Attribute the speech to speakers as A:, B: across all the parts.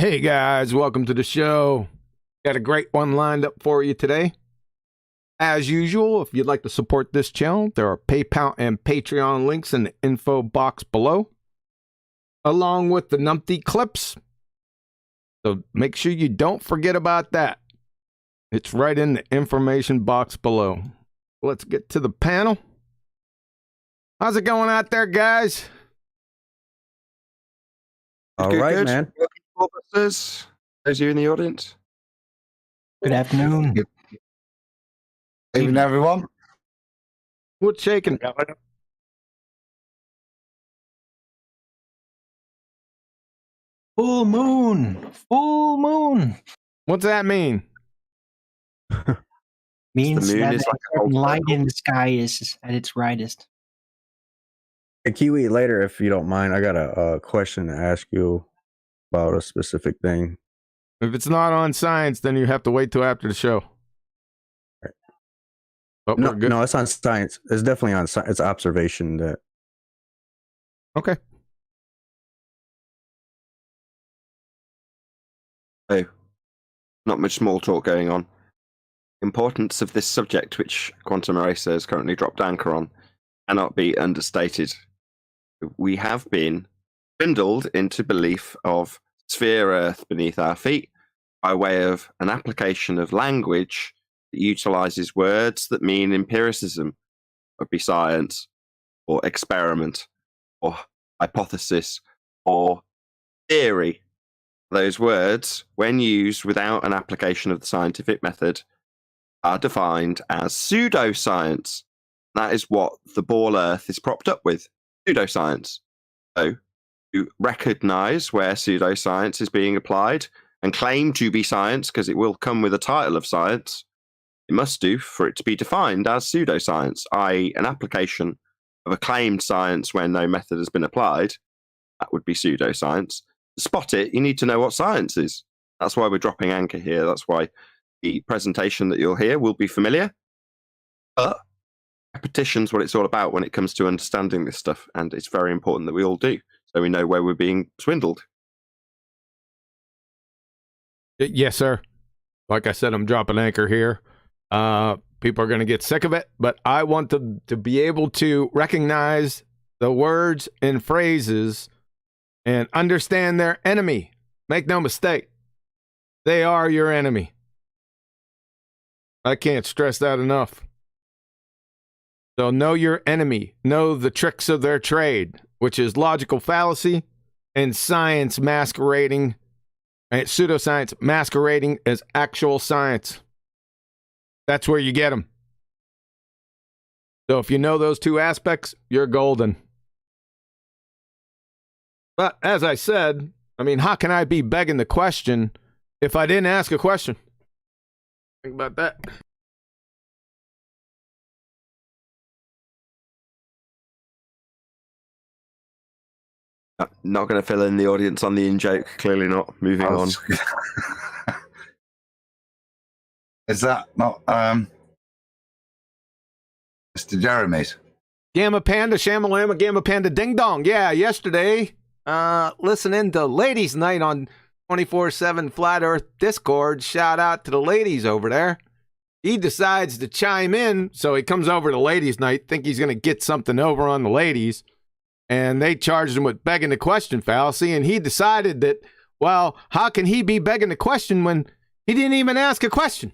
A: Hey guys, welcome to the show. Got a great one lined up for you today. As usual, if you'd like to support this channel, there are PayPal and Patreon links in the info box below, along with the numpty clips. So make sure you don't forget about that. It's right in the information box below. Let's get to the panel. How's it going out there, guys?
B: All right,
C: good.
B: man.
C: Ballbusters, those of you in the audience.
D: Good afternoon.
B: Evening, everyone.
A: What's shaking?
D: Full moon. Full moon.
A: What's that mean?
D: Means
C: The moon
D: that
C: is like a
D: a
C: whole
D: light
C: circle.
D: in the sky is at its brightest.
B: Hey, Kiwi, later, if you don't mind, I got a question to ask you about a specific thing.
A: If it's not on science, then you have to wait till after the show. But
B: No,
A: we're good.
B: no, it's on science. It's definitely on science. It's observation that.
A: Okay.
C: Oh, not much small talk going on. Importance of this subject, which Quantum Eraser has currently dropped anchor on, cannot be understated. We have been spindled into belief of sphere Earth beneath our feet by way of an application of language that utilizes words that mean empiricism, would be science, or experiment, or hypothesis, or theory. Those words, when used without an application of the scientific method, are defined as pseudoscience. That is what the ball Earth is propped up with, pseudoscience. So, to recognize where pseudoscience is being applied and claim to be science, because it will come with a title of science, it must do for it to be defined as pseudoscience, i.e. an application of a claimed science when no method has been applied. That would be pseudoscience. To spot it, you need to know what science is. That's why we're dropping anchor here. That's why the presentation that you'll hear will be familiar. But repetition's what it's all about when it comes to understanding this stuff, and it's very important that we all do, so we know where we're being swindled.
A: Yes, sir. Like I said, I'm dropping anchor here. People are going to get sick of it, but I want them to be able to recognize the words and phrases and understand their enemy. Make no mistake. They are your enemy. I can't stress that enough. So know your enemy. Know the tricks of their trade, which is logical fallacy and science masquerading, pseudoscience masquerading as actual science. That's where you get them. So if you know those two aspects, you're golden. But as I said, I mean, how can I be begging the question if I didn't ask a question? Think about that.
C: Not going to fill in the audience on the in-joke, clearly not. Moving on.
E: Is that not Mr. Jeremy's?
A: Gamma Panda, Shamalama, Gamma Panda, Ding Dong. Yeah, yesterday, listening to Ladies Night on 24/7 Flat Earth Discord. Shout out to the ladies over there. He decides to chime in, so he comes over to Ladies Night, think he's going to get something over on the ladies, and they charged him with begging the question fallacy, and he decided that, well, how can he be begging the question when he didn't even ask a question?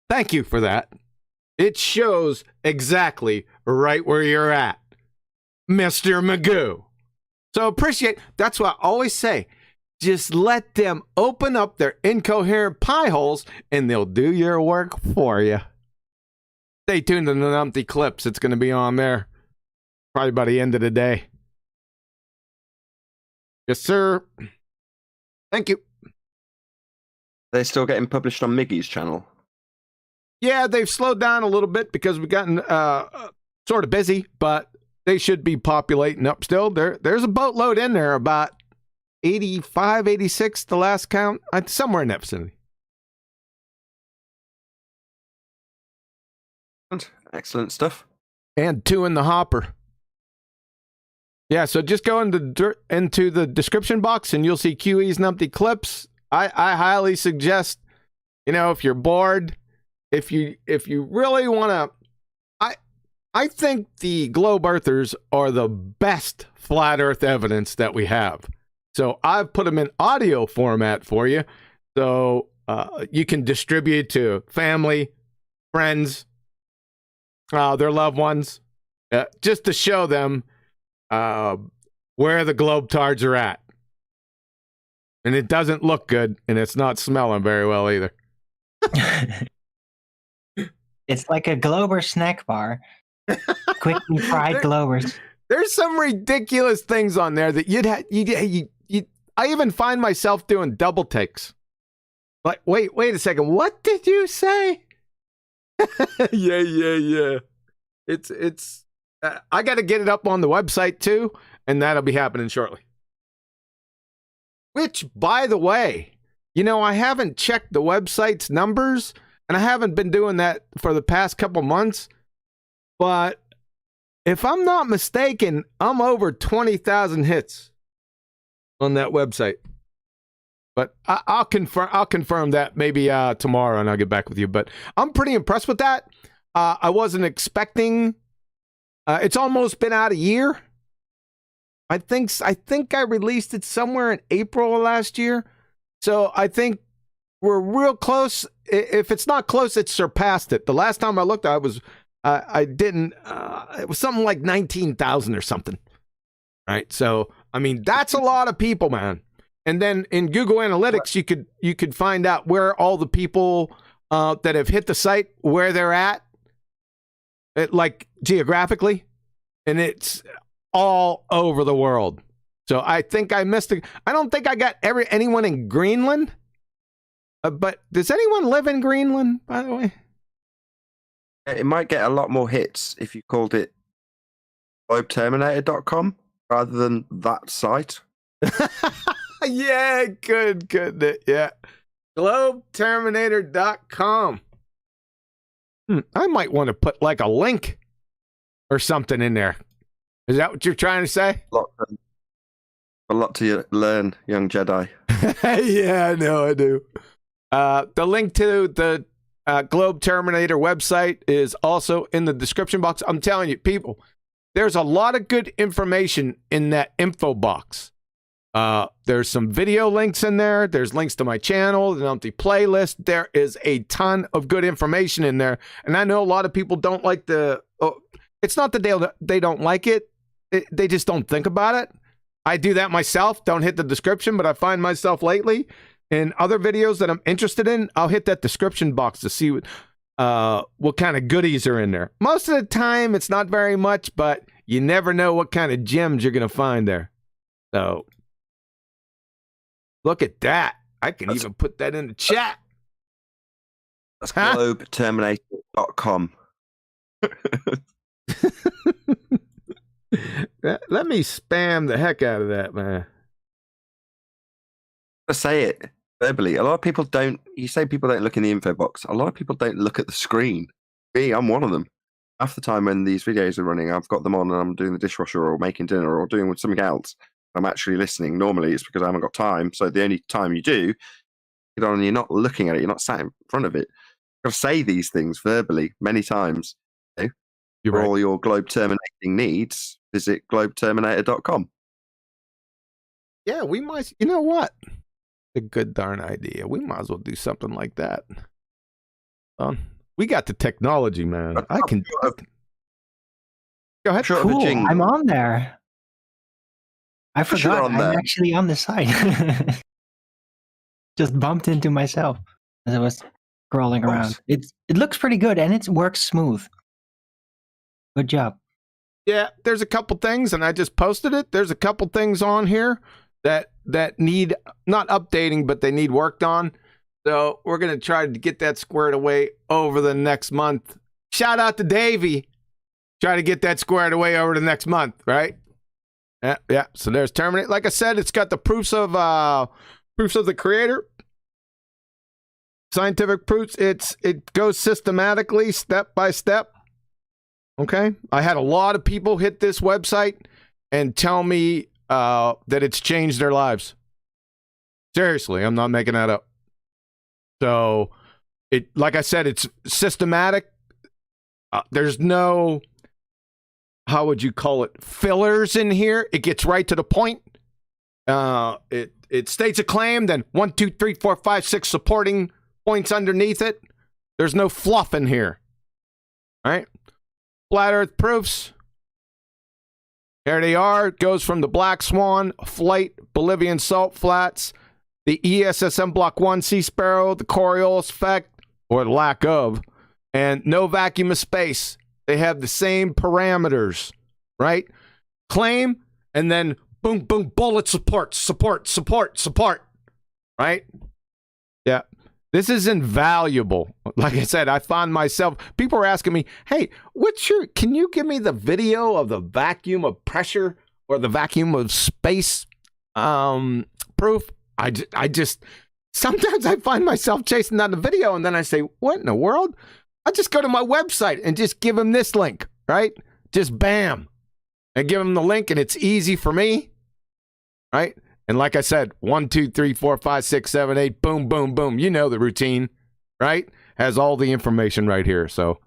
A: Thank you for that. It shows exactly right where you're at, Mr. Magoo. So appreciate, that's what I always say. Just let them open up their incoherent pie holes and they'll do your work for you. Stay tuned to the numpty clips. It's going to be on there probably by the end of the day. Yes, sir. Thank you.
C: They're still getting published on Miggy's channel.
A: Yeah, they've slowed down a little bit because we've gotten sort of busy, but they should be populating up still. There's a boatload in there, about 85, 86, the last count, somewhere in that vicinity.
C: Excellent stuff.
A: And 2 in the hopper. Yeah, so just go into the description box and you'll see QE's numpty clips. I highly suggest, if you're bored, if you really want to, I think the globe earthers are the best flat earth evidence that we have. So I've put them in audio format for you. So you can distribute to family, friends, their loved ones, just to show them where the globetards are at. And it doesn't look good, and it's not smelling very well either.
D: It's like a Glober snack bar. Quickly fried Globers.
A: There's some ridiculous things on there that I even find myself doing double takes. Like, wait a second. What did you say? Yeah. It's I got to get it up on the website too, and that'll be happening shortly. Which, by the way, I haven't checked the website's numbers, and I haven't been doing that for the past couple months. But if I'm not mistaken, I'm over 20,000 hits on that website. But I'll confirm that maybe tomorrow, and I'll get back with you. But I'm pretty impressed with that. I wasn't expecting. It's almost been out a year. I think I released it somewhere in April of last year. So I think we're real close. If it's not close, it's surpassed it. The last time I looked, it was something like 19,000 or something. Right. So, I mean, that's a lot of people, man. And then in Google Analytics, you could find out where all the people that have hit the site, where they're at, like geographically, and it's all over the world. So I think I missed it. I don't think I got anyone in Greenland. But does anyone live in Greenland, by the way?
C: It might get a lot more hits if you called it globeterminator.com rather than that site.
A: Yeah, good. Yeah. globeterminator.com. I might want to put like a link or something in there. Is that what you're trying to say?
C: A lot to learn, young Jedi.
A: Yeah, I know, I do. The link to the Globe Terminator website is also in the description box. I'm telling you, people, there's a lot of good information in that info box. There's some video links in there. There's links to my channel, the Numpty playlist. There is a ton of good information in there. And I know a lot of people don't like it's not that they don't like it. They just don't think about it. I do that myself. Don't hit the description, but I find myself lately in other videos that I'm interested in, I'll hit that description box to see what kind of goodies are in there. Most of the time, it's not very much, but you never know what kind of gems you're going to find there. So, look at that. I can even put that in the chat.
C: That's globeterminator.com.
A: Let me spam the heck out of that, man.
C: I say it verbally. A lot of people don't. You say people don't look in the info box. A lot of people don't look at the screen. Me, I'm one of them. Half the time when these videos are running, I've got them on and I'm doing the dishwasher or making dinner or doing something else. I'm actually listening. Normally, it's because I haven't got time. So the only time you do, get on and you're not looking at it. You're not sat in front of it. You've got to say these things verbally many times. For all your globe terminating needs, visit globeterminator.com.
A: Yeah, we might. You know what? A good darn idea. We might as well do something like that. We got the technology, man. I can. Go ahead.
D: Cool. I'm on there. I forgot. I'm actually on the site. Just bumped into myself as I was scrolling around. It looks pretty good and it works smooth. Good job.
A: Yeah, there's a couple things, and I just posted it. There's a couple things on here that need not updating, but they need worked on. So we're going to try to get that squared away over the next month. Shout out to Davey. Try to get that squared away over the next month, right? Yeah. So there's Terminate. Like I said, it's got the proofs of the creator. Scientific proofs. It goes systematically, step by step. Okay. I had a lot of people hit this website and tell me that it's changed their lives. Seriously, I'm not making that up. So, like I said, it's systematic. There's no, how would you call it, fillers in here. It gets right to the point. It states a claim, then 1, 2, 3, 4, 5, 6 supporting points underneath it. There's no fluff in here. All right? Flat Earth proofs. There they are. It goes from the Black Swan, Flight, Bolivian Salt Flats, the ESSM Block 1 Sea Sparrow, the Coriolis effect, or the lack of, and no vacuum of space. They have the same parameters, right? Claim, and then boom, boom, bullet support, right? Yeah. This is invaluable. Like I said, I find myself, people are asking me, hey, can you give me the video of the vacuum of pressure or the vacuum of space proof? I just, sometimes I find myself chasing down the video and then I say, what in the world? I just go to my website and just give them this link, right? Just bam. I give them the link and it's easy for me, right? And like I said, 1, 2, 3, 4, 5, 6, 7, 8, boom, boom, boom. You know the routine, right? Has all the information right here. So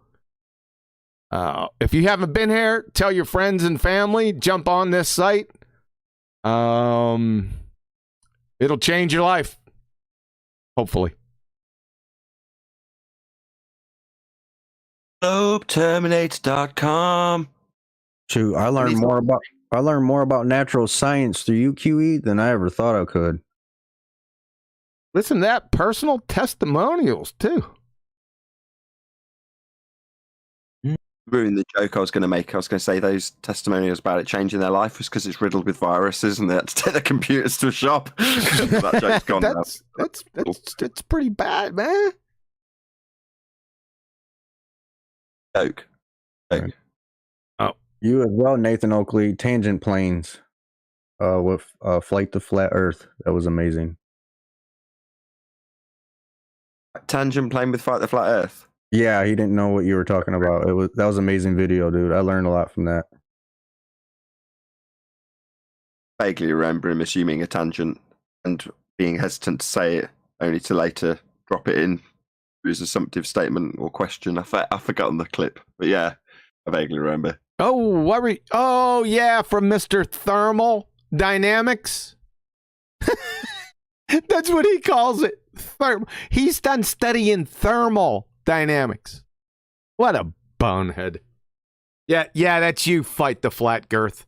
A: if you haven't been here, tell your friends and family, jump on this site. It'll change your life. Hopefully.
C: GlobeTerminates.com.
B: Shoot, I learned more about natural science through you, QE, than I ever thought I could.
A: Listen to that. Personal testimonials, too.
C: Ruin the joke I was going to make. I was going to say those testimonials about it changing their life was because it's riddled with viruses and they had to take their computers to a shop. That joke's gone now.
A: That's pretty bad, man.
C: Joke.
B: Right. Oh, you as well, Nathan Oakley. Tangent planes with Flight to Flat Earth. That was amazing.
C: Tangent plane with Fight the Flat Earth.
B: Yeah, he didn't know what you were talking about. That was an amazing video, dude. I learned a lot from that.
C: Vaguely remember him assuming a tangent and being hesitant to say it, only to later drop it in his assumptive statement or question. I've forgotten the clip, but yeah, I vaguely remember.
A: Oh, what were oh yeah, from Mr. Thermal Dynamics. That's what he calls it. He's done studying thermal dynamics. What a bonehead. Yeah, that's you, Fight the Flat Girth.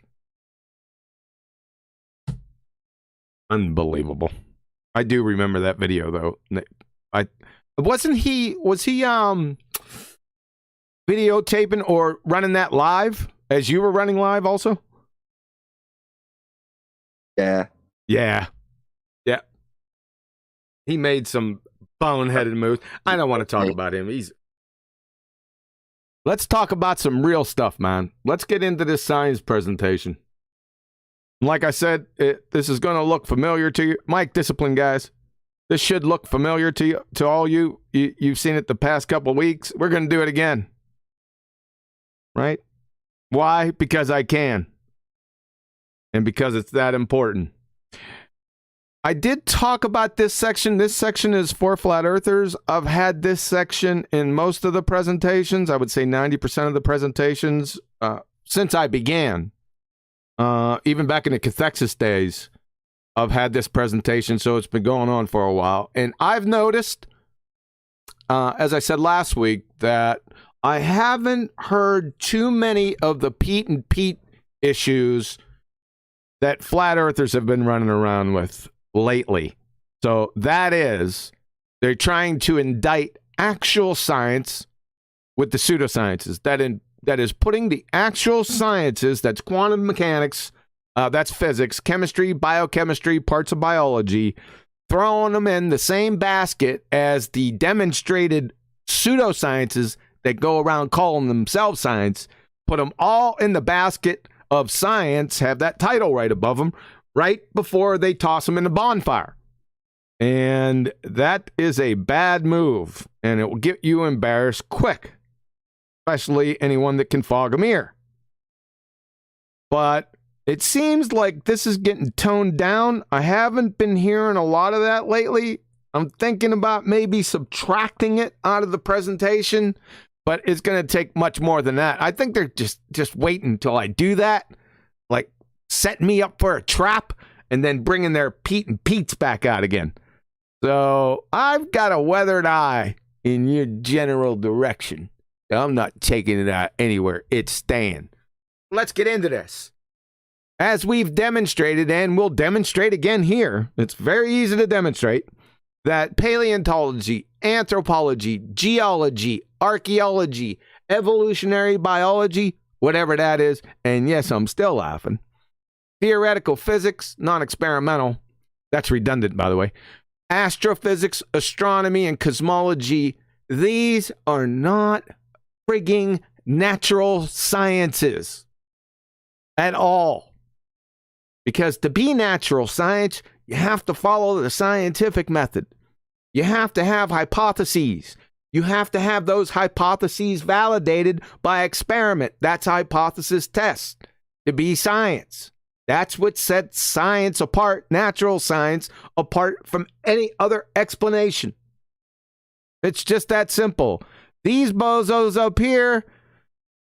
A: Unbelievable. I do remember that video though. Was he videotaping or running that live as you were running live also?
C: Yeah.
A: He made some boneheaded moves. I don't want to talk about him. Let's talk about some real stuff, man. Let's get into this science presentation. Like I said, this is going to look familiar to you. Mike, discipline, guys. This should look familiar to you, to all you. You've seen it the past couple of weeks. We're going to do it again. Right? Why? Because I can. And because it's that important. I did talk about this section. This section is for flat earthers. I've had this section in most of the presentations. I would say 90% of the presentations since I began. Even back in the cathexis days, I've had this presentation, so it's been going on for a while. And I've noticed, as I said last week, that I haven't heard too many of the Pete and Pete issues that flat earthers have been running around with lately. So that is, they're trying to indict actual science with the pseudosciences. That is putting the actual sciences, that's quantum mechanics, that's physics, chemistry, biochemistry, parts of biology, throwing them in the same basket as the demonstrated pseudosciences that go around calling themselves science, put them all in the basket of science, have that title right above them, right before they toss them in the bonfire. And that is a bad move, and it will get you embarrassed quick, especially anyone that can fog a mirror. But It seems like this is getting toned down. I haven't been hearing a lot of that lately. I'm thinking about maybe subtracting it out of the presentation, but it's going to take much more than that. I think they're just waiting until I do that, like set me up for a trap and then bringing their Pete and Pete's back out again. So I've got a weathered eye in your general direction. I'm not taking it out anywhere. It's staying. Let's get into this. As we've demonstrated, and we'll demonstrate again here, it's very easy to demonstrate that paleontology, anthropology, geology, archaeology, evolutionary biology, whatever that is, and yes, I'm still laughing, theoretical physics, non-experimental, that's redundant, by the way, astrophysics, astronomy, and cosmology, these are not frigging natural sciences at all. Because to be natural science, you have to follow the scientific method. You have to have hypotheses. You have to have those hypotheses validated by experiment. That's hypothesis test to be science. That's what sets science apart, natural science, apart from any other explanation. It's just that simple. These bozos up here,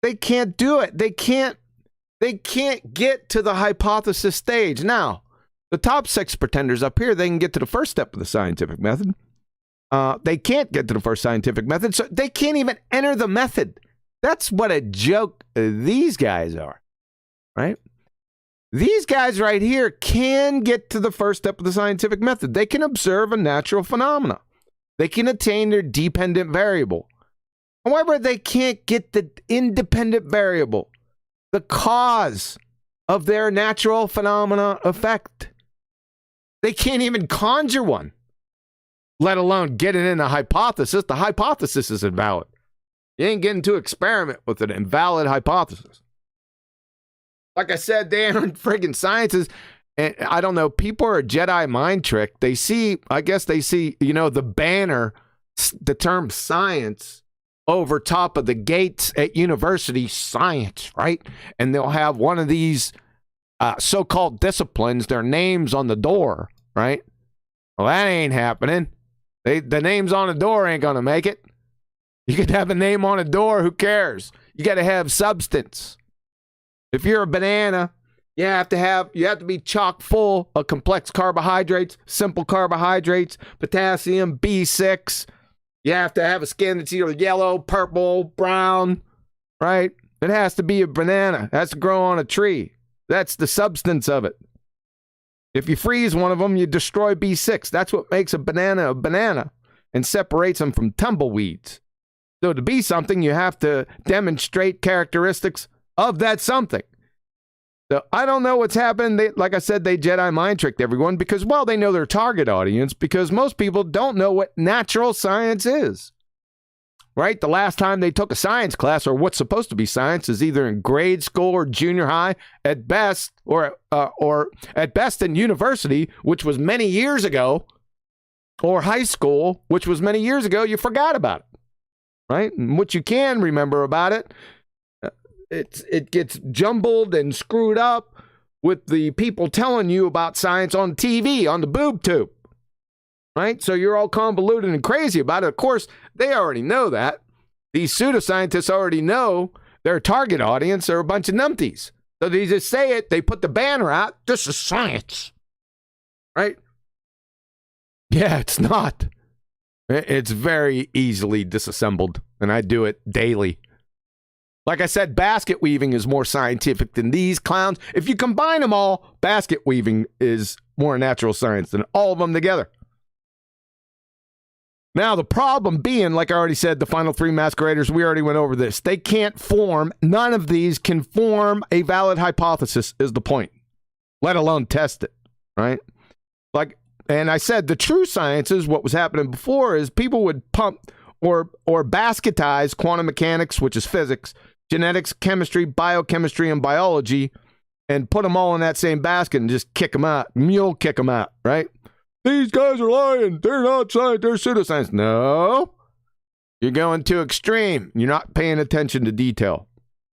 A: they can't do it. They can't get to the hypothesis stage. Now, the top 6 pretenders up here, they can get to the first step of the scientific method. They can't get to the first scientific method, so they can't even enter the method. That's what a joke these guys are, right? These guys right here can get to the first step of the scientific method. They can observe a natural phenomena. They can attain their dependent variable. However, they can't get the independent variable, the cause of their natural phenomena effect. They can't even conjure one, let alone get it in a hypothesis. The hypothesis is invalid. You ain't getting to experiment with an invalid hypothesis. Like I said, they aren't friggin' sciences. And I don't know, people are a Jedi mind trick. They see, the banner, the term science over top of the gates at university, science, right? And they'll have one of these so-called disciplines, their names on the door, right? Well, that ain't happening. The names on the door ain't going to make it. You could have a name on a door, who cares? You got to have substance. If you're a banana, you have to be chock full of complex carbohydrates, simple carbohydrates, potassium, B6. You have to have a skin that's either yellow, purple, brown, right? It has to be a banana. It has to grow on a tree. That's the substance of it. If you freeze one of them, you destroy B6. That's what makes a banana and separates them from tumbleweeds. So to be something, you have to demonstrate characteristics of that something. So I don't know what's happened. Like I said, they Jedi mind tricked everyone because, well, they know their target audience, because most people don't know what natural science is. Right? The last time they took a science class, or what's supposed to be science, is either in grade school or junior high at best, or at best in university, which was many years ago, or high school, which was many years ago. You forgot about it. Right? And what you can remember about it, it gets jumbled and screwed up with the people telling you about science on TV, on the boob tube. Right? So you're all convoluted and crazy about it. Of course, they already know that. These pseudoscientists already know their target audience are a bunch of numpties. So they just say it, they put the banner out, this is science. Right? Yeah, it's not. It's very easily disassembled, and I do it daily. Like I said, basket weaving is more scientific than these clowns. If you combine them all, basket weaving is more natural science than all of them together. Now, the problem being, like I already said, the final 3 masqueraders, we already went over this. They can't form, none of these can form a valid hypothesis, is the point, let alone test it, right? And I said the true sciences, what was happening before is people would pump or basketize quantum mechanics, which is physics, genetics, chemistry, biochemistry, and biology, and put them all in that same basket and just kick them out, mule kick them out, right? These guys are lying. They're not science. They're pseudoscience. No. You're going too extreme. You're not paying attention to detail.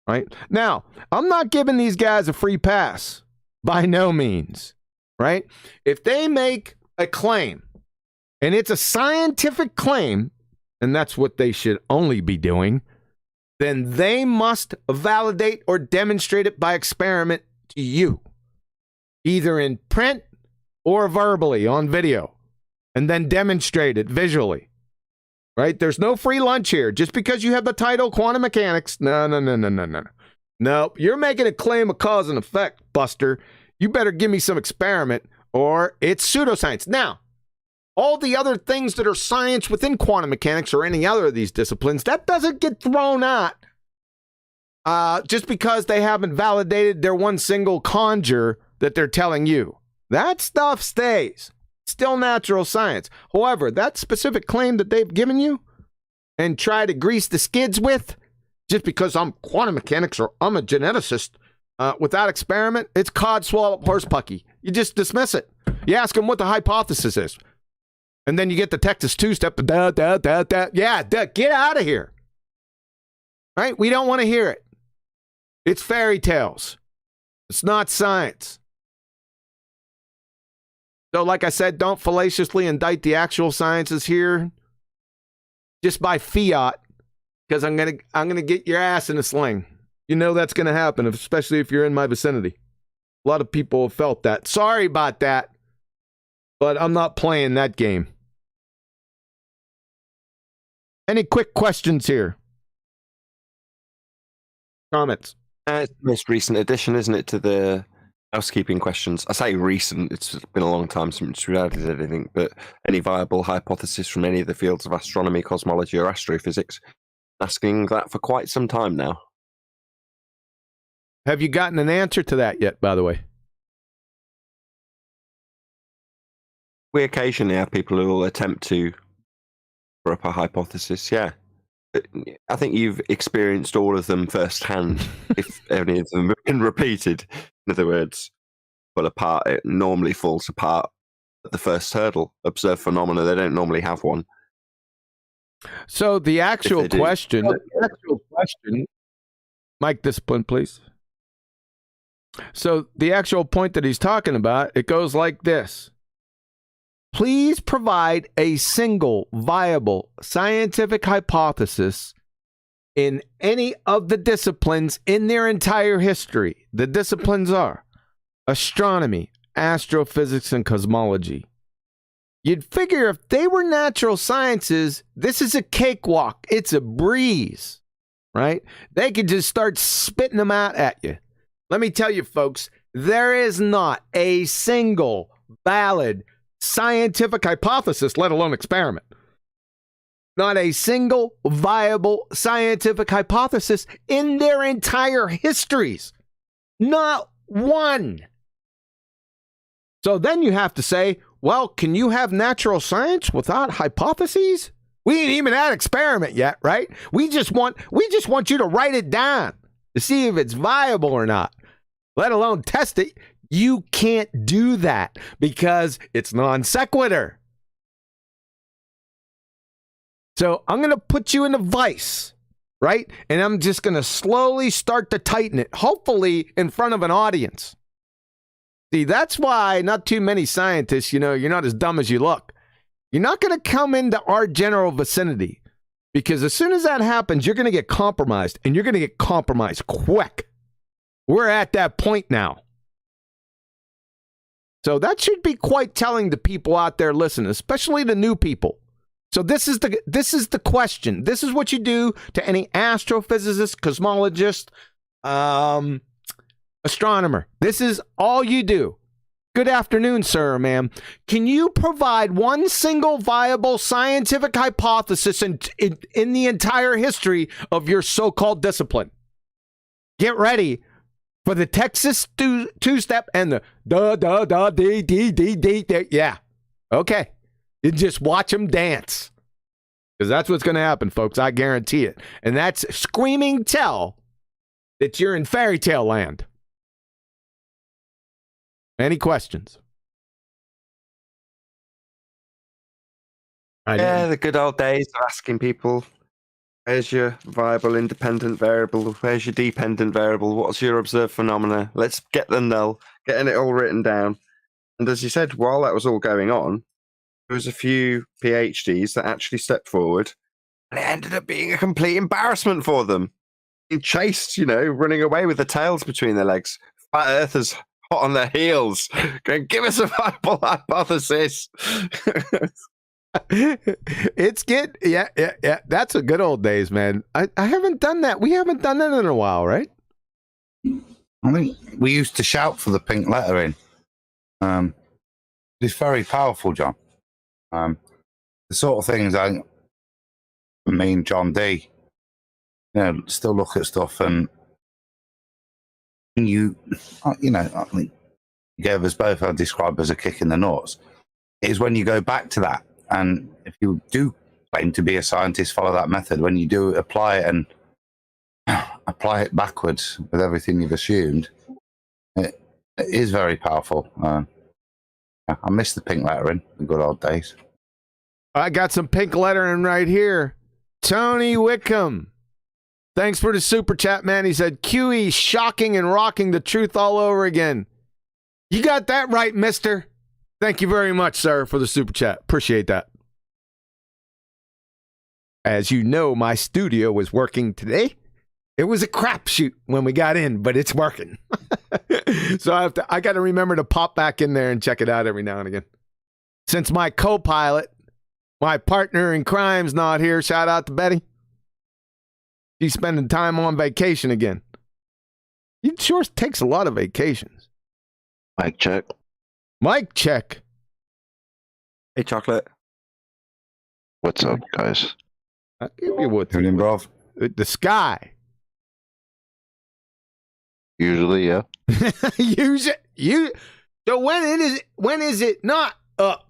A: right? Now, I'm not giving these guys a free pass by no means, right? If they make a claim and it's a scientific claim, and that's what they should only be doing, then they must validate or demonstrate it by experiment to you, either in print or verbally on video, and then demonstrate it visually, right? There's no free lunch here. Just because you have the title quantum mechanics, no. No, you're making a claim of cause and effect, Buster. You better give me some experiment or it's pseudoscience. Now, all the other things that are science within quantum mechanics or any other of these disciplines, that doesn't get thrown out just because they haven't validated their one single conjure that they're telling you. That stuff stays. Still natural science. However, that specific claim that they've given you and try to grease the skids with, just because I'm quantum mechanics or I'm a geneticist, without experiment, it's cod swallow horse pucky. You just dismiss it. You ask them what the hypothesis is. And then you get the Texas two-step, yeah, get out of here. Right? We don't want to hear it. It's fairy tales. It's not science. So like I said, don't fallaciously indict the actual sciences here just by fiat, because I'm gonna get your ass in a sling. You know that's gonna happen, especially if you're in my vicinity. A lot of people have felt that. Sorry about that, but I'm not playing that game. Any quick questions here? Comments?
C: It's the most recent addition, isn't it, to the housekeeping questions? I say recent, it's been a long time since we added anything, but any viable hypothesis from any of the fields of astronomy, cosmology, or astrophysics? Asking that for quite some time now.
A: Have you gotten an answer to that yet, by the way?
C: We occasionally have people who will attempt to throw up a hypothesis, yeah. I think you've experienced all of them firsthand, if any of them have been repeated. In other words, it normally falls apart at the first hurdle. Observe phenomena, they don't normally have one.
A: So the actual question, Mike, discipline, please. So the actual point that he's talking about, it goes like this. Please provide a single viable scientific hypothesis in any of the disciplines in their entire history. The disciplines are astronomy, astrophysics, and cosmology. You'd figure if they were natural sciences, this is a cakewalk. It's a breeze, right? They could just start spitting them out at you. Let me tell you, folks, there is not a single valid scientific hypothesis, let alone experiment. Not a single viable scientific hypothesis in their entire histories. Not one. So then you have to say, well, can you have natural science without hypotheses? We ain't even had experiment yet, right? We just want you to write it down to see if it's viable or not, let alone test it. You can't do that because it's non sequitur. So I'm going to put you in a vice, right? And I'm just going to slowly start to tighten it, hopefully in front of an audience. See, that's why not too many scientists, you're not as dumb as you look. You're not going to come into our general vicinity because as soon as that happens, you're going to get compromised, and you're going to get compromised quick. We're at that point now. So that should be quite telling to people out there listening, especially the new people. So this is the question. This is what you do to any astrophysicist, cosmologist, astronomer. This is all you do. Good afternoon, sir or ma'am. Can you provide one single viable scientific hypothesis in the entire history of your so-called discipline? Get ready for the Texas two-step and the yeah. Okay. You just watch them dance. Because that's what's going to happen, folks. I guarantee it. And that's screaming tell that you're in fairy tale land. Any questions?
C: Yeah, the good old days of asking people Where's your viable independent variable? Where's your dependent variable? What's your observed phenomena? Let's get the null, getting it all written down. And as you said, while that was all going on, there was a few PhDs that actually stepped forward, and it ended up being a complete embarrassment for them. Being chased, running away with their tails between their legs. Flat Earthers hot on their heels, going, give us a viable hypothesis.
A: It's good. Yeah. That's a good old days, man. I haven't done that. We haven't done that in a while, right?
E: I think we used to shout for the pink lettering. It's very powerful, John. The sort of things me and John D, still look at stuff and I think you gave us both, I describe as a kick in the nuts, is when you go back to that. And if you do claim to be a scientist, follow that method. When you do apply it and apply it backwards with everything you've assumed, it is very powerful. I miss the pink lettering, the good old days.
A: I got some pink lettering right here. Tony Wickham. Thanks for the super chat, man. He said, QE shocking and rocking the truth all over again. You got that right, mister. Thank you very much, sir, for the super chat. Appreciate that. As you know, my studio was working today. It was a crapshoot when we got in, but it's working. So I got to remember to pop back in there and check it out every now and again. Since my co-pilot, my partner in crime's not here, shout out to Betty. She's spending time on vacation again. He sure takes a lot of vacations.
F: Mic check.
A: Mic check.
C: Hey, Chocolate.
F: What's up, guys?
A: I'll give you what
E: Evening, bro.
A: the sky.
F: Usually, yeah.
A: Use it. So when is it not up?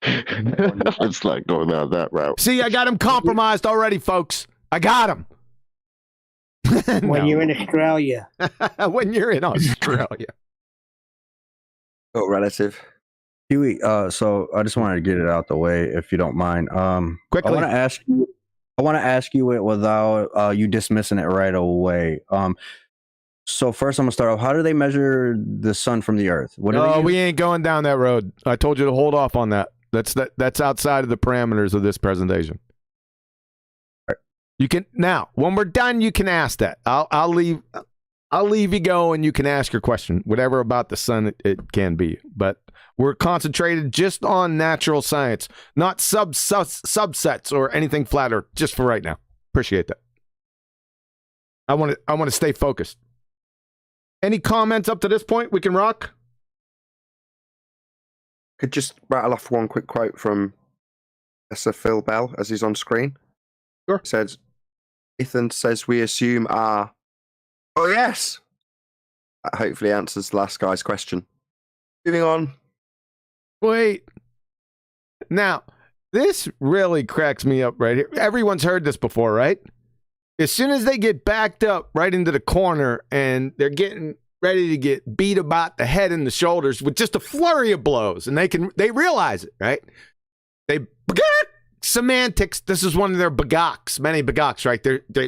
F: It's not going down that route.
A: See, I got him compromised already, folks. I got him.
G: When you're in Australia.
A: When you're in Australia.
C: Oh, relative.
B: Huey, so I just wanted to get it out the way, if you don't mind.
A: Quickly.
B: I want to ask you it without you dismissing it right away. So first, I'm gonna start off. How do they measure the sun from the Earth?
A: We ain't going down that road. I told you to hold off on that. That's outside of the parameters of this presentation. You can now, when we're done, you can ask that. I'll leave you go, and you can ask your question, whatever about the sun it can be. But we're concentrated just on natural science, not subsets or anything flat Earth. Just for right now. Appreciate that. I want to stay focused. Any comments up to this point? We can rock.
C: Could just rattle off one quick quote from Professor Phil Bell as he's on screen.
A: Sure.
C: He says, Nathan says we assume are. Oh, yes. That hopefully answers the last guy's question. Moving on.
A: Wait. Now, this really cracks me up right here. Everyone's heard this before, right? As soon as they get backed up right into the corner and they're getting ready to get beat about the head and the shoulders with just a flurry of blows, and they realize it, right? Semantics. This is one of their bagocks, many bagocks, right?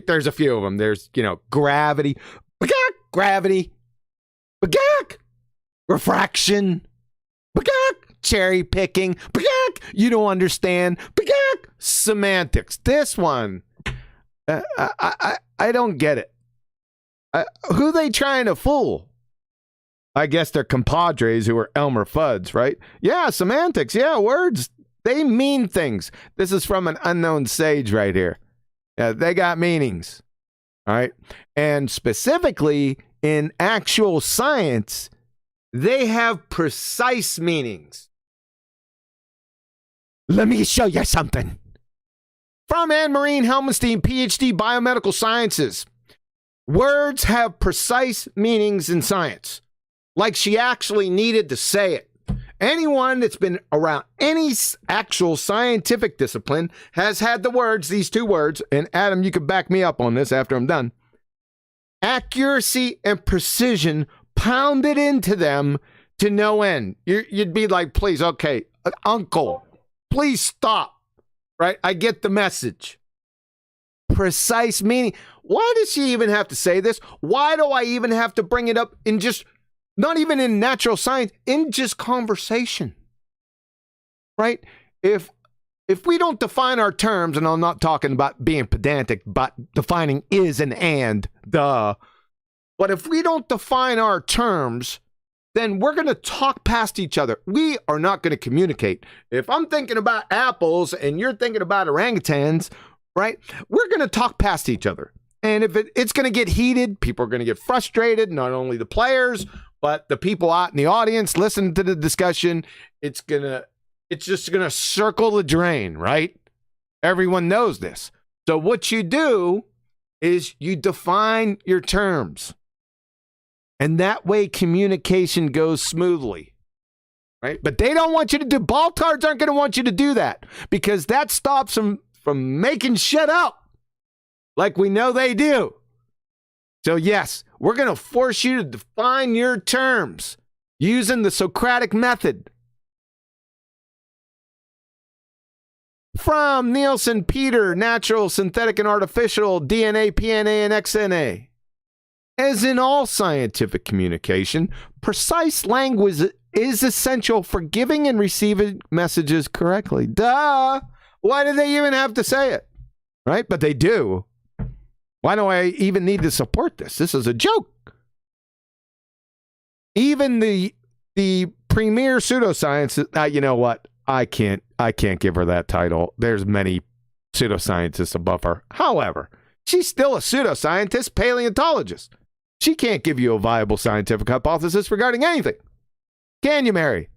A: There's a few of them. There's, gravity, gravity, refraction, cherry picking, you don't understand, semantics. This one, I don't get it. Who they trying to fool? I guess they're compadres who are Elmer Fudd's, right? Yeah, semantics. Yeah, words. They mean things. This is from an unknown sage right here. They got meanings. All right. And specifically in actual science, they have precise meanings. Let me show you something. From Anne-Marie Helmenstein, PhD, Biomedical Sciences. Words have precise meanings in science, like she actually needed to say it. Anyone that's been around any actual scientific discipline has had these two words, and Adam, you can back me up on this after I'm done. Accuracy and precision pounded into them to no end. You'd be like, please, okay, uncle, please stop. right? I get the message. Precise meaning. Why does she even have to say this? Why do I even have to bring it up in just, not even in natural science, in just conversation, right? If we don't define our terms, and I'm not talking about being pedantic, but defining is and, duh. But if we don't define our terms, then we're going to talk past each other. We are not going to communicate. If I'm thinking about apples and you're thinking about orangutans, right? We're going to talk past each other. And if it's going to get heated, people are going to get frustrated, not only the players, but the people out in the audience listening to the discussion. It's just going to circle the drain, right? Everyone knows this. So what you do is you define your terms. And that way communication goes smoothly, right? But they don't want you to do, Baltards aren't going to want you to do that because that stops them from making shit up like we know they do. So yes, we're going to force you to define your terms using the Socratic method. From Nielsen, Peter, natural, synthetic, and artificial, DNA, PNA, and XNA. As in all scientific communication, precise language is essential for giving and receiving messages correctly. Duh! Why do they even have to say it? Right? But they do. Why do I even need to support this? This is a joke. Even the premier pseudoscience, you know what? I can't give her that title. There's many pseudoscientists above her. However, she's still a pseudoscientist, paleontologist. She can't give you a viable scientific hypothesis regarding anything. Can you, Mary?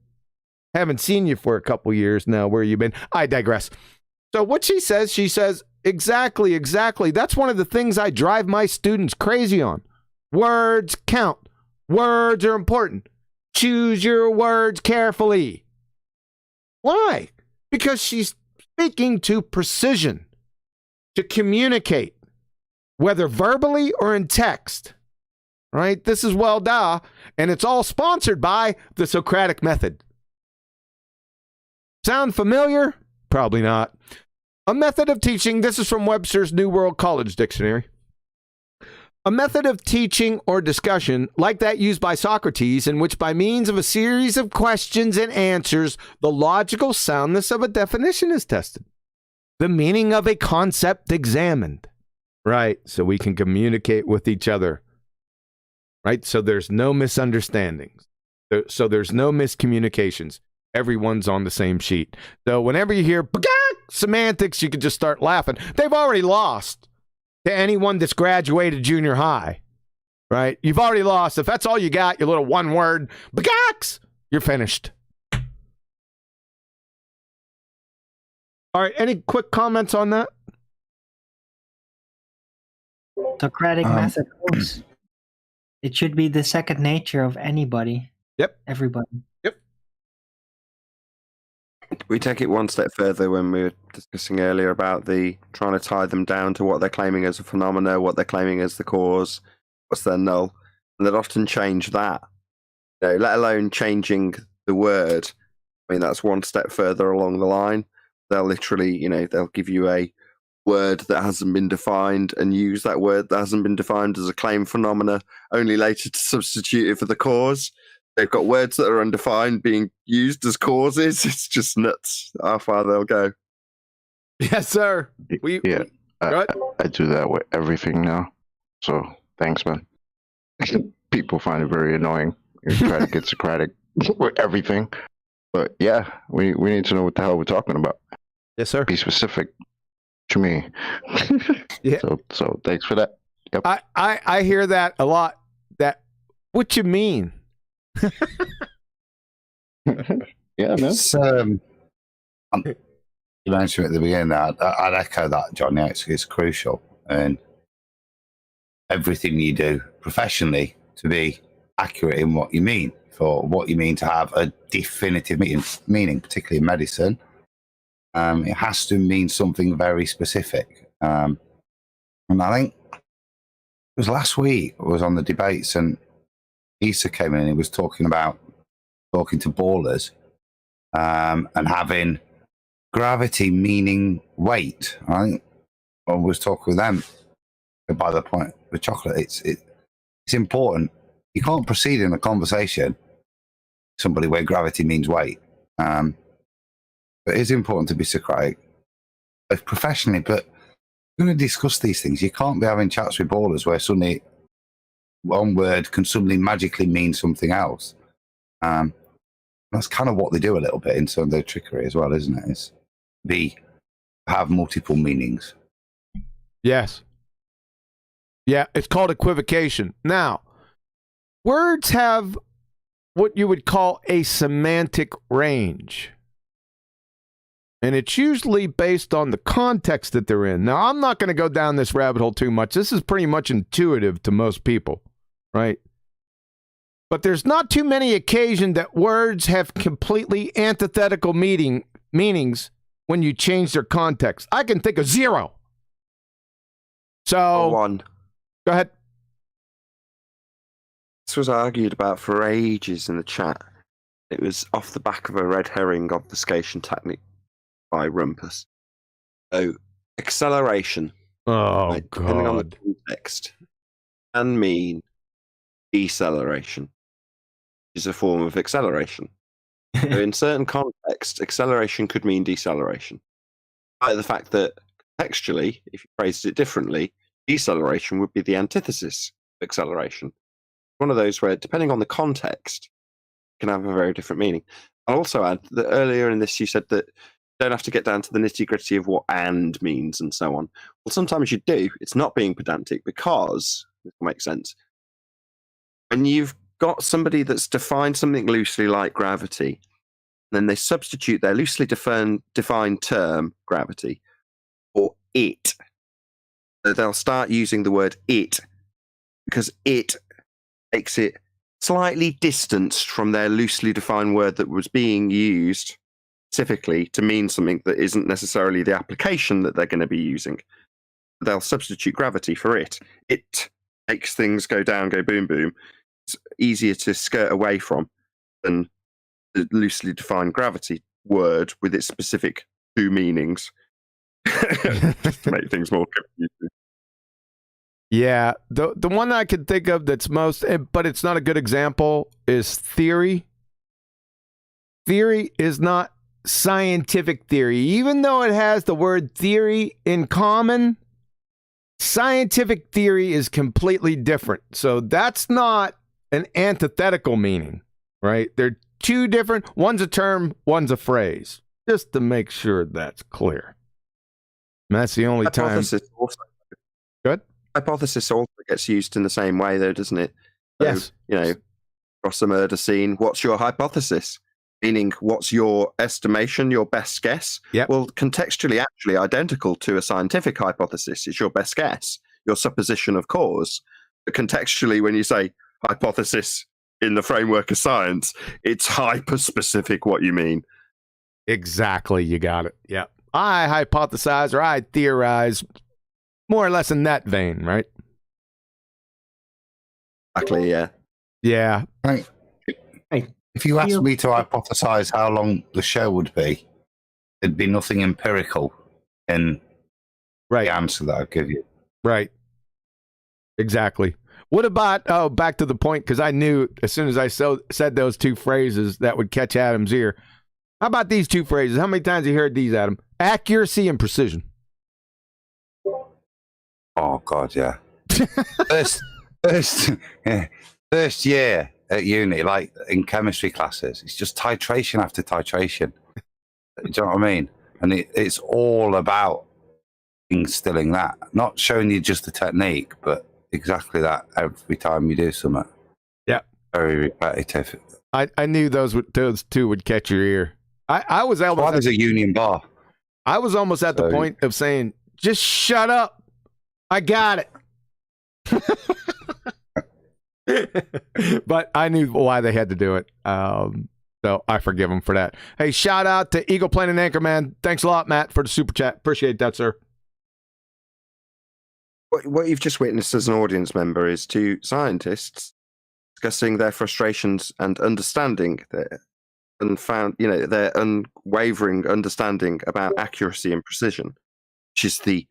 A: Haven't seen you for a couple years now. Where you been? I digress. So what she says, exactly. That's one of the things I drive my students crazy on. Words count. Words are important. Choose your words carefully. Why? Because she's speaking to precision, to communicate, whether verbally or in text. Right? This is well da, and it's all sponsored by the Socratic method. Sound familiar? Probably not. A method of teaching, this is from Webster's New World College Dictionary. A method of teaching or discussion like that used by Socrates, in which by means of a series of questions and answers, the logical soundness of a definition is tested. The meaning of a concept examined. Right? So we can communicate with each other. Right? So there's no misunderstandings. So there's no miscommunications. Everyone's on the same sheet. So whenever you hear semantics, you can just start laughing. They've already lost to anyone that's graduated junior high. Right? You've already lost. If that's all you got, your little one word, you're finished. All right. Any quick comments on that?
D: Socratic method works. It should be the second nature of anybody.
A: Yep.
D: Everybody.
A: Yep.
C: We take it one step further when we were discussing earlier about the trying to tie them down to what they're claiming as a phenomena, what they're claiming as the cause, what's their null. And they'd often change that, let alone changing the word. I mean, that's one step further along the line. They'll literally, they'll give you a word that hasn't been defined and use that word that hasn't been defined as a claim phenomena, only later to substitute it for the cause. They've got words that are undefined being used as causes. It's just nuts how far they'll go.
A: Yes, sir.
F: I do that with everything now. So thanks, man. People find it very annoying. You try to get Socratic with everything. But yeah, we need to know what the hell we're talking about.
A: Yes, sir.
F: Be specific to me.
A: Yeah.
F: So thanks for that. Yep.
A: I hear that a lot. What you mean?
F: Yeah, man.
E: It's, you mentioned at the beginning, I'd echo that, John. Yeah, it's crucial. And everything you do professionally to be accurate in what you mean, for what you mean to have a definitive meaning, particularly in medicine. It has to mean something very specific. And I think it was last week, I was on the debates and Issa came in and he was talking to ballers and having gravity meaning weight. I was talking with them by the point with chocolate. It's important. You can't proceed in a conversation somebody where gravity means weight. But it is important to be Socratic, both professionally, but we're going to discuss these things. You can't be having chats with ballers where suddenly one word can suddenly magically mean something else. That's kind of what they do a little bit in some of their trickery as well, isn't it? It's have multiple meanings.
A: Yes. Yeah, it's called equivocation. Now, words have what you would call a semantic range. And it's usually based on the context that they're in. Now, I'm not going to go down this rabbit hole too much. This is pretty much intuitive to most people, right? But there's not too many occasions that words have completely antithetical meanings when you change their context. I can think of zero. So,
C: One.
A: Go ahead.
C: This was argued about for ages in the chat. It was off the back of a red herring obfuscation technique by Rumpus. So, acceleration,
A: Oh,
C: right, depending on the
A: God.
C: context, can mean deceleration, which is a form of acceleration. So in certain contexts, acceleration could mean deceleration. By the fact that contextually, if you phrased it differently, deceleration would be the antithesis of acceleration. One of those where, depending on the context, it can have a very different meaning. I'll also add that earlier in this, you said that you don't have to get down to the nitty-gritty of what "and" means and so on. Well, sometimes you do. It's not being pedantic because, it makes sense, when you've got somebody that's defined something loosely like gravity, then they substitute their loosely defined term, gravity, for it. So they'll start using the word it because it makes it slightly distanced from their loosely defined word that was being used specifically to mean something that isn't necessarily the application that they're going to be using. They'll substitute gravity for it. It makes things go down, go boom, boom. It's easier to skirt away from than the loosely defined gravity word with its specific two meanings. Just to make things more confusing.
A: Yeah, the one I can think of that's most, but it's not a good example, is theory. Theory is not scientific theory. Even though it has the word theory in common, scientific theory is completely different. So that's not an antithetical meaning, right? They're two different, one's a term, one's a phrase, just to make sure that's clear. And that's the only time.
C: Also,
A: Good.
C: Hypothesis also gets used in the same way, though, doesn't it? So,
A: Yes.
C: You know, across a murder scene, what's your hypothesis? Meaning, what's your estimation, your best guess?
A: Yep.
C: Well, contextually, actually identical to a scientific hypothesis. It's your best guess, your supposition of cause. But contextually, when you say hypothesis in the framework of science, it's hyper-specific what you mean.
A: Exactly. You got it. Yeah. I hypothesize or I theorize more or less in that vein, right?
C: Exactly, yeah.
A: Yeah.
E: Right. If you asked me to hypothesize how long the show would be, there'd be nothing empirical in
A: Right.
E: the answer that I'd give you.
A: Right. Exactly. What about, back to the point, because I knew as soon as I said those two phrases that would catch Adam's ear. How about these two phrases? How many times have you heard these, Adam? Accuracy and precision.
E: Oh, God, yeah. First year at uni, like in chemistry classes, it's just titration after titration. Do you know what I mean? And it's all about instilling that, not showing you just the technique, but exactly that every time you do something.
A: Yeah.
E: Very repetitive.
A: I knew those two would catch your ear. I was
E: Why there's a union bar?
A: I was almost at the point of saying, just shut up. I got it. But I knew why they had to do it. So I forgive them for that. Hey, shout out to Eagle Plane and Anchorman. Thanks a lot, Matt, for the super chat. Appreciate that, sir.
C: What you've just witnessed as an audience member is two scientists discussing their frustrations and understanding their and found, you know, their unwavering understanding about accuracy and precision, which is the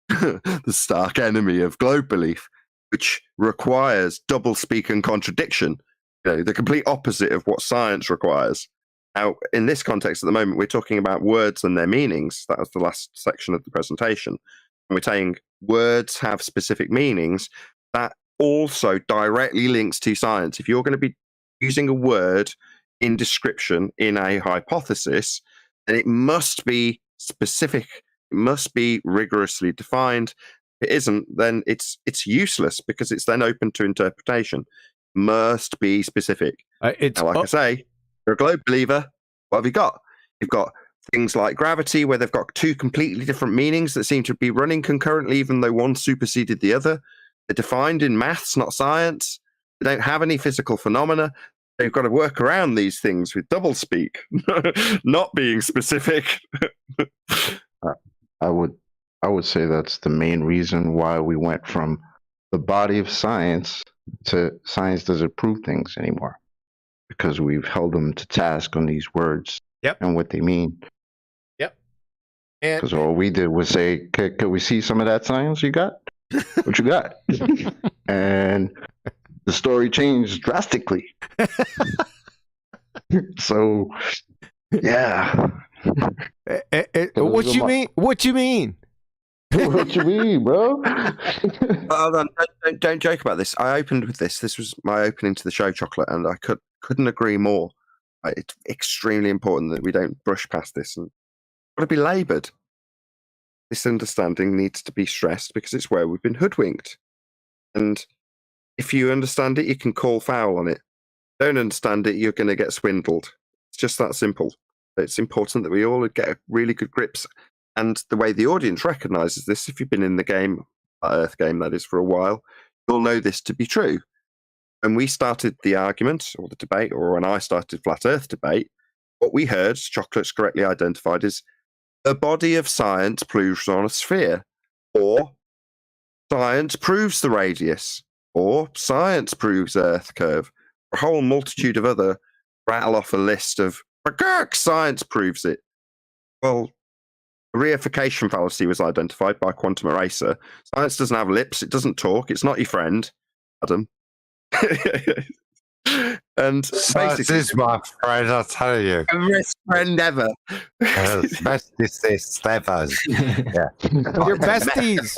C: the stark enemy of globe belief, which requires doublespeak and contradiction, you know, the complete opposite of what science requires. Now, in this context at the moment, we're talking about words and their meanings. That was the last section of the presentation. And we're saying words have specific meanings. That also directly links to science. If you're going to be using a word in description in a hypothesis, then it must be specific. It must be rigorously defined. If it isn't, then it's useless because it's then open to interpretation. Must be specific. Now, like I say, you're a globe believer. What have you got? You've got things like gravity, where they've got two completely different meanings that seem to be running concurrently, even though one superseded the other. They're defined in maths, not science. They don't have any physical phenomena. They've got to work around these things with doublespeak, not being specific.
F: I would say that's the main reason why we went from the body of science to science doesn't prove things anymore, because we've held them to task on these words and what they mean.
A: Yep.
F: Because all we did was say, could we see some of that science you got? What you got? And the story changed drastically. So, yeah.
A: What you mean? What you mean?
F: What you mean, bro?
C: Hold on, don't joke about this. I opened with this. This was my opening to the show, Chocolate, and I couldn't agree more. It's extremely important that we don't brush past this and got to be laboured. This understanding needs to be stressed because it's where we've been hoodwinked. And if you understand it, you can call foul on it. Don't understand it, you're going to get swindled. It's just that simple. It's important that we all get a really good grips. And the way the audience recognises this, if you've been in the game, Earth game that is, for a while, you'll know this to be true. When we started the argument or the debate, or when I started Flat Earth debate, what we heard, Chocolate's correctly identified, is a body of science proves on a sphere, or science proves the radius, or science proves Earth curve. A whole multitude of other rattle off a list of science proves it. Well, a reification fallacy was identified by Quantum Eraser. Science doesn't have lips, it doesn't talk, it's not your friend, Adam. And
E: Science is my friend, I tell you.
C: Best friend ever.
E: Bestest ever. Yeah.
A: Your besties.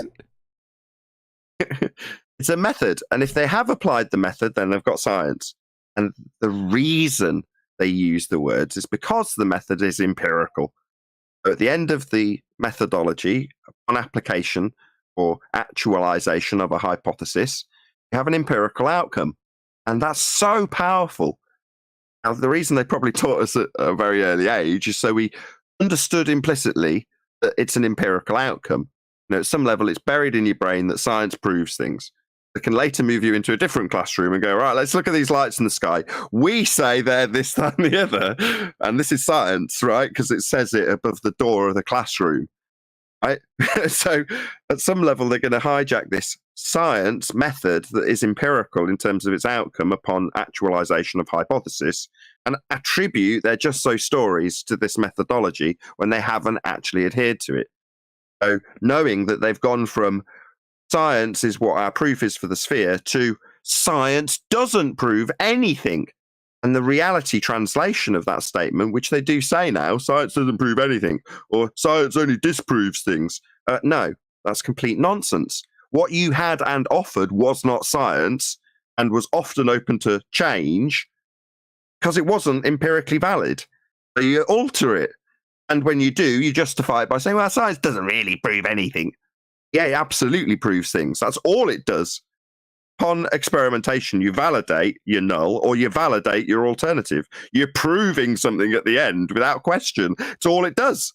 C: It's a method, and if they have applied the method, then they've got science. And the reason they use the words is because the method is empirical. So at the end of the methodology, on application or actualization of a hypothesis, you have an empirical outcome. And that's so powerful. Now, the reason they probably taught us at a very early age is so we understood implicitly that it's an empirical outcome. You know, at some level, it's buried in your brain that science proves things. They can later move you into a different classroom and go, right, let's look at these lights in the sky. We say they're this, that, and the other. And this is science, right? Because it says it above the door of the classroom, right? So at some level, they're going to hijack this science method that is empirical in terms of its outcome upon actualization of hypothesis and attribute their just so stories to this methodology when they haven't actually adhered to it. So knowing that they've gone from science is what our proof is for the sphere to science doesn't prove anything. And the reality translation of that statement, which they do say now, science doesn't prove anything, or science only disproves things. No, that's complete nonsense. What you had and offered was not science and was often open to change because it wasn't empirically valid. So you alter it. And when you do, you justify it by saying, well, science doesn't really prove anything. Yeah, it absolutely proves things. That's all it does. Upon experimentation, you validate your null or you validate your alternative. You're proving something at the end without question. It's all it does.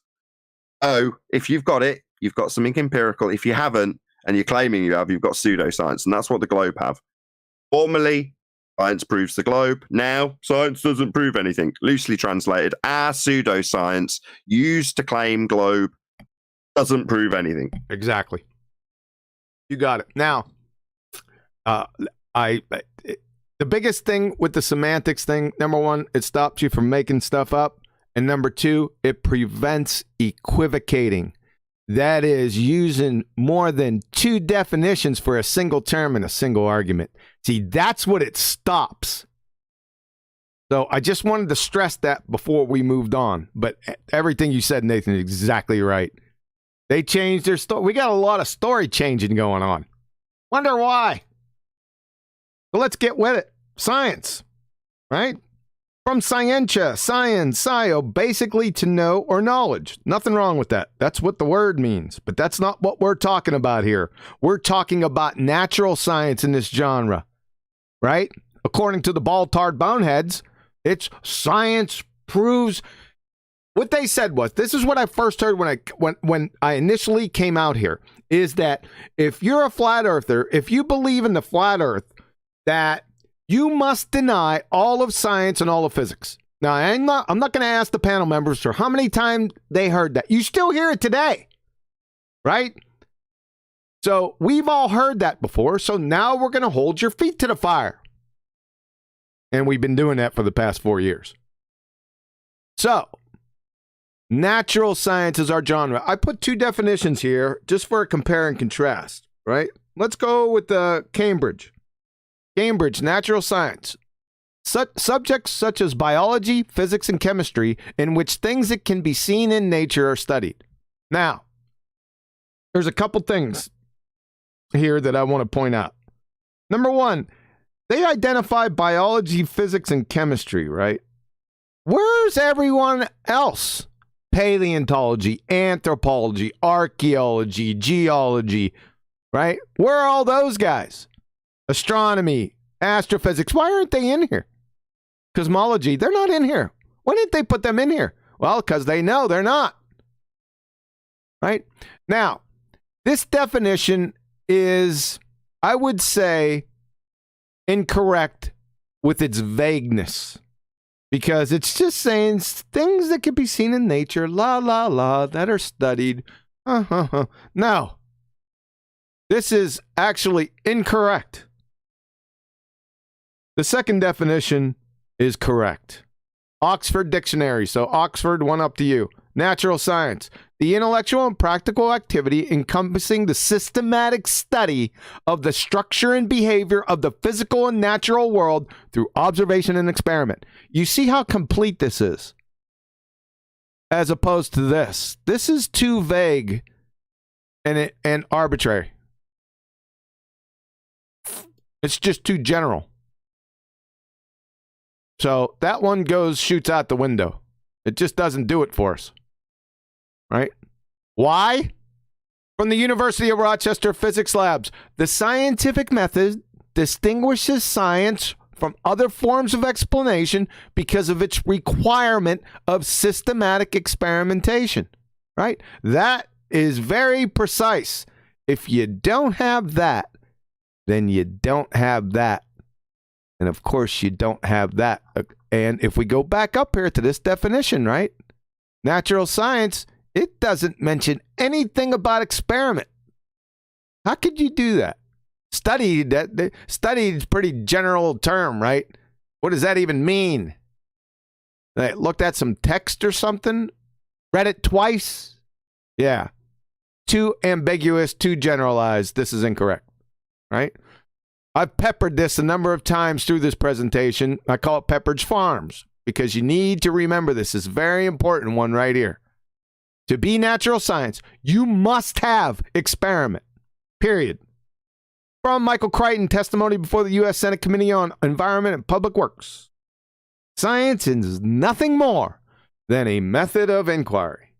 C: Oh, if you've got it, you've got something empirical. If you haven't, and you're claiming you have, you've got pseudoscience. And that's what the globe have. Formerly, science proves the globe. Now, science doesn't prove anything. Loosely translated, our pseudoscience used to claim globe doesn't prove anything.
A: Exactly. You got it. Now, The biggest thing with the semantics thing, number one, it stops you from making stuff up. And number two, it prevents equivocating. That is using more than two definitions for a single term in a single argument. See, that's what it stops. So I just wanted to stress that before we moved on. But everything you said, Nathan, is exactly right. They changed their story. We got a lot of story changing going on. Wonder why. But let's get with it. Science, right? From scientia, science, scio, basically to know or knowledge. Nothing wrong with that. That's what the word means. But that's not what we're talking about here. We're talking about natural science in this genre, right? According to the ball-tarred boneheads, it's science proves. What they said was, this is what I first heard when I initially came out here, is that if you're a flat earther, if you believe in the flat earth, that you must deny all of science and all of physics. Now, I'm not going to ask the panel members for how many times they heard that. You still hear it today, right? So we've all heard that before. So now we're going to hold your feet to the fire. And we've been doing that for the past 4 years. So, natural science is our genre. I put two definitions here just for a compare and contrast, right? Let's go with the Cambridge. Cambridge, natural science. Subjects such as biology, physics, and chemistry in which things that can be seen in nature are studied. Now, there's a couple things here that I want to point out. Number one, they identify biology, physics, and chemistry, right? Where's everyone else? Paleontology, anthropology, archaeology, geology, right? Where are all those guys? Astronomy, astrophysics, why aren't they in here? Cosmology, they're not in here. Why didn't they put them in here? Well, because they know they're not. Right? Now, this definition is, I would say, incorrect with its vagueness. Because it's just saying things that can be seen in nature, la, la, la, that are studied. No. This is actually incorrect. The second definition is correct. Oxford Dictionary. So Oxford, one up to you. Natural science. The intellectual and practical activity encompassing the systematic study of the structure and behavior of the physical and natural world through observation and experiment. You see how complete this is? As opposed to this. This is too vague and arbitrary. It's just too general. So that one shoots out the window. It just doesn't do it for us. Right? Why? From the University of Rochester Physics Labs, the scientific method distinguishes science from other forms of explanation because of its requirement of systematic experimentation. Right? That is very precise. If you don't have that, then you don't have that. And of course, you don't have that. And if we go back up here to this definition, right? Natural science, it doesn't mention anything about experiment. How could you do that? Study is a pretty general term, right? What does that even mean? They looked at some text or something? Read it twice? Yeah. Too ambiguous, too generalized. This is incorrect, right? I've peppered this a number of times through this presentation. I call it Pepperidge Farms because you need to remember this is a very important one right here. To be natural science, you must have experiment, period. From Michael Crichton, testimony before the U.S. Senate Committee on Environment and Public Works. Science is nothing more than a method of inquiry.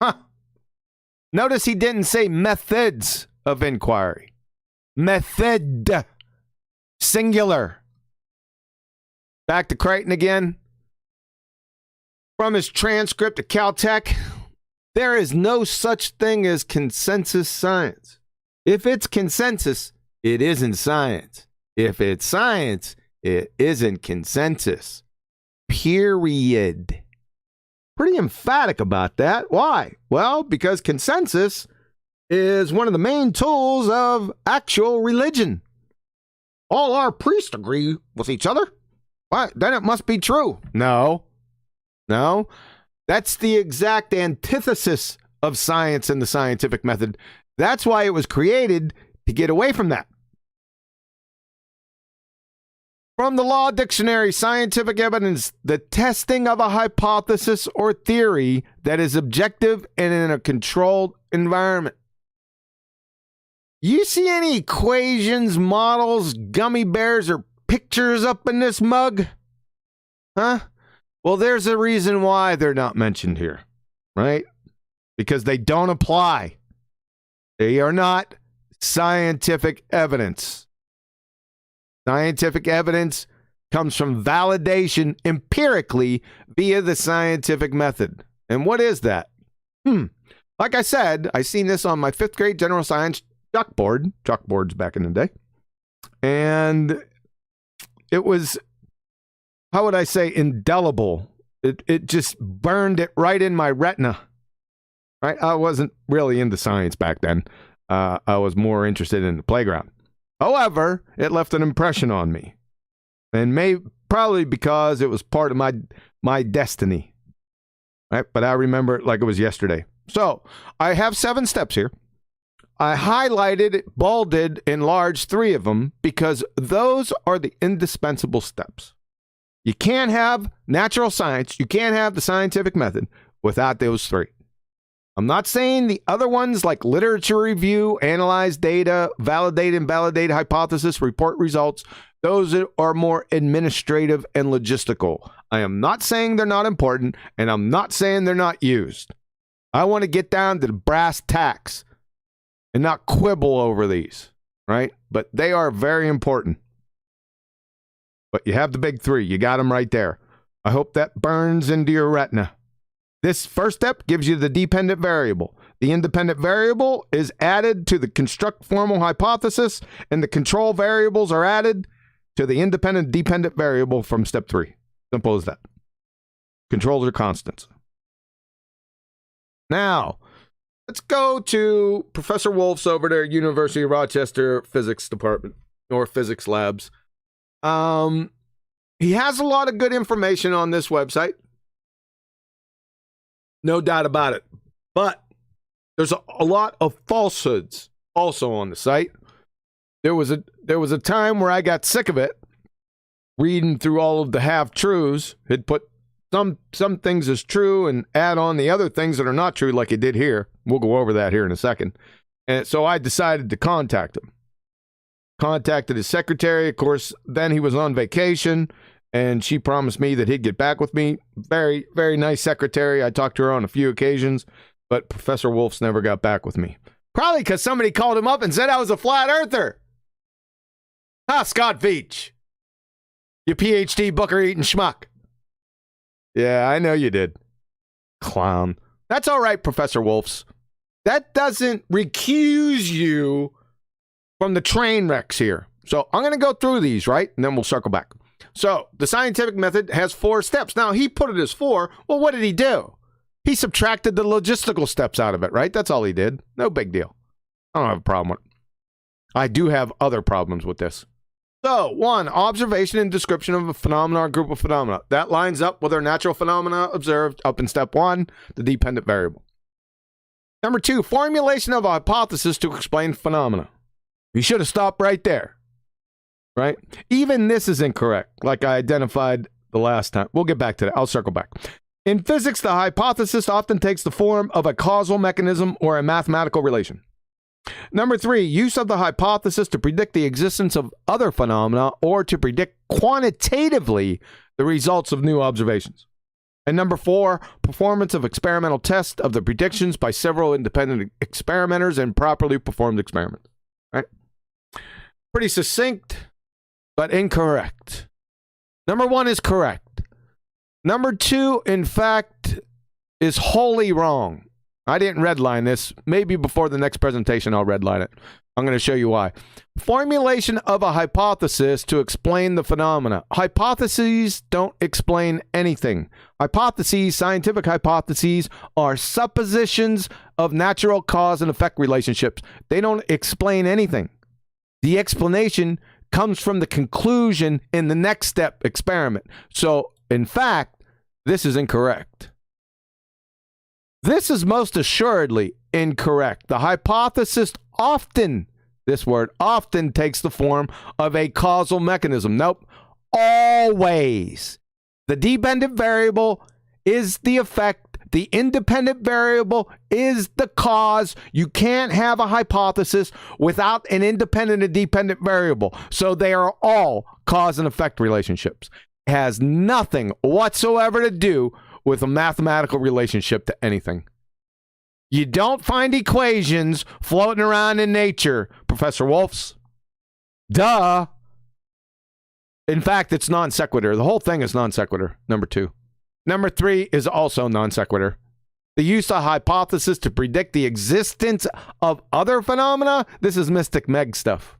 A: Huh. Notice he didn't say methods of inquiry. Method. Singular. Back to Crichton again. From his transcript of Caltech, there is no such thing as consensus science. If it's consensus, it isn't science. If it's science, it isn't consensus. Period. Pretty emphatic about that. Why? Well, because consensus is one of the main tools of actual religion. all our priests agree with each other. Why? Then it must be true. No. That's the exact antithesis of science and the scientific method. That's why it was created, to get away from that. From the Law Dictionary, scientific evidence, the testing of a hypothesis or theory that is objective and in a controlled environment. You see any equations, models, gummy bears, or pictures up in this mug? Huh? Well, there's a reason why they're not mentioned here, right? Because they don't apply. They are not scientific evidence. Scientific evidence comes from validation empirically via the scientific method. And what is that? Like I said, I seen this on my 5th grade general science chalkboards back in the day. And it was, how would I say, indelible. It just burned it right in my retina. Right? I wasn't really into science back then. I was more interested in the playground. However, it left an impression on me. And probably because it was part of my destiny. Right? But I remember it like it was yesterday. So, I have 7 steps here. I highlighted, bolded, enlarged 3 of them because those are the indispensable steps. You can't have natural science, you can't have the scientific method without those 3. I'm not saying the other ones like literature review, analyze data, validate and invalidate hypothesis, report results, those are more administrative and logistical. I am not saying they're not important, and I'm not saying they're not used. I want to get down to the brass tacks and not quibble over these, right? But they are very important. But you have the big 3. You got them right there. I hope that burns into your retina. This first step gives you the dependent variable. The independent variable is added to the construct formal hypothesis, and the control variables are added to the independent dependent variable from step 3. Simple as that. Controls are constants. Now, let's go to Professor Wolf's over there, University of Rochester Physics Department, or Physics Labs. He has a lot of good information on this website. No doubt about it. But there's a lot of falsehoods also on the site. There was a time where I got sick of it, reading through all of the half-truths. He'd put some things as true and add on the other things that are not true, like he did here. We'll go over that here in a second. And so I decided to contact him. Contacted his secretary. Of course, then he was on vacation, and she promised me that he'd get back with me. Very, very nice secretary. I talked to her on a few occasions, but Professor Wolf's never got back with me. Probably because somebody called him up and said I was a flat earther. Scott Veach. You PhD Booker-eating schmuck. Yeah, I know you did. Clown. That's all right, Professor Wolf's. That doesn't recuse you from the train wrecks here. So I'm going to go through these, right? And then we'll circle back. So the scientific method has 4 steps. Now, he put it as 4. Well, what did he do? He subtracted the logistical steps out of it, right? That's all he did. No big deal. I don't have a problem with it. I do have other problems with this. So, 1, observation and description of a phenomenon or group of phenomena. That lines up with our natural phenomena observed up in step 1, the dependent variable. Number 2, formulation of a hypothesis to explain phenomena. You should have stopped right there. Right? Even this is incorrect, like I identified the last time. We'll get back to that. I'll circle back. In physics, the hypothesis often takes the form of a causal mechanism or a mathematical relation. Number 3, use of the hypothesis to predict the existence of other phenomena or to predict quantitatively the results of new observations. And number 4, performance of experimental tests of the predictions by several independent experimenters and properly performed experiments. Right? Pretty succinct, but incorrect. Number 1 is correct. Number 2, in fact, is wholly wrong. I didn't redline this. Maybe before the next presentation, I'll redline it. I'm going to show you why. Formulation of a hypothesis to explain the phenomena. Hypotheses don't explain anything. Hypotheses, scientific hypotheses, are suppositions of natural cause and effect relationships. They don't explain anything. The explanation comes from the conclusion in the next step experiment. So, in fact, this is incorrect. This is most assuredly incorrect. The hypothesis often, this word often, takes the form of a causal mechanism. Nope. Always. The dependent variable is the effect. The independent variable is the cause. You can't have a hypothesis without an independent and dependent variable. So they are all cause and effect relationships. It has nothing whatsoever to do with a mathematical relationship to anything. You don't find equations floating around in nature, Professor Wolfs. Duh. In fact, it's non sequitur. The whole thing is non sequitur, number 2. Number 3 is also non sequitur. The use of hypothesis to predict the existence of other phenomena. This is Mystic Meg stuff.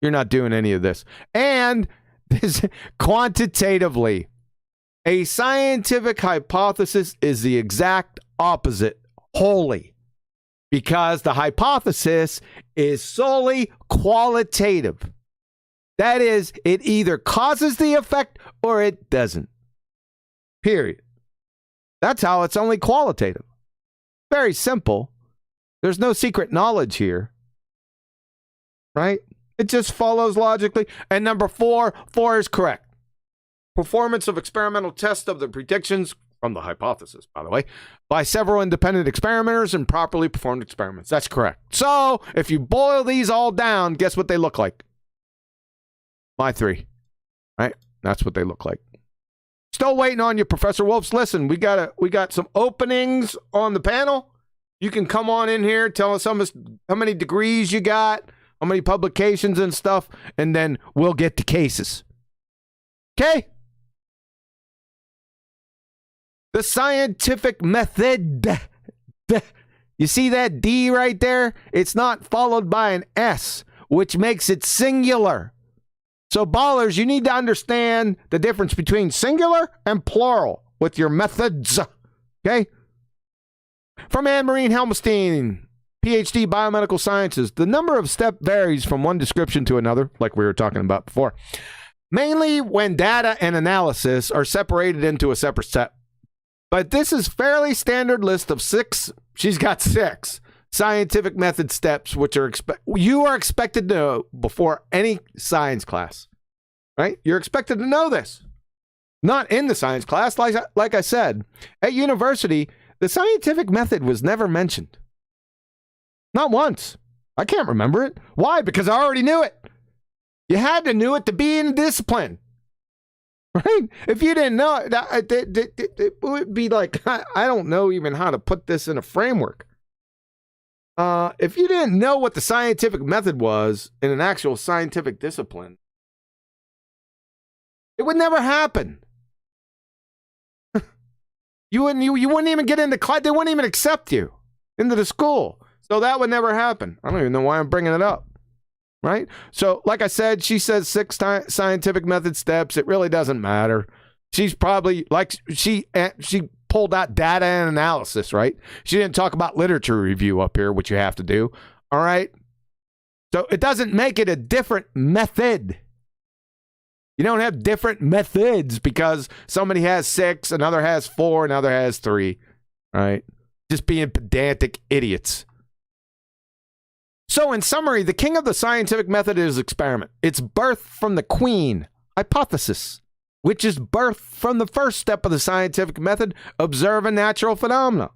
A: You're not doing any of this. And this quantitatively, a scientific hypothesis is the exact opposite wholly, because the hypothesis is solely qualitative. That is, it either causes the effect or it doesn't. Period. That's how it's only qualitative. Very simple. There's no secret knowledge here. Right? It just follows logically. And number 4 is correct. Performance of experimental tests of the predictions from the hypothesis, by the way, by several independent experimenters and properly performed experiments. That's correct. So, if you boil these all down, guess what they look like? My 3. Right? That's what they look like. Still waiting on you, Professor Wolfs. Listen, we got some openings on the panel. You can come on in here, tell us how many degrees you got, how many publications and stuff, and then we'll get to cases. Okay? The scientific method. You see that D right there? It's not followed by an S, which makes it singular. So, ballers, you need to understand the difference between singular and plural with your methods. Okay? From Anne-Marie Helmstein, PhD, Biomedical Sciences. The number of steps varies from one description to another, like we were talking about before. Mainly when data and analysis are separated into a separate step. But this is fairly standard list of 6. She's got 6 scientific method steps, which are you are expected to know before any science class, right? You're expected to know this. Not in the science class. Like I said, at university, the scientific method was never mentioned. Not once. I can't remember it. Why? Because I already knew it. You had to know it to be in discipline. Right? If you didn't know it, it would be like, I don't know even how to put this in a framework. If you didn't know what the scientific method was in an actual scientific discipline, it would never happen. You wouldn't even get into class. They wouldn't even accept you into the school. So that would never happen. I don't even know why I'm bringing it up. Right? So, like I said, she says 6 scientific method steps. It really doesn't matter. She's probably like she pulled out data and analysis, right? She didn't talk about literature review up here, which you have to do. All right. So it doesn't make it a different method. You don't have different methods because somebody has 6, another has 4, another has 3. Right? Just being pedantic idiots. So, in summary, the king of the scientific method is experiment. It's birthed from the queen, hypothesis, which is birthed from the first step of the scientific method, observe a natural phenomena.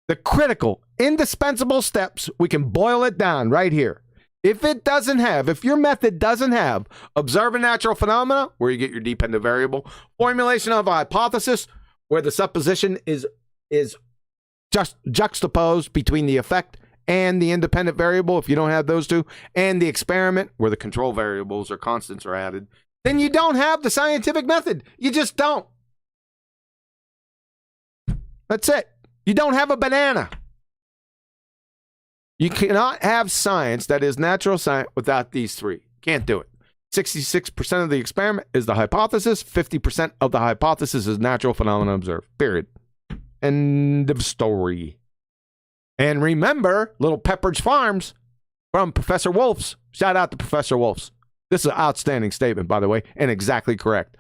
A: The critical, indispensable steps, we can boil it down right here. If your method doesn't have observe a natural phenomena, where you get your dependent variable, formulation of a hypothesis, where the supposition is just juxtaposed between the effect and the independent variable, if you don't have those two, and the experiment, where the control variables or constants are added, then you don't have the scientific method. You just don't. That's it. You don't have a banana. You cannot have science that is natural science without these 3. Can't do it. 66% of the experiment is the hypothesis. 50% of the hypothesis is natural phenomena observed. Period. End of story. And remember, Little Pepperidge Farms from Professor Wolfs. Shout out to Professor Wolfs. This is an outstanding statement, by the way, and exactly correct.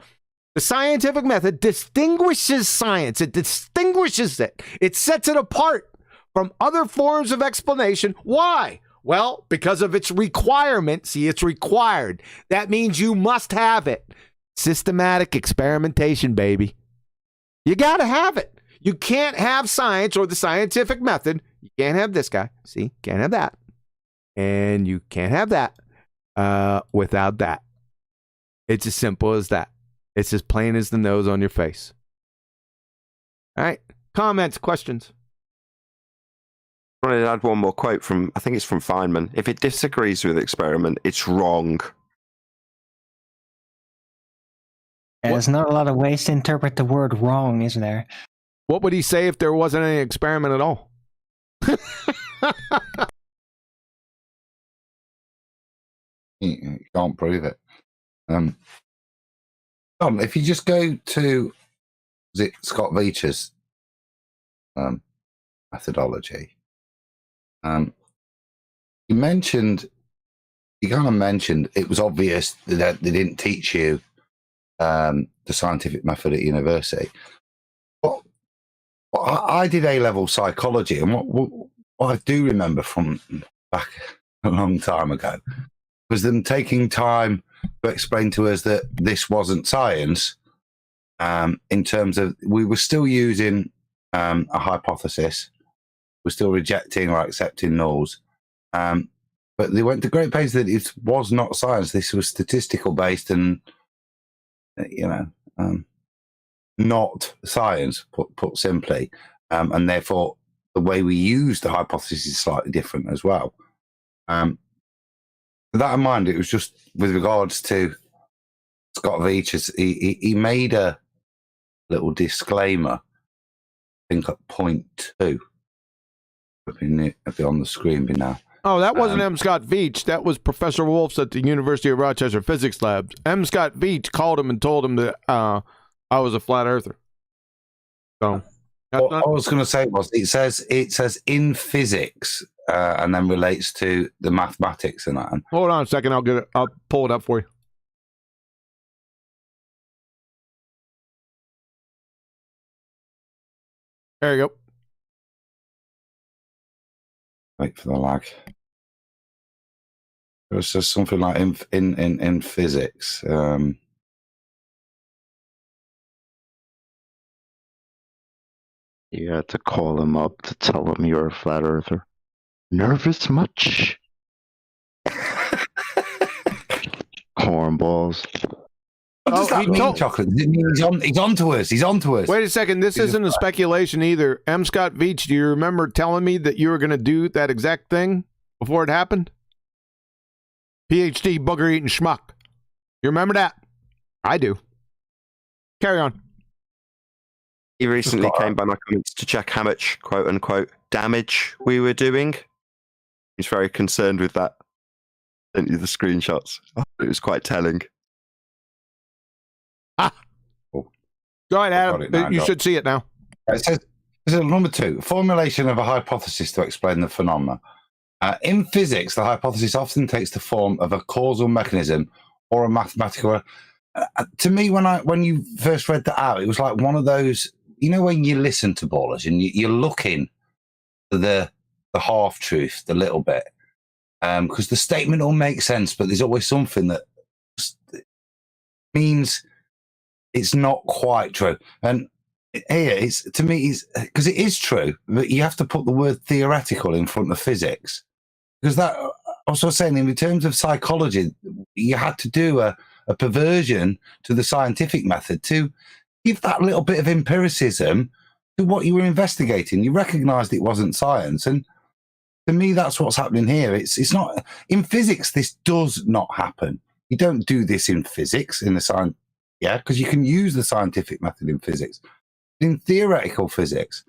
A: The scientific method distinguishes science. It distinguishes it. It sets it apart from other forms of explanation. Why? Well, because of its requirement. See, it's required. That means you must have it. Systematic experimentation, baby. You got to have it. You can't have science or the scientific method. You can't have this guy. See, can't have that. And you can't have that without that. It's as simple as that. It's as plain as the nose on your face. All right. Comments, questions?
C: I wanted to add one more quote from, I think it's from Feynman. If it disagrees with the experiment, it's wrong.
D: And there's not a lot of ways to interpret the word wrong, is there?
A: What would he say if there wasn't any experiment at all?
E: You can't prove it. If you just go to Scott Veitch's methodology, you kind of mentioned it was obvious that they didn't teach you the scientific method at university. Well, I did A-level psychology, and what I do remember from back a long time ago was them taking time to explain to us that this wasn't science, in terms of we were still using a hypothesis, we're still rejecting or accepting nulls, but they went to great pains that it was not science. This was statistical based and, not science, put simply, and therefore the way we use the hypothesis is slightly different as well. With that in mind, it was just with regards to Scott Veitch, he made a little disclaimer, I think at point 2. It'll be on the screen now.
A: Oh, that wasn't M. Scott Veitch. That was Professor Wolf's at the University of Rochester Physics Labs. M. Scott Veitch called him and told him that I was a flat earther. So,
E: what I was going to say was it says in physics, and then relates to the mathematics and that.
A: Hold on a second. I'll pull it up for you. There you go.
E: Wait for the lag. It says something like in physics.
F: You had to call him up to tell him you're a flat earther. Nervous much? Cornballs.
E: What does that mean, Chocolate? He's on to us. He's on to us.
A: Wait a second. This isn't a speculation either. M. Scott Veitch, do you remember telling me that you were going to do that exact thing before it happened? PhD booger-eating schmuck. You remember that? I do. Carry on.
C: He recently came by my comments to check how much, quote-unquote, damage we were doing. He's very concerned with that. Sent you the screenshots. It was quite telling.
A: Go ahead, Adam. You should see it now.
E: It says number 2, formulation of a hypothesis to explain the phenomena. In physics, the hypothesis often takes the form of a causal mechanism or a mathematical. To me, when you first read that out, it was like one of those, when you listen to ballers and you're looking for the half truth, the little bit, because the statement all makes sense, but there's always something that means it's not quite true. And here, it's to me, because it is true, but you have to put the word theoretical in front of physics, because that. I was saying, in terms of psychology, you had to do a perversion to the scientific method to give that little bit of empiricism to what you were investigating. You recognised it wasn't science, and to me, that's what's happening here. It's not in physics. This does not happen. You don't do this in physics in the science. Yeah, because you can use the scientific method in physics. In theoretical physics,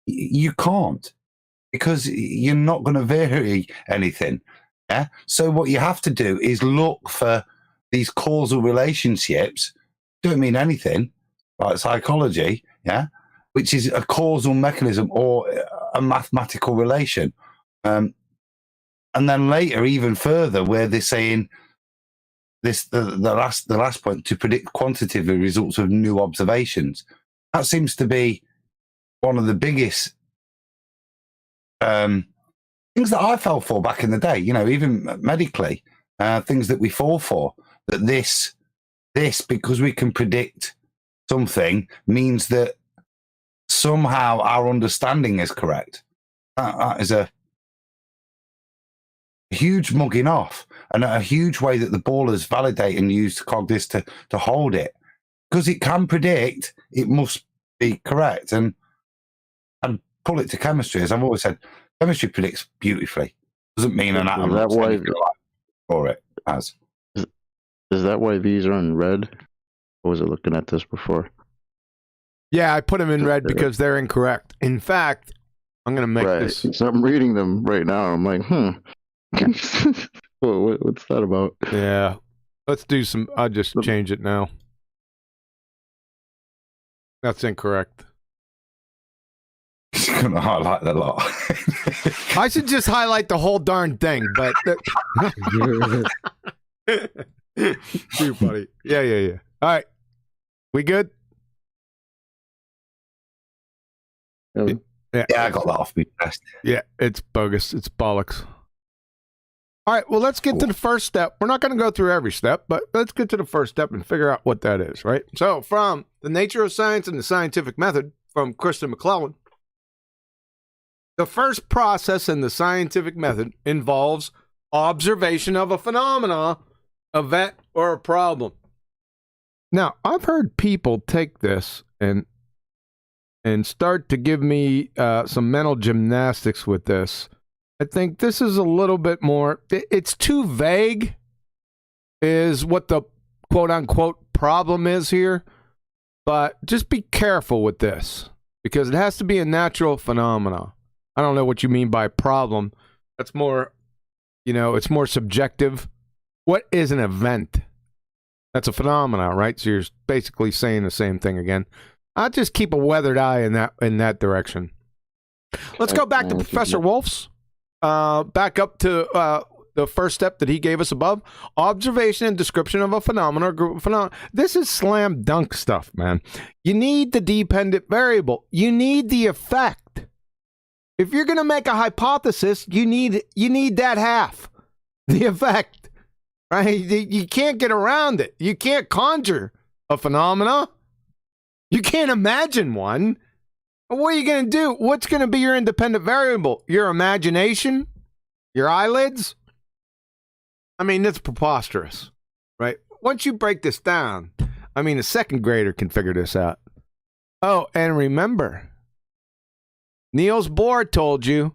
E: you can't, because you're not going to vary anything. Yeah. So what you have to do is look for these causal relationships. Don't mean anything, like psychology. Yeah, which is a causal mechanism or a mathematical relation. And then later, even further, where they're saying the last point, to predict quantitatively results of new observations. That seems to be one of the biggest things that I fell for back in the day. Even medically, things that we fall for. That this because we can predict something means that somehow our understanding is correct. That is a huge mugging off, and a huge way that the ballers validate and use Cognis to hold it. Because it can predict, it must be correct. And pull it to chemistry, as I've always said, chemistry predicts beautifully. Doesn't mean an atom
F: that why
E: for it as.
F: Is that why these are in red? Or was it looking at this before?
A: Yeah, I put them in red because they're incorrect. In fact, I'm going to make this.
F: So I'm reading them right now. I'm like, what's that about?
A: Yeah. Let's do some. I'll just change it now. That's incorrect.
E: You're going to highlight the lot.
A: I should just highlight the whole darn thing, but. Too funny. Yeah. All right. We good?
F: Yeah,
E: I got that off me first.
A: Yeah, it's bogus. It's bollocks. All right, well, let's get to the first step. We're not going to go through every step, but let's get to the first step and figure out what that is, right? So, from The Nature of Science and the Scientific Method, from Kristen McClellan, the first process in the scientific method involves observation of a phenomena, event, or a problem. Now, I've heard people take this and start to give me some mental gymnastics with this. I think this is a little bit more, it's too vague, is what the quote-unquote problem is here. But just be careful with this, because it has to be a natural phenomena. I don't know what you mean by problem. That's more, it's more subjective. What is an event? That's a phenomena, right? So you're basically saying the same thing again. I'll just keep a weathered eye in that direction. Let's go back to Professor Wolf's. Back up to the first step that he gave us above. Observation and description of a phenomenon or group of phenomena. This is slam dunk stuff, man. You need the dependent variable. You need the effect. If you're going to make a hypothesis, you need that half. The effect. Right? You can't get around it. You can't conjure a phenomena. You can't imagine one. What are you going to do? What's going to be your independent variable? Your imagination? Your eyelids? I mean, that's preposterous, right? Once you break this down, I mean, a second grader can figure this out. Oh, and remember, Niels Bohr told you,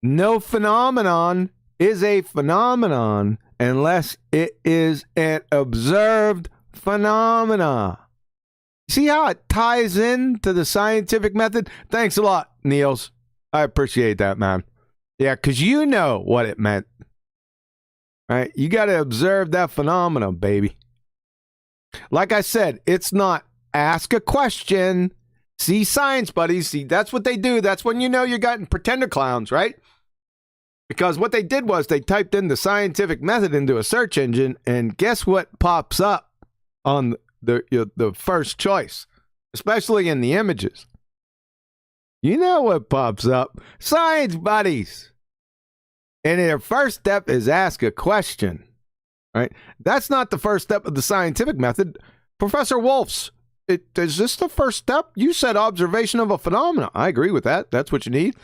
A: no phenomenon is a phenomenon unless it is an observed phenomena. See how it ties in to the scientific method? Thanks a lot, Niels. I appreciate that, man. Yeah, because you know what it meant. Right? You got to observe that phenomenon, baby. Like I said, it's not ask a question. See science buddies. See, that's what they do. That's when you know you got pretender clowns, right? Because what they did was they typed in the scientific method into a search engine, and guess what pops up on the first choice, especially in the images. You know what pops up? Science buddies. And their first step is ask a question, right? That's not the first step of the scientific method. Professor Wolf's, is this the first step? You said observation of a phenomena. I agree with that. That's what you need.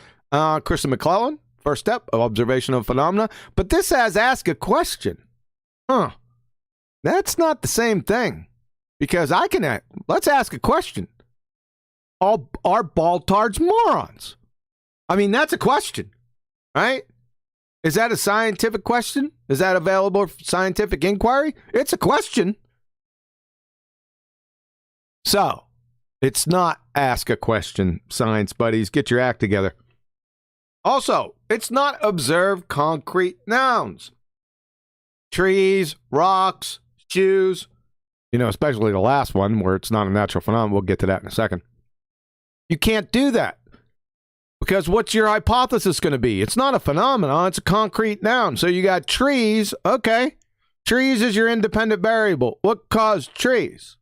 A: Kristen McClellan, first step of observation of phenomena. But this has ask a question. That's not the same thing. Because let's ask a question. Are baltards morons? I mean, that's a question, right? Is that a scientific question? Is that available for scientific inquiry? It's a question. So, it's not ask a question, science buddies. Get your act together. Also, it's not observe concrete nouns. Trees, rocks, shoes, especially the last one where it's not a natural phenomenon. We'll get to that in a second. You can't do that. Because what's your hypothesis going to be? It's not a phenomenon. It's a concrete noun. So you got trees. Okay. Trees is your independent variable. What caused trees?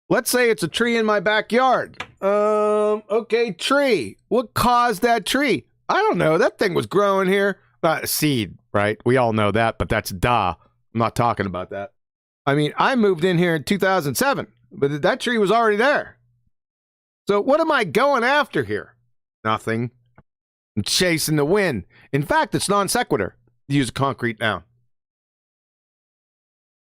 A: Let's say it's a tree in my backyard. Okay, tree. What caused that tree? I don't know. That thing was growing here. A seed, right? We all know that, but that's duh. I'm not talking about that. I mean, I moved in here in 2007, but that tree was already there. So what am I going after here? Nothing. I'm chasing the wind. In fact, it's non sequitur. Use a concrete noun.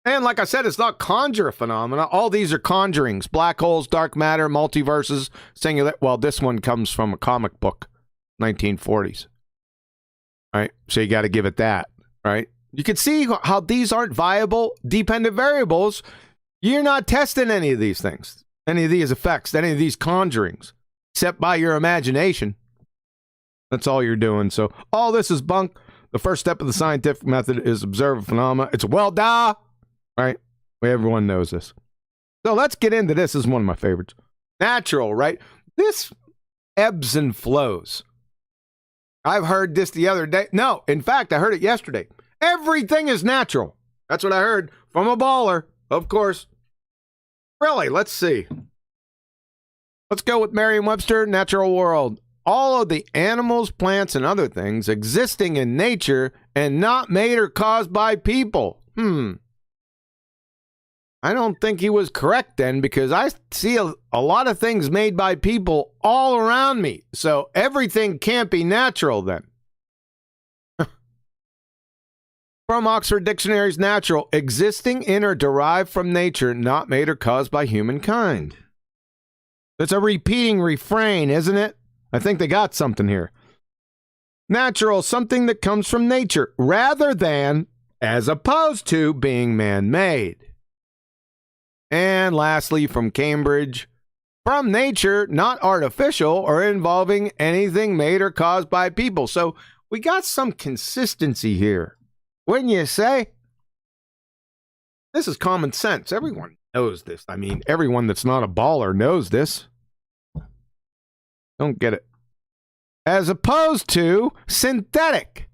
A: And like I said, it's not conjure phenomena. All these are conjurings. Black holes, dark matter, multiverses, singular. Well, this one comes from a comic book, 1940s. All right, so you got to give it that, right? You can see how these aren't viable dependent variables. You're not testing any of these things, any of these effects, any of these conjurings, except by your imagination. That's all you're doing. So all this is bunk. The first step of the scientific method is observe a phenomena. It's well da. Right? Everyone knows this. So let's get into this. This is one of my favorites. Natural, right? This ebbs and flows. I've heard this the other day. No, in fact, I heard it yesterday. Everything is natural. That's what I heard from a baller, of course. Really, let's see. Let's go with Merriam-Webster, natural world. All of the animals, plants, and other things existing in nature and not made or caused by people. I don't think he was correct then, because I see a lot of things made by people all around me. So everything can't be natural then. From Oxford Dictionary's natural, existing in or derived from nature, not made or caused by humankind. It's a repeating refrain, isn't it? I think they got something here. Natural, something that comes from nature, rather than, as opposed to, being man-made. And lastly, from Cambridge, from nature, not artificial or involving anything made or caused by people. So we got some consistency here. Wouldn't you say? This is common sense. Everyone knows this. I mean, everyone that's not a baller knows this. Don't get it. As opposed to synthetic.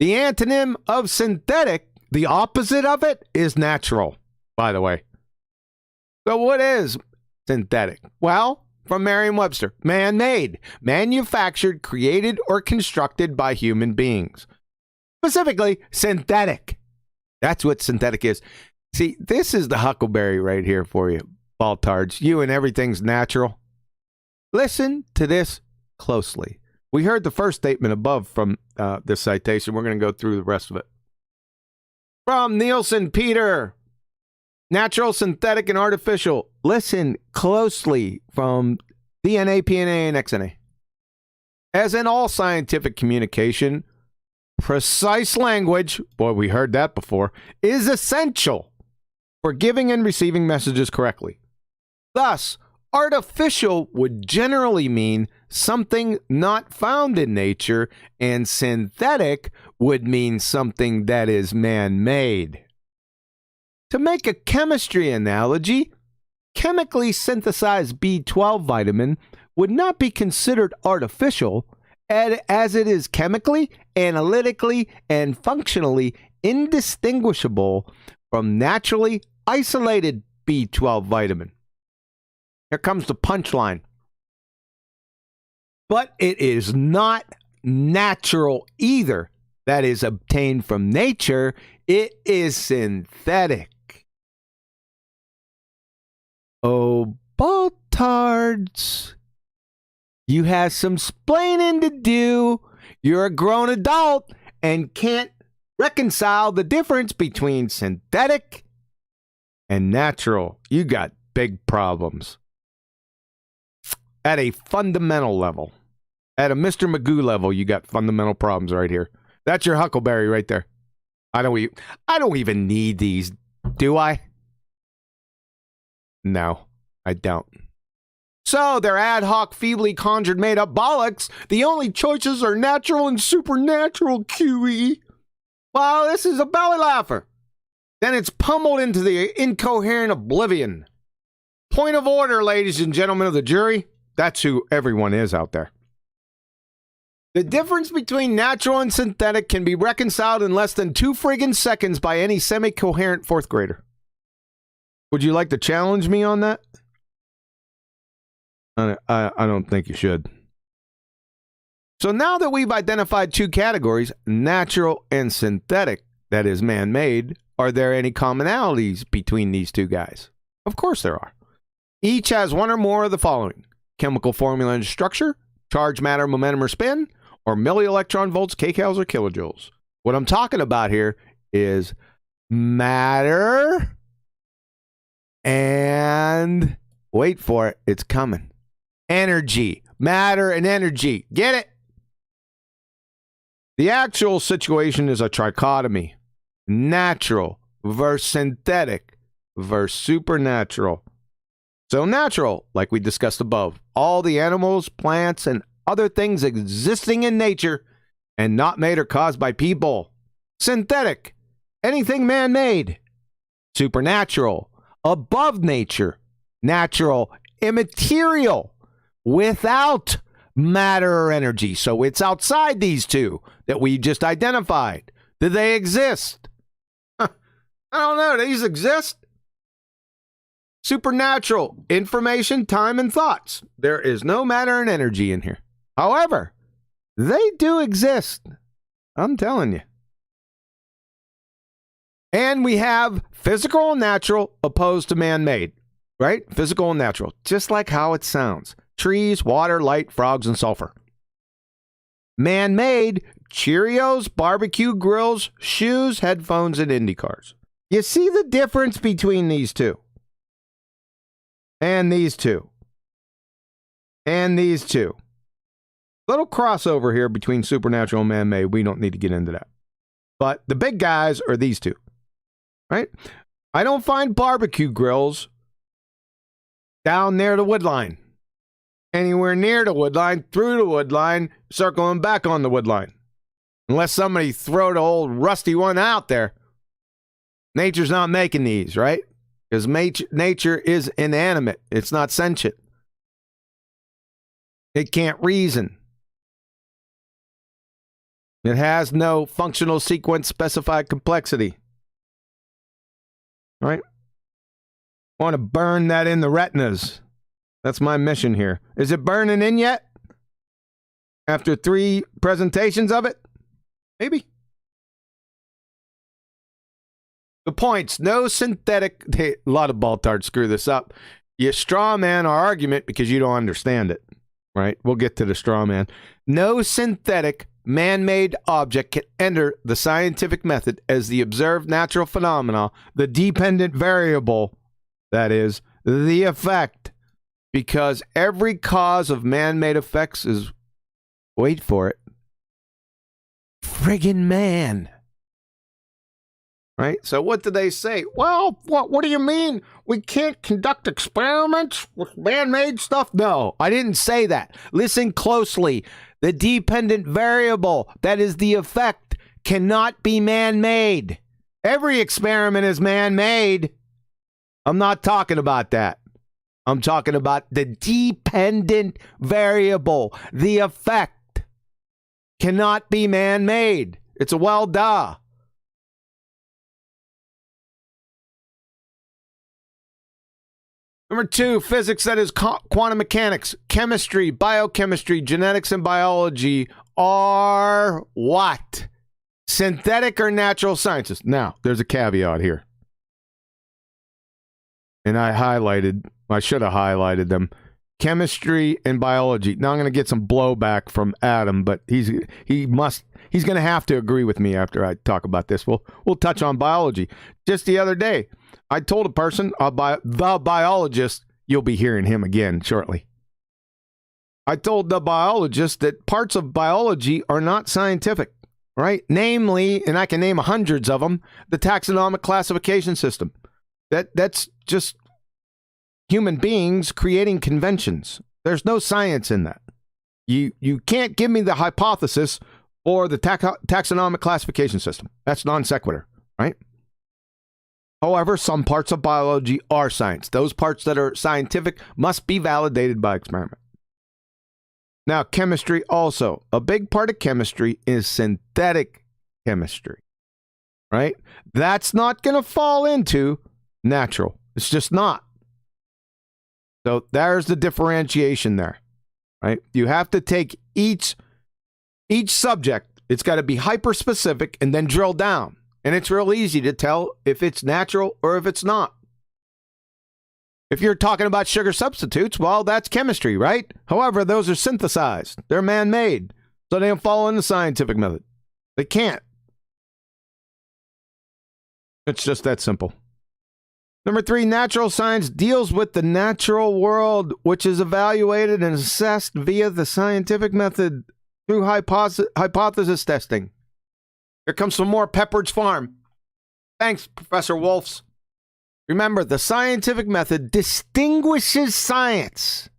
A: The antonym of synthetic, the opposite of it, is natural. By the way. So what is synthetic? Well, from Merriam-Webster, man-made, manufactured, created, or constructed by human beings. Specifically, synthetic. That's what synthetic is. See, this is the huckleberry right here for you, baltards. You and everything's natural. Listen to this closely. We heard the first statement above from this citation. We're going to go through the rest of it. From Nielsen Peter. Natural, synthetic, and artificial. Listen closely from DNA, PNA, and XNA. As in all scientific communication, precise language, boy, we heard that before, is essential for giving and receiving messages correctly. Thus, artificial would generally mean something not found in nature, and synthetic would mean something that is man-made. To make a chemistry analogy, chemically synthesized B12 vitamin would not be considered artificial, as it is chemically, analytically, and functionally indistinguishable from naturally isolated B12 vitamin. Here comes the punchline. But it is not natural either. That is obtained from nature. It is synthetic. Oh, baltards. You have some splaining to do. You're a grown adult and can't reconcile the difference between synthetic and natural. You got big problems. At a fundamental level. At a Mr. Magoo level, you got fundamental problems right here. That's your huckleberry right there. I don't even need these, do I? No, I don't. So they're ad hoc, feebly conjured, made-up bollocks. The only choices are natural and supernatural, QE. Well, this is a belly laugher. Then it's pummeled into the incoherent oblivion. Point of order, ladies and gentlemen of the jury. That's who everyone is out there. The difference between natural and synthetic can be reconciled in less than 2 friggin' seconds by any semi-coherent fourth grader. Would you like to challenge me on that? I don't think you should. So now that we've identified 2 categories, natural and synthetic, that is man-made, are there any commonalities between these 2 guys? Of course there are. Each has one or more of the following: chemical formula and structure, charge, matter, momentum, or spin, or millielectron volts, kcals, or kilojoules. What I'm talking about here is matter and, wait for it, it's coming, energy. Matter and energy. Get it? The actual situation is a trichotomy. Natural versus synthetic versus supernatural. So natural, like we discussed above, all the animals, plants, and other things existing in nature and not made or caused by people. Synthetic, anything man-made. Supernatural, above nature. Natural, immaterial, without matter or energy. So it's outside these 2 that we just identified. Do they exist? I don't know. Do these exist? Supernatural, information, time, and thoughts. There is no matter and energy in here. However, they do exist. I'm telling you. And we have physical and natural opposed to man-made, right? Physical and natural, just like how it sounds. Trees, water, light, frogs, and sulfur. Man-made, Cheerios, barbecue grills, shoes, headphones, and Indy cars. You see the difference between these 2? And these 2. And these 2. Little crossover here between supernatural and man-made. We don't need to get into that. But the big guys are these 2. Right? I don't find barbecue grills down near the wood line. Anywhere near the wood line, through the wood line, circling back on the wood line. Unless somebody throw the old rusty one out there. Nature's not making these, right? Because nature is inanimate. It's not sentient. It can't reason. It has no functional sequence specified complexity. All right? I want to burn that in the retinas. That's my mission here. Is it burning in yet? After 3 presentations of it? Maybe. The points. No synthetic. Hey, a lot of baltards screw this up. You straw man our argument because you don't understand it. Right? We'll get to the straw man. No synthetic man-made object can enter the scientific method as the observed natural phenomena, the dependent variable, that is, the effect, because every cause of man-made effects is, wait for it, friggin' man. Right? So what do they say? Well, what do you mean? We can't conduct experiments with man-made stuff? No, I didn't say that. Listen closely. The dependent variable, that is the effect, cannot be man-made. Every experiment is man-made. I'm not talking about that. I'm talking about the dependent variable. The effect cannot be man-made. It's a well-duh. Number 2, physics, that is quantum mechanics, chemistry, biochemistry, genetics, and biology are what? Synthetic or natural sciences? Now, there's a caveat here. And I should have highlighted them. Chemistry and biology. Now I'm going to get some blowback from Adam, but he's going to have to agree with me after I talk about this. We'll touch on biology. Just the other day, I told a person, the biologist, you'll be hearing him again shortly. I told the biologist that parts of biology are not scientific, right? Namely, and I can name hundreds of them, the taxonomic classification system. That's just human beings creating conventions. There's no science in that. You can't give me the hypothesis or the taxonomic classification system. That's non sequitur, right? However, some parts of biology are science. Those parts that are scientific must be validated by experiment. Now, chemistry also. A big part of chemistry is synthetic chemistry, right? That's not going to fall into natural. It's just not. So there's the differentiation there, right? You have to take each subject. It's got to be hyper specific and then drill down. And it's real easy to tell if it's natural or if it's not. If you're talking about sugar substitutes, well, that's chemistry, right? However, those are synthesized. They're man-made. So they don't follow in the scientific method. They can't. It's just that simple. Number 3, natural science deals with the natural world, which is evaluated and assessed via the scientific method through hypothesis testing. Here comes some more Pepperidge Farm. Thanks, Professor Wolfs. Remember, the scientific method distinguishes science.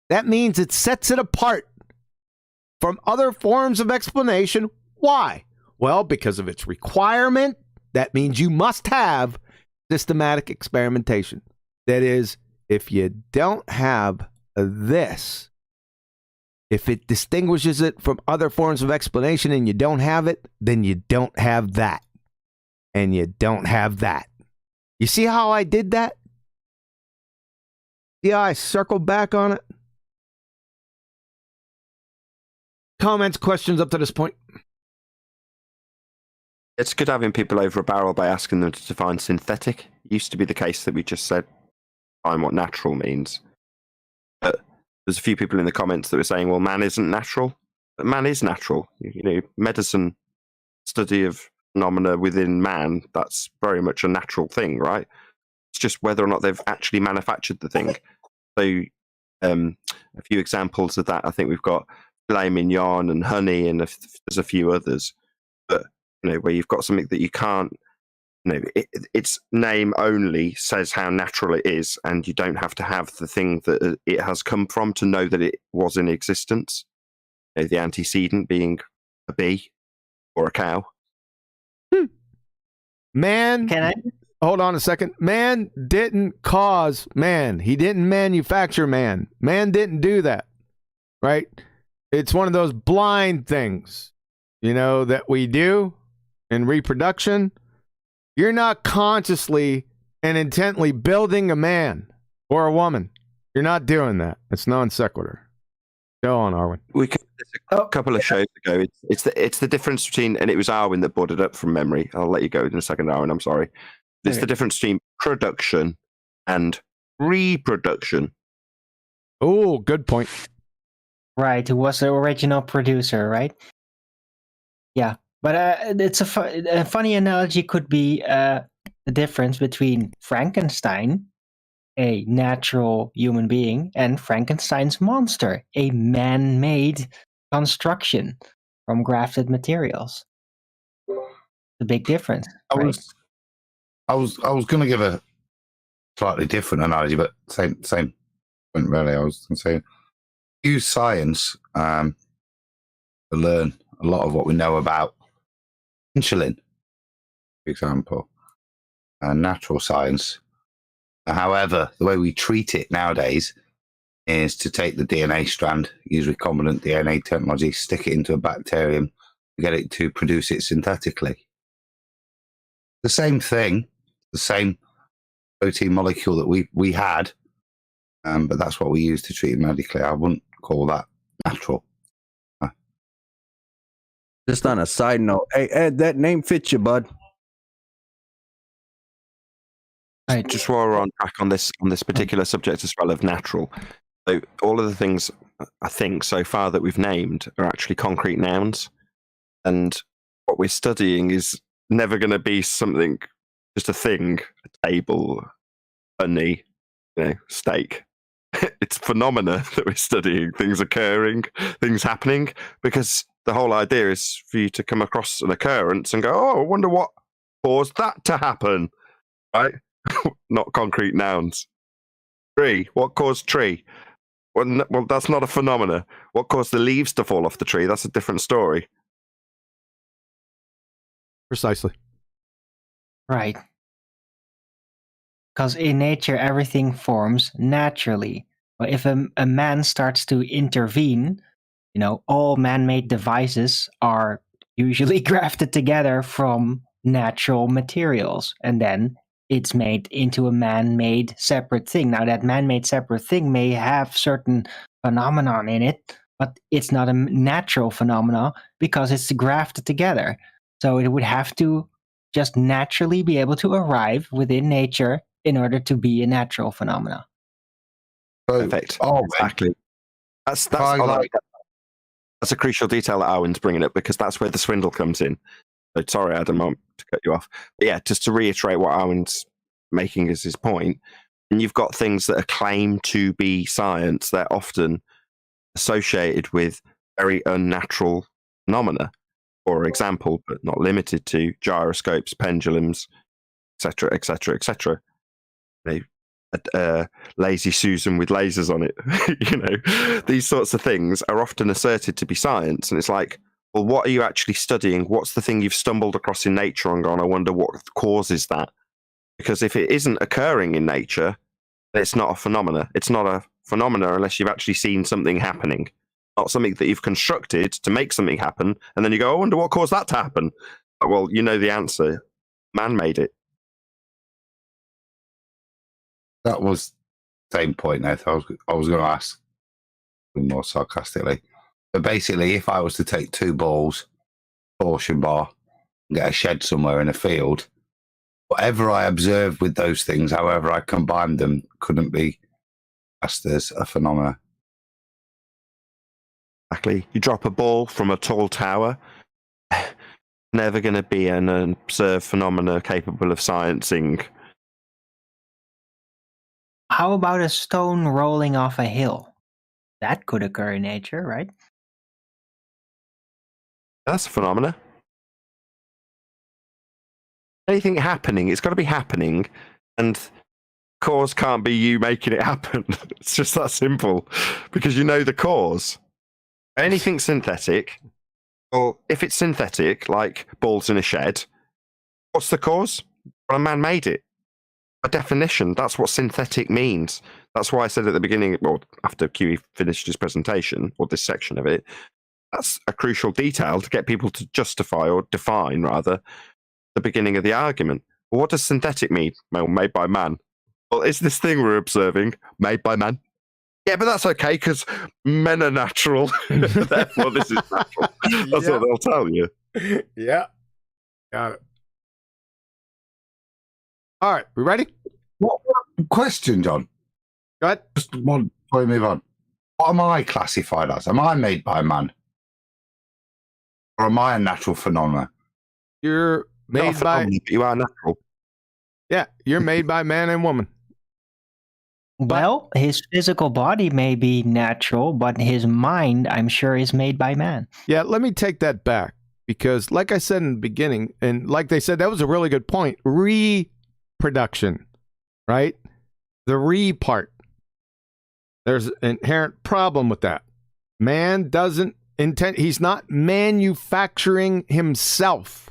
A: That means it sets it apart from other forms of explanation. Why? Well, because of its requirement. That means you must have systematic experimentation. That is, if you don't have this, if it distinguishes it from other forms of explanation and you don't have it, then you don't have that. And you don't have that. You see how I did that? See how I circled back on it? Comments, questions up to this point?
C: It's good having people over a barrel by asking them to define synthetic. It used to be the case that we just said, define what natural means. But there's a few people in the comments that were saying, well, man isn't natural. But man is natural. You know, medicine, study of phenomena within man, that's very much a natural thing, right? It's just whether or not they've actually manufactured the thing. So a few examples of that, I think we've got filet mignon and honey, and there's a few others. But you know, where you've got something that you can't, you know, its name only says how natural it is, and you don't have to have the thing that it has come from to know that it was in existence. You know, the antecedent being a bee or a cow.
A: Man,
D: Can I?
A: hold on a second. Man didn't cause man. He didn't manufacture man. Man didn't do that, right? It's one of those blind things, you know, that we do in reproduction. You're not consciously and intently building a man or a woman. You're not doing that. It's non sequitur. Go on, Arwen.
C: We covered this a couple of shows ago. It's the difference between, and it was Arwen that brought it up from memory. I'll let you go in a second, Arwen. I'm sorry. It's the difference between production and reproduction.
A: Oh, good point.
D: Right, who was the original producer, right? Yeah, but it's a funny analogy could be the difference between Frankenstein, a natural human being, and Frankenstein's monster, a man-made construction from grafted materials. The big difference. Right?
E: I was going to give a slightly different analogy, but same point really. I was going to say, use science to learn a lot of what we know about insulin, for example, and natural science. However, the way we treat it nowadays is to take the DNA strand, use recombinant DNA technology, stick it into a bacterium, get it to produce it synthetically. The same thing, the same protein molecule that we had, but that's what we use to treat it medically. I wouldn't call that natural.
B: Just on a side note, hey Ed, that name fits you, bud.
D: Right.
C: Just while we're on track on this particular subject as well of natural, so all of the things I think so far that we've named are actually concrete nouns, and what we're studying is never going to be something, just a thing, a table, honey, steak. It's phenomena that we're studying, things occurring, things happening, because the whole idea is for you to come across an occurrence and go, oh, I wonder what caused that to happen, right? Not concrete nouns. Tree. What caused tree? Well, that's not a phenomena. What caused the leaves to fall off the tree? That's a different story.
A: Precisely.
D: Right. Because in nature, everything forms naturally. But if a man starts to intervene all man-made devices are usually grafted together from natural materials, and then it's made into a man-made separate thing. Now, that man-made separate thing may have certain phenomenon in it, but it's not a natural phenomenon because it's grafted together. So it would have to just naturally be able to arrive within nature in order to be a natural phenomenon.
C: Perfect.
E: Oh,
C: Exactly. That's
E: I like-
C: that's a crucial detail that Owen's bringing up, because that's where the swindle comes in. So sorry, Adam, to cut you off. But yeah, just to reiterate what Owen's making as his point, and you've got things that are claimed to be science, they're often associated with very unnatural phenomena. For example, but not limited to, gyroscopes, pendulums, etc., etc., etc. Lazy Susan with lasers on it. These sorts of things are often asserted to be science, and it's like, well, what are you actually studying? What's the thing you've stumbled across in nature and gone, I wonder what causes that? Because if it isn't occurring in nature, it's not a phenomena. It's not a phenomena unless you've actually seen something happening, not something that you've constructed to make something happen, and then you go, I wonder what caused that to happen. Well, you know the answer. Man made it.
E: That was the same point, Nathan. I was going to ask more sarcastically. But basically, if I was to take two balls, torsion bar, and get a shed somewhere in a field, whatever I observed with those things, however I combined them, couldn't be classed as a phenomena.
C: Exactly. You drop a ball from a tall tower, never going to be an observed phenomena capable of sciencing.
D: How about a stone rolling off a hill? That could occur in nature, right?
C: That's a phenomena. Anything happening, it's got to be happening, and cause can't be you making it happen. It's just that simple, because you know the cause. Anything synthetic, well, if it's synthetic, like balls in a shed, what's the cause? Well, a man made it. By definition, that's what synthetic means. That's why I said at the beginning, well, after QE finished his presentation, or this section of it, that's a crucial detail to get people to justify, or define rather, the beginning of the argument. Well, what does synthetic mean? Well, made by man. Well, is this thing we're observing made by man? Yeah, but that's okay, because men are natural. Therefore, this is natural. That's what they'll tell you.
A: Yeah. Got it. All right, we ready?
E: What question, John?
A: Go ahead.
E: Just one before we move on. What am I classified as? Am I made by man? Or am I a natural phenomenon?
A: You're
C: Not a
A: made by...
C: phenomenon, but you are natural.
A: Yeah, you're made by man and woman.
D: Well, his physical body may be natural, but his mind, I'm sure, is made by man.
A: Yeah, let me take that back, because like I said in the beginning, and like they said, that was a really good point. Reproduction, right? The re part. There's an inherent problem with that. Man doesn't intend, he's not manufacturing himself.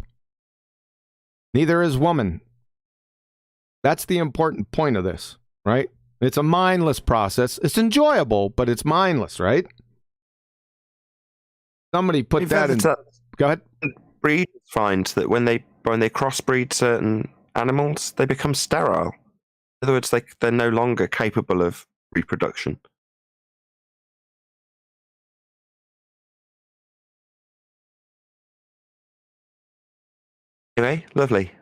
A: Neither is woman. That's the important point of this, right? It's a mindless process. It's enjoyable, but it's mindless, right? Somebody put that in. Go ahead.
C: Breeders find that when they crossbreed certain animals, they become sterile. In other words, they're no longer capable of reproduction. Anyway, lovely.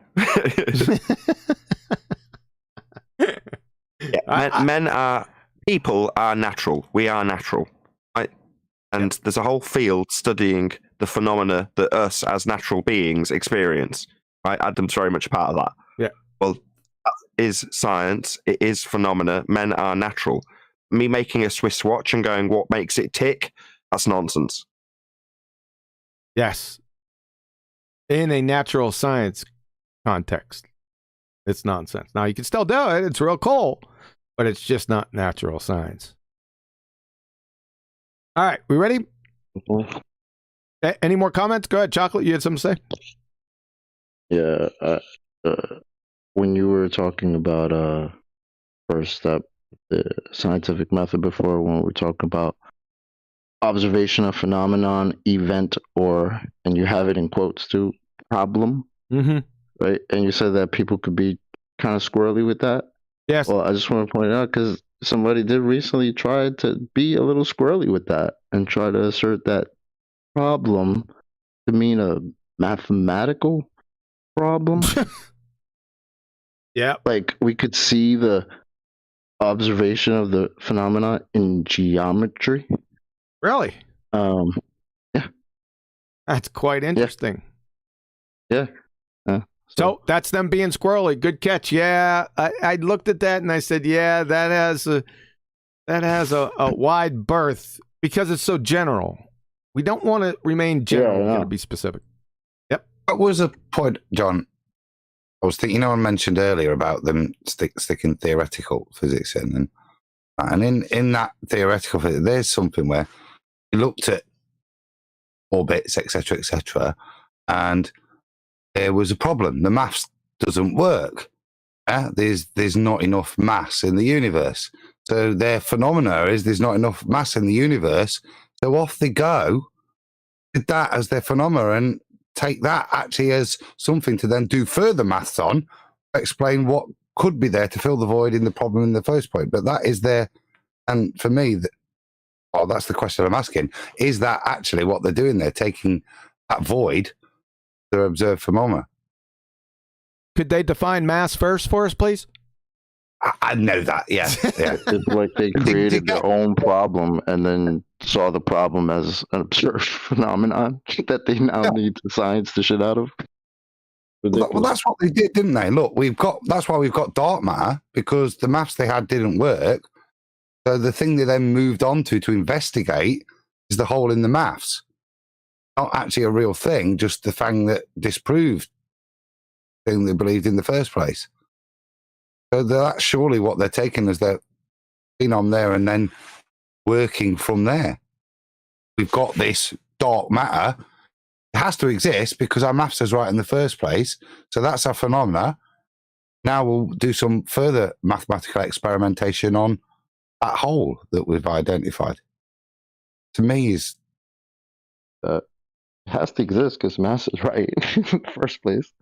C: Yeah, people are natural. We are natural, right? And there's a whole field studying the phenomena that us as natural beings experience, right? Adam's very much a part of that.
A: Yeah.
C: Well, that is science. It is phenomena. Men are natural. Me making a Swiss watch and going, what makes it tick? That's nonsense.
A: Yes. In a natural science context, it's nonsense. Now, you can still do it. It's real cool, but it's just not natural science. All right, we ready? Any more comments? Go ahead, Chocolate. You had something to say?
F: Yeah. When you were talking about first step, the scientific method before, when we were talking about observation of phenomenon, event, or, and you have it in quotes too, problem, right? And you said that people could be kind of squirrely with that.
A: Yes.
F: Well, I just want to point out because somebody did recently try to be a little squirrely with that and try to assert that problem to mean a mathematical problem.
A: Yeah.
F: Like we could see the observation of the phenomena in geometry.
A: Really?
F: Yeah.
A: That's quite interesting.
F: Yeah.
A: So that's them being squirrely. Good catch. Yeah, I looked at that and I said, yeah, that has a wide berth because it's so general. We don't want to remain general. We want to be specific. Yep.
E: What was a point, John? I was thinking, I mentioned earlier about them sticking theoretical physics in, and in that theoretical physics, there's something where you looked at orbits, etc., and there was a problem. The maths doesn't work. There's not enough mass in the universe. So their phenomena is there's not enough mass in the universe. So off they go with that as their phenomena and take that actually as something to then do further maths on, explain what could be there to fill the void in the problem in the first point. But that is their, and for me, that's the question I'm asking. Is that actually what they're doing? They're taking that void to observe phenomena.
A: Could they define mass first for us, please?
E: I know that, yeah.
F: It's like they created their own problem and then saw the problem as an observed phenomenon that they now need to science the shit out of.
E: Well, that's what they did, didn't they? Look, that's why we've got dark matter, because the maths they had didn't work. So the thing they then moved on to investigate is the hole in the maths. Not actually a real thing, just the thing that disproved the thing they believed in the first place. So that's surely what they're taking as their being on there and then working from there. We've got this dark matter. It has to exist because our maths is right in the first place. So that's our phenomena. Now we'll do some further mathematical experimentation on that hole that we've identified. To me, is
F: it has to exist because math is right in the first place.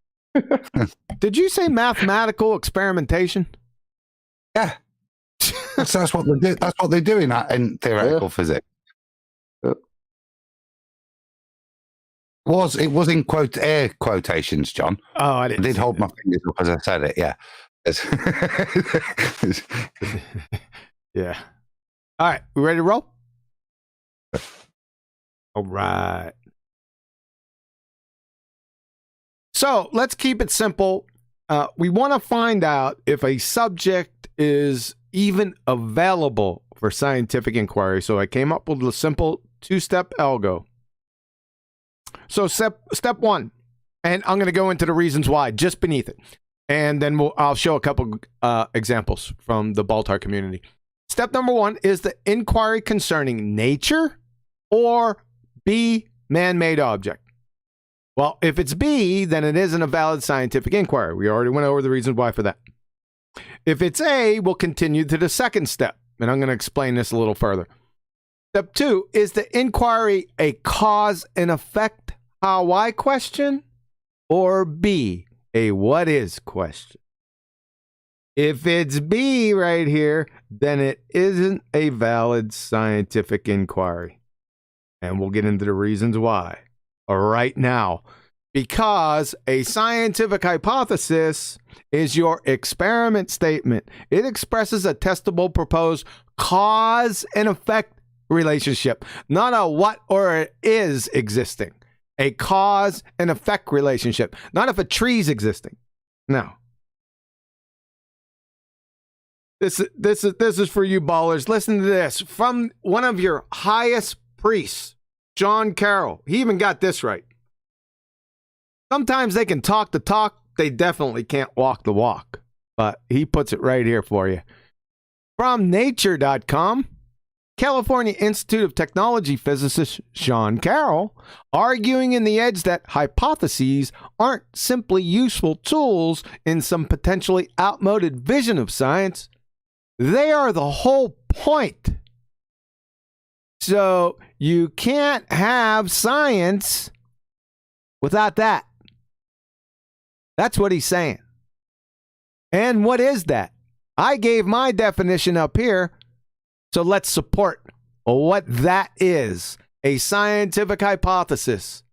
A: Did you say mathematical experimentation?
E: Yeah. That's what they do. That's what they do in theoretical physics.
F: Yep.
E: It was in air quotations, John.
A: Oh, I did
E: hold my fingers up as I said it. Yeah.
A: Yeah. All right. We ready to roll? All right. So let's keep it simple. We want to find out if a subject is even available for scientific inquiry. So I came up with a simple two-step algo. So step one, and I'm going to go into the reasons why just beneath it. And then I'll show a couple examples from the Baltar community. Step number one is the inquiry concerning nature or B, man-made object. Well, if it's B, then it isn't a valid scientific inquiry. We already went over the reasons why for that. If it's A, we'll continue to the second step, and I'm going to explain this a little further. Step two, is the inquiry a cause and effect how I question, or B, a what is question? If it's B right here, then it isn't a valid scientific inquiry. And we'll get into the reasons why right now. Because a scientific hypothesis is your experiment statement. It expresses a testable proposed cause and effect relationship, not a what or it is existing. A cause and effect relationship, not if a tree's existing. No. This is for you ballers. Listen to this from one of your highest priests, John Carroll. He even got this right. Sometimes they can talk the talk, they definitely can't walk the walk. But he puts it right here for you. From nature.com, California Institute of Technology physicist Sean Carroll arguing in the edge that hypotheses aren't simply useful tools in some potentially outmoded vision of science. They are the whole point. So you can't have science without that. That's what he's saying. And what is that? I gave my definition up here, so let's support what that is. A scientific hypothesis.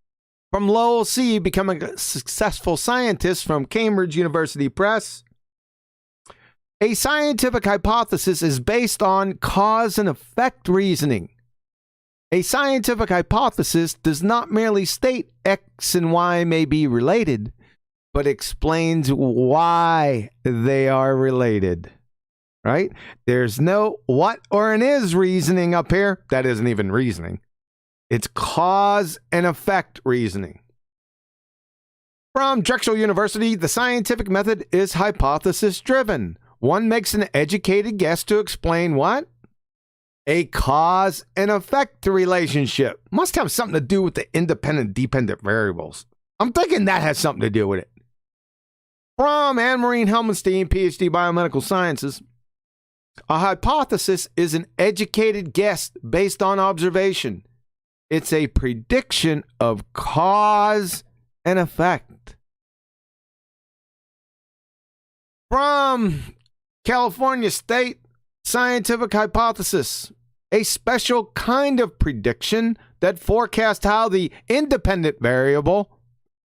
A: From Lowell C., becoming a successful scientist from Cambridge University Press. A scientific hypothesis is based on cause and effect reasoning. A scientific hypothesis does not merely state X and Y may be related, but explains why they are related. Right? There's no what or an is reasoning up here. That isn't even reasoning. It's cause and effect reasoning. From Drexel University, the scientific method is hypothesis driven. One makes an educated guess to explain what? A cause and effect relationship. Must have something to do with the independent dependent variables. I'm thinking that has something to do with it. From Anne-Marie Helmenstein, PhD, Biomedical Sciences, a hypothesis is an educated guess based on observation. It's a prediction of cause and effect. From California State Scientific Hypothesis, a special kind of prediction that forecasts how the independent variable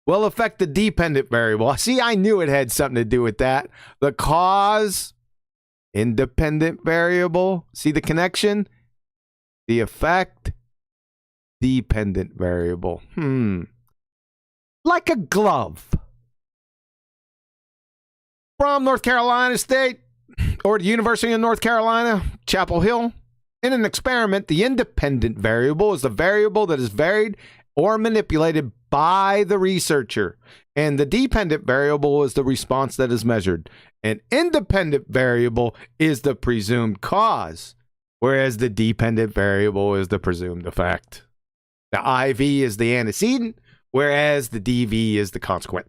A: will affect the dependent variable. See, I knew it had something to do with that. The cause, independent variable. See the connection? The effect, dependent variable. Like a glove. From North Carolina State, or the University of North Carolina, Chapel Hill. In an experiment, the independent variable is the variable that is varied or manipulated by the researcher, and the dependent variable is the response that is measured. An independent variable is the presumed cause, whereas the dependent variable is the presumed effect. The IV is the antecedent, whereas the DV is the consequent.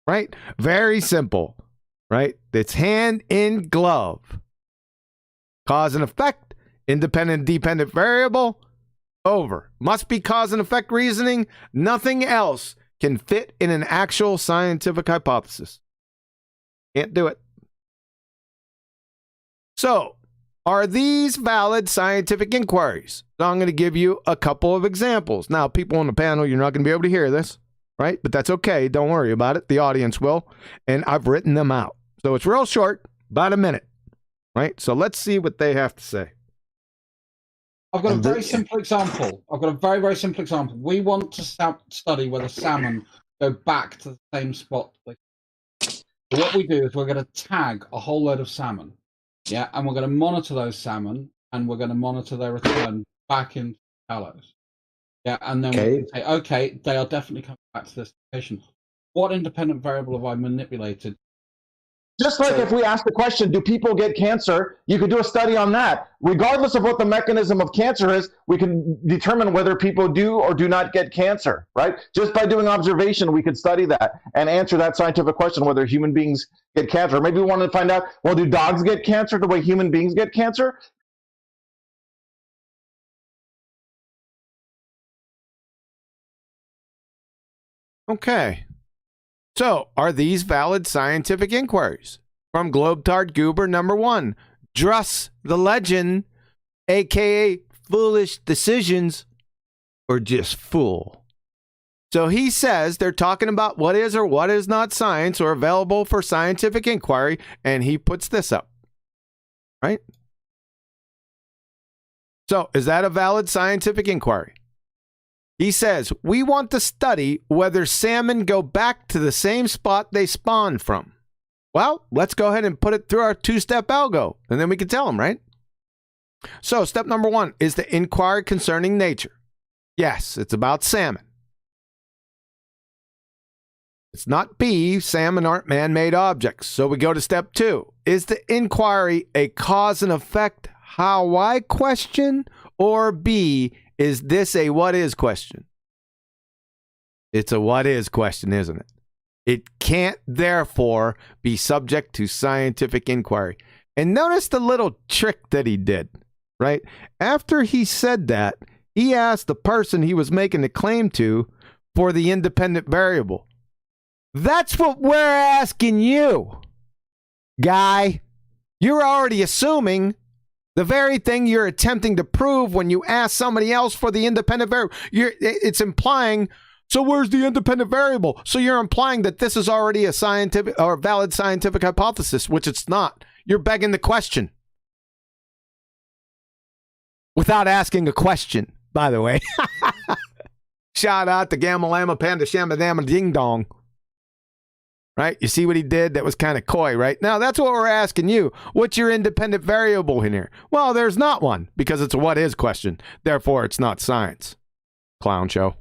A: Right? Very simple. Right? It's hand in glove. Cause and effect, independent dependent variable, over. Must be cause and effect reasoning. Nothing else can fit in an actual scientific hypothesis. Can't do it. So, are these valid scientific inquiries? So I'm going to give you a couple of examples. Now, people on the panel, you're not going to be able to hear this, right? But that's okay. Don't worry about it. The audience will. And I've written them out. So it's real short, about a minute, right? So let's see what they have to say.
H: I've got a very simple example. Very simple example. We want to study whether salmon go back to the same spot. So what we do is we're going to tag a whole load of salmon, yeah, and we're going to monitor those salmon, and we're going to monitor their return back into shallows, yeah, and then we can say, okay, they are definitely coming back to this location. What independent variable have I manipulated?
I: Just like if we ask the question, do people get cancer? You could do a study on that. Regardless of what the mechanism of cancer is, we can determine whether people do or do not get cancer, right? Just by doing observation, we could study that and answer that scientific question, whether human beings get cancer. Maybe we want to find out, well, do dogs get cancer the way human beings get cancer?
A: Okay. So, are these valid scientific inquiries? From Globetard Goober number 1, Druss the legend, aka foolish decisions, or just fool. So he says they're talking about what is or what is not science or available for scientific inquiry, and he puts this up. Right? So, is that a valid scientific inquiry? He says, we want to study whether salmon go back to the same spot they spawned from. Well, let's go ahead and put it through our two-step algo, and then we can tell them, right? So, step number 1 is the inquiry concerning nature. Yes, it's about salmon. It's not B, salmon aren't man-made objects. So we go to step 2. Is the inquiry a cause and effect how-why question, or B, is this a what is question? It's a what is question, isn't it? It can't, therefore, be subject to scientific inquiry. And notice the little trick that he did, right? After he said that, He asked the person he was making the claim to for the independent variable. That's what we're asking you, guy. You're already assuming the very thing you're attempting to prove when you ask somebody else for the independent variable. It's implying, so where's the independent variable? So you're implying that this is already a scientific or valid scientific hypothesis, which it's not. You're begging the question without asking a question, by the way. Shout out to Gamma Llama Panda Shama Dama Ding Dong. Right? You see what he did? That was kind of coy, right? Now, that's what we're asking you. What's your independent variable in here? Well, there's not one, because it's a what is question. Therefore, it's not science. Clown show.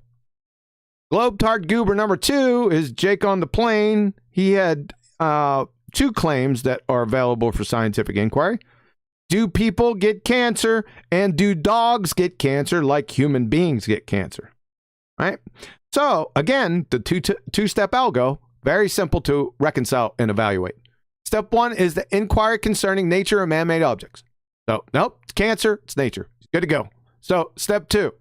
A: Globetard Goober number 2 is Jake on the Plane. He had 2 claims that are available for scientific inquiry. Do people get cancer, and do dogs get cancer like human beings get cancer? Right? So, again, the two-step algo. Very simple to reconcile and evaluate. Step 1 is the inquiry concerning nature of man-made objects. So, nope, it's cancer, it's nature. It's good to go. So, step 2.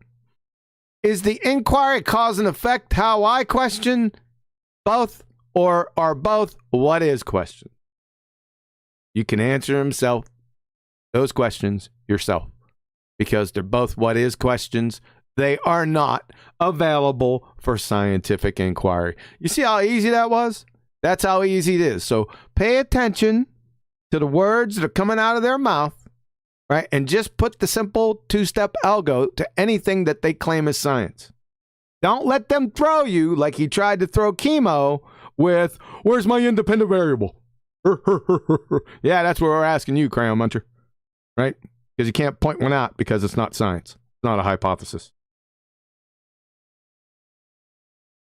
A: Is the inquiry cause and effect how I question? Both, or are both what is question? You can answer those questions yourself, because they're both what is questions. They are not available for scientific inquiry. You see how easy that was? That's how easy it is. So pay attention to the words that are coming out of their mouth, right? And just put the simple 2-step algo to anything that they claim is science. Don't let them throw you like he tried to throw chemo with, where's my independent variable? Yeah, that's what we're asking you, Crayon Muncher, right? Because you can't point one out because it's not science. It's not a hypothesis.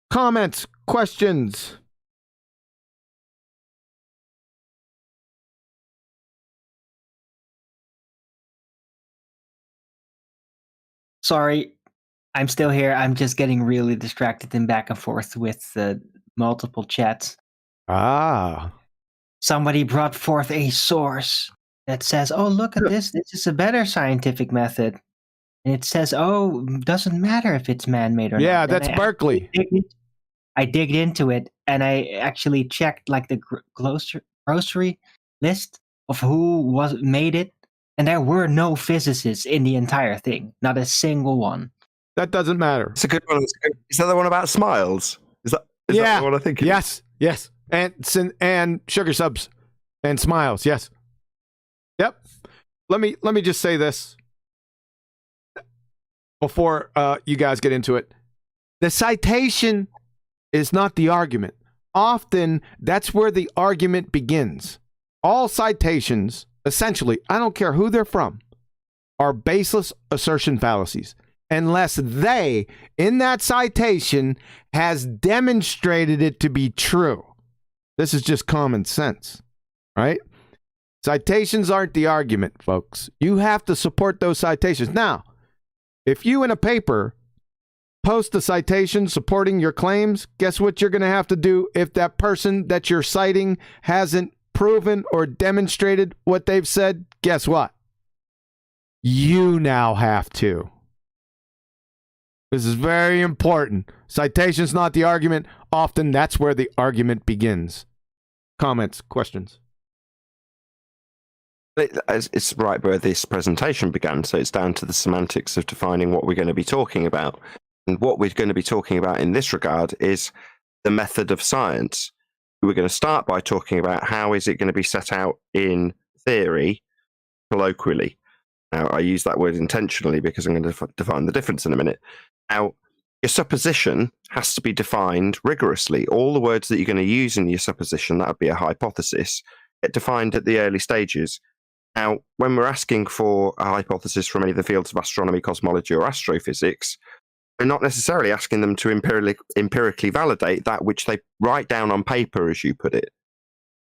A: Comments, questions?
D: Sorry, I'm still here. I'm just getting really distracted and back and forth with multiple chats.
A: Ah.
D: Somebody brought forth a source that says, oh, look at this. This is a better scientific method. And it says, oh, doesn't matter if it's man-made or not.
A: Yeah, that's Berkeley.
D: I digged into it, and I actually checked like the grocery list of who made it, and there were no physicists in the entire thing, not a single one.
A: That doesn't matter.
C: It's a good one. Is that the one about smiles? Is that the one I think?
A: Yes. And sugar subs and smiles. Yes. Yep. Let me just say this before you guys get into it. The citation is not the argument. Often, that's where the argument begins. All citations, essentially, I don't care who they're from, are baseless assertion fallacies, unless they, in that citation, has demonstrated it to be true. This is just common sense, right? Citations aren't the argument, folks. You have to support those citations. Now, if you in a paper post a citation supporting your claims, guess what you're going to have to do if that person that you're citing hasn't proven or demonstrated what they've said? Guess what? You now have to. This is very important. Citation's not the argument. Often that's where the argument begins. Comments, questions?
C: It's right where this presentation began, so it's down to the semantics of defining what we're going to be talking about. And what we're going to be talking about in this regard is the method of science. We're going to start by talking about how is it going to be set out in theory, colloquially. Now, I use that word intentionally because I'm going to define the difference in a minute. Now, your supposition has to be defined rigorously. All the words that you're going to use in your supposition, that would be a hypothesis, get defined at the early stages. Now, when we're asking for a hypothesis from any of the fields of astronomy, cosmology, or astrophysics, we're not necessarily asking them to empirically validate that which they write down on paper, as you put it.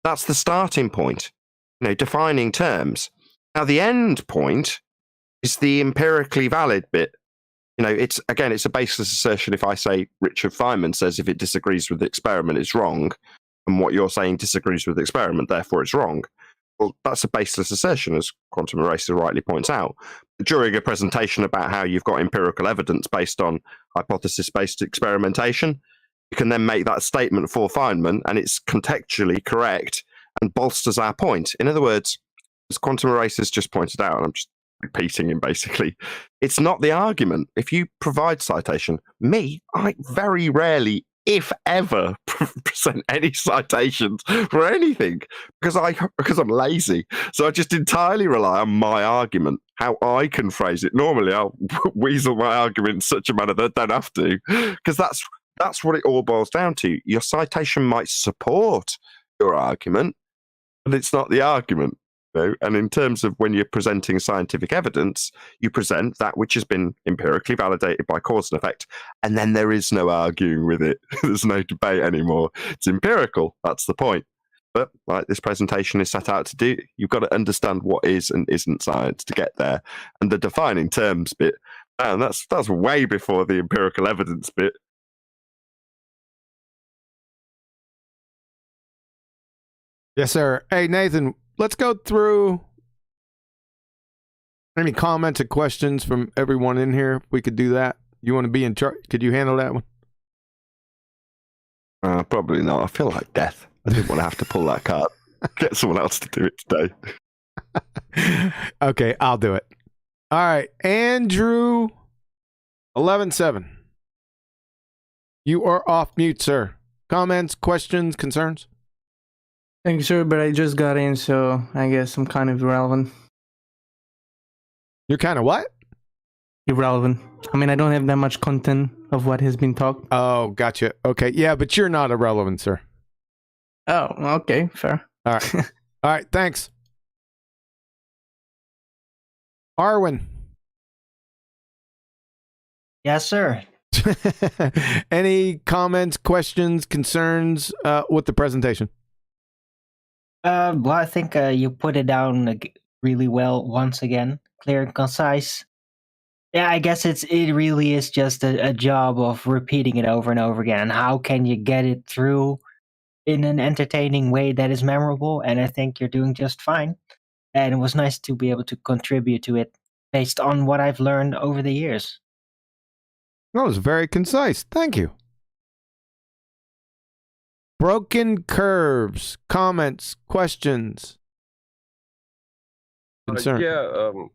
C: That's the starting point, defining terms. Now, the end point is the empirically valid bit. It's a baseless assertion if I say Richard Feynman says if it disagrees with the experiment, it's wrong, and what you're saying disagrees with the experiment, therefore it's wrong. Well, that's a baseless assertion, as Quantum Eraser rightly points out. during a presentation about how you've got empirical evidence based on hypothesis-based experimentation, you can then make that statement for Feynman, and it's contextually correct and bolsters our point. In other words, as quantum erasers just pointed out, and I'm just repeating him basically, it's not the argument. If you provide citation, I very rarely, if ever, present any citations for anything because I'm lazy. So I just entirely rely on my argument, how I can phrase it. Normally, I'll weasel my argument in such a manner that I don't have to, because that's what it all boils down to. Your citation might support your argument, but it's not the argument. And in terms of when you're presenting scientific evidence, you present that which has been empirically validated by cause and effect, and then there is no arguing with it. There's no debate anymore. It's empirical. That's the point. But like this presentation is set out to do, you've got to understand what is and isn't science to get there. And the defining terms bit, man, that's way before the empirical evidence bit.
A: Yes, sir. Hey, Nathan, let's go through any comments and questions from everyone in here. If we could do that. You want to be in charge? Could you handle that one?
C: Probably not. I feel like death. I didn't want to have to pull that card. Get someone else to do it today.
A: Okay, I'll do it. All right, Andrew 11-7. You are off mute, sir. Comments, questions, concerns?
J: Thank you, sir, but I just got in, so I guess I'm kind of irrelevant.
A: You're kind of what?
J: Irrelevant. I mean, I don't have that much content of what has been talked.
A: Oh, gotcha. Okay, yeah, but you're not irrelevant, sir.
J: Oh, okay, fair.
A: All right. All right, thanks. Arwen.
D: Yes, sir.
A: Any comments, questions, concerns with the presentation?
D: Well, I think you put it down really well once again, clear and concise. Yeah, I guess it really is just a job of repeating it over and over again. And how can you get it through in an entertaining way that is memorable? And I think you're doing just fine. And it was nice to be able to contribute to it based on what I've learned over the years.
A: That was very concise. Thank you. Broken Curves. Comments, questions, concerns?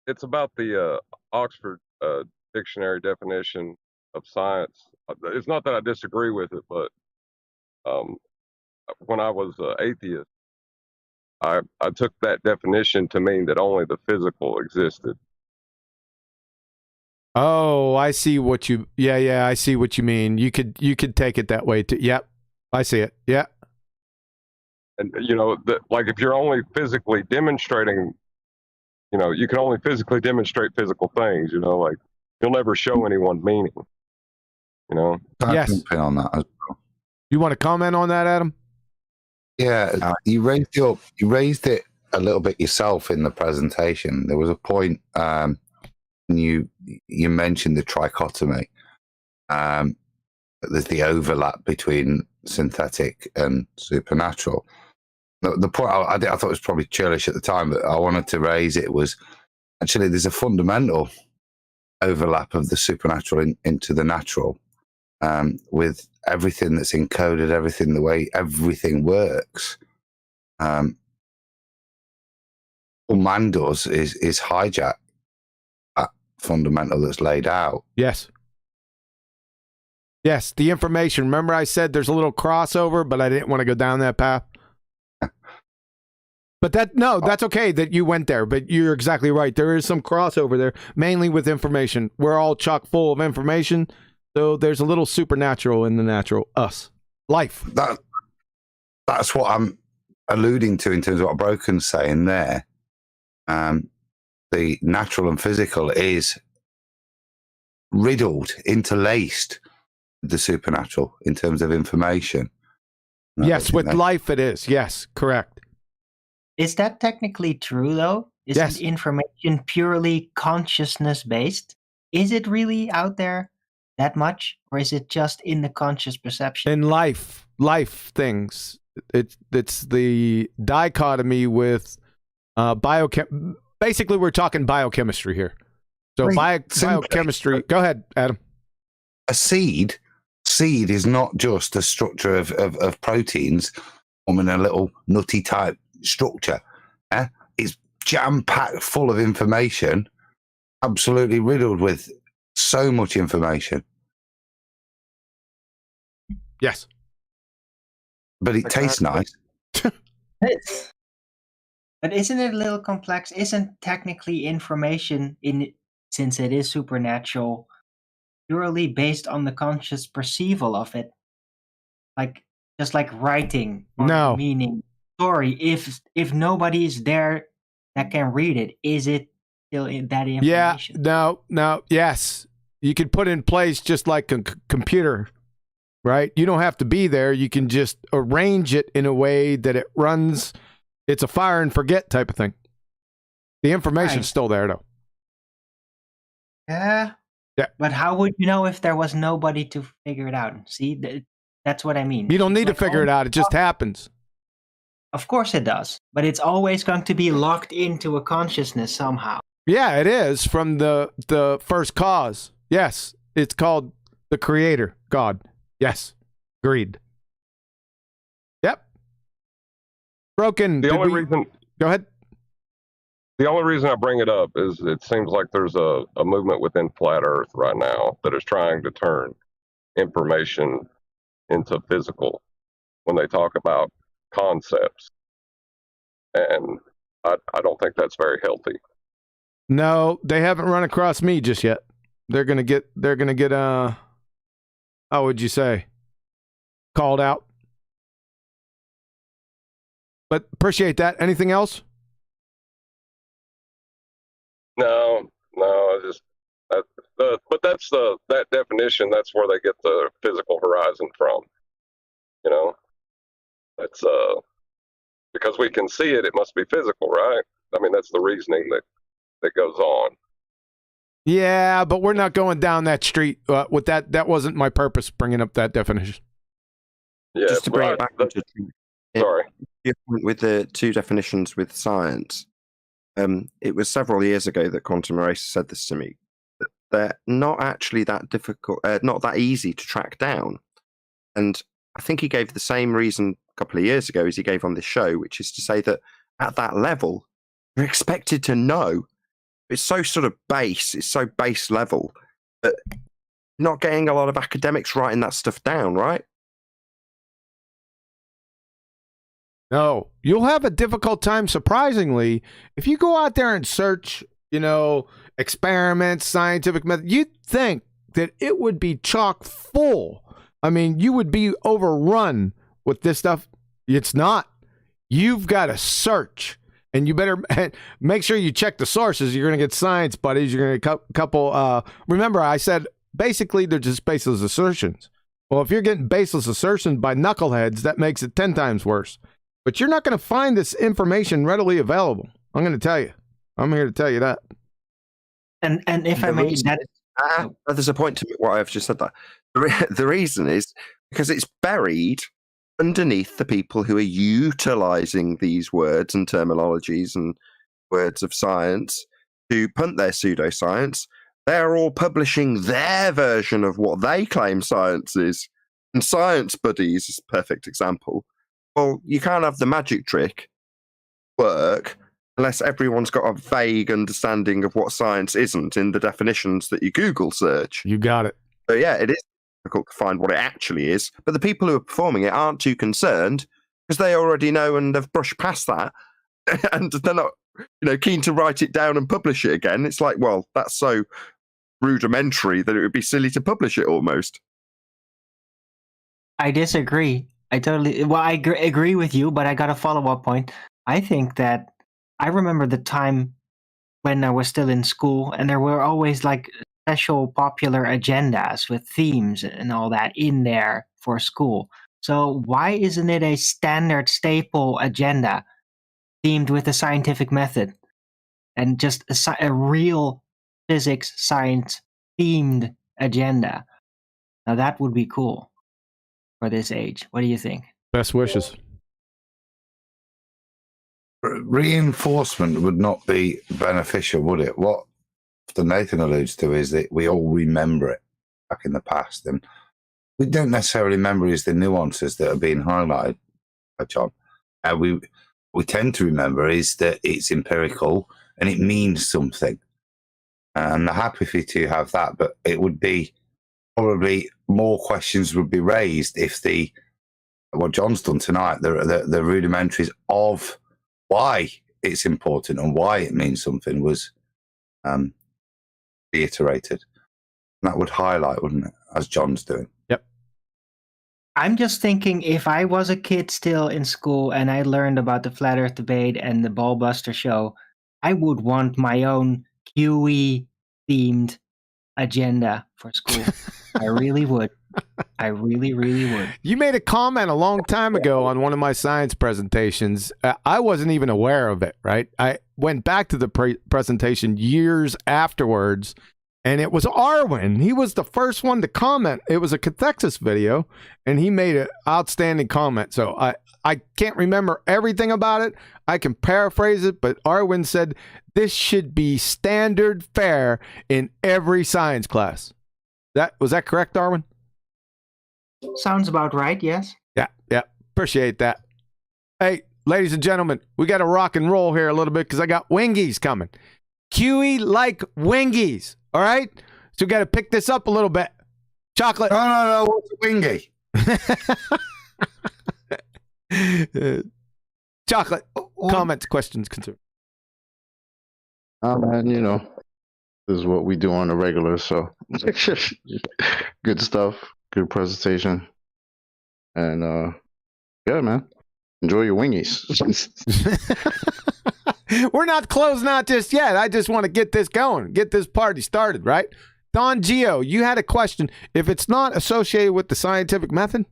K: It's about the Oxford dictionary definition of science. It's not that I disagree with it, but when I was atheist, I took that definition to mean that only the physical existed.
A: Oh, I see what you. Yeah, I see what you mean. You could take it that way too. Yep, I see it. Yeah.
K: And like if you're only physically demonstrating, you can only physically demonstrate physical things. Like you'll never show anyone meaning.
A: Yes.
E: On that as well.
A: You want to comment on that, Adam?
E: Yeah, you raised it a little bit yourself in the presentation. There was a point. You mentioned the trichotomy. There's the overlap between synthetic and supernatural. The point I thought was probably churlish at the time, but I wanted to raise it was actually there's a fundamental overlap of the supernatural into the natural, with everything that's encoded, everything the way everything works. All man does is hijack fundamental that's laid out.
A: Yes, the information. Remember I said there's a little crossover, but I didn't want to go down that path. But that's okay that you went there, but you're exactly right. There is some crossover there, mainly with information. We're all chock full of information, so there's a little supernatural in the natural, us, life.
E: That's what I'm alluding to in terms of what Broken's saying there. The natural and physical is riddled, interlaced with the supernatural in terms of information.
A: Yes, with life it is. Yes, correct.
D: Is that technically true, though? Isn't information purely consciousness-based? Is it really out there that much? Or is it just in the conscious perception?
A: In life things. It's the dichotomy with basically we're talking biochemistry here. So
E: Right.
A: biochemistry. Go ahead, Adam.
E: A seed is not just a structure of proteins forming a little nutty type structure. It's jam-packed full of information, absolutely riddled with so much information.
A: Yes.
E: But it tastes nice.
D: But isn't it a little complex? Isn't technically information, since it is supernatural, purely based on the conscious perceival of it? Like, just like writing or
A: No.
D: meaning story. If nobody is there that can read it, is it still in that information?
A: Yeah. No. Yes. You can put in place just like a computer, right? You don't have to be there. You can just arrange it in a way that it runs. It's a fire and forget type of thing. The information's still there, though.
D: Yeah.
A: Yeah.
D: But how would you know if there was nobody to figure it out? See, that's what I mean.
A: You don't need to figure it out. It just happens.
D: Of course it does. But it's always going to be locked into a consciousness somehow.
A: Yeah, it is from the first cause. Yes. It's called the creator, God. Yes. Agreed. Yep. Broken.
K: The only reason.
A: Go ahead.
K: The only reason I bring it up is it seems like there's a movement within Flat Earth right now that is trying to turn information into physical when they talk about concepts. And I don't think that's very healthy.
A: No, they haven't run across me just yet. They're gonna get how would you say, called out. But appreciate that. Anything else?
K: No, but that's that definition. That's where they get the physical horizon from. You know, that's because we can see it. It must be physical, right? I mean, that's the reasoning that goes on.
A: Yeah, but we're not going down that street with that. That wasn't my purpose bringing up that definition.
K: Yeah,
C: Just to bring it back to
K: sorry.
C: With the two definitions with science, it was several years ago that Quantum Eraser said this to me. That they're not actually that difficult, not that easy to track down. And I think he gave the same reason a couple of years ago as he gave on this show, which is to say that at that level, you're expected to know. It's so sort of base, it's so base level that not getting a lot of academics writing that stuff down, right?
A: No, you'll have a difficult time, surprisingly, if you go out there and search, experiments, scientific method. You'd think that it would be chock full. I mean, you would be overrun with this stuff. It's not. You've got to search, and you better make sure you check the sources. You're going to get science buddies. You're going to get a couple. Remember, I said basically they're just baseless assertions. Well, if you're getting baseless assertions by knuckleheads, that makes it 10 times worse. But you're not going to find this information readily available. I'm going to tell you. I'm here to tell you that.
D: And if I may,
C: there's a point to what I've just said. That the reason is because it's buried underneath the people who are utilizing these words and terminologies and words of science to punt their pseudoscience. They're all publishing their version of what they claim science is. And Science Buddies is a perfect example. Well, you can't have the magic trick work unless everyone's got a vague understanding of what science isn't in the definitions that you Google search.
A: You got it.
C: So yeah, it is difficult to find what it actually is, but the people who are performing it aren't too concerned because they already know and they've brushed past that, and they're not, keen to write it down and publish it again. It's like, well, that's so rudimentary that it would be silly to publish it almost.
D: I disagree. I agree with you, but I got a follow-up point. I think that I remember the time when I was still in school, and there were always like special popular agendas with themes and all that in there for school. So why isn't it a standard staple agenda themed with the scientific method and just a real physics science themed agenda? Now that would be cool for this age. What do you think?
A: Best wishes.
E: Reinforcement would not be beneficial, would it? What Nathan alludes to is that we all remember it back in the past, and we don't necessarily remember is the nuances that are being highlighted by John. We tend to remember is that it's empirical and it means something. And I'm happy for you to have that, but it would be probably more questions would be raised if what John's done tonight, the rudimentaries of why it's important and why it means something was reiterated. And that would highlight, wouldn't it, as John's doing?
A: Yep.
D: I'm just thinking if I was a kid still in school and I learned about the Flat Earth debate and the Ballbuster show, I would want my own QE-themed agenda for school. I really would. I really, really would.
A: You made a comment a long time ago on one of my science presentations. I wasn't even aware of it, right? I went back to the presentation years afterwards, and it was Arwen. He was the first one to comment. It was a cathexis video, and he made an outstanding comment. So I can't remember everything about it. I can paraphrase it, but Arwen said, this should be standard fare in every science class. Was that correct, Arwen?
D: Sounds about right, yes.
A: Yeah. Appreciate that. Hey, ladies and gentlemen, we got to rock and roll here a little bit because I got wingies coming. QE like wingies, all right? So we got to pick this up a little bit. Chocolate.
E: No. What's a wingy?
A: Chocolate. Comments, questions, concerns.
F: Man, this is what we do on the regular, so good stuff, good presentation, and yeah, man, enjoy your wingies.
A: We're not closing out just yet. I just want to get this going, get this party started, right? Don Gio, you had a question. If it's not associated with the scientific method,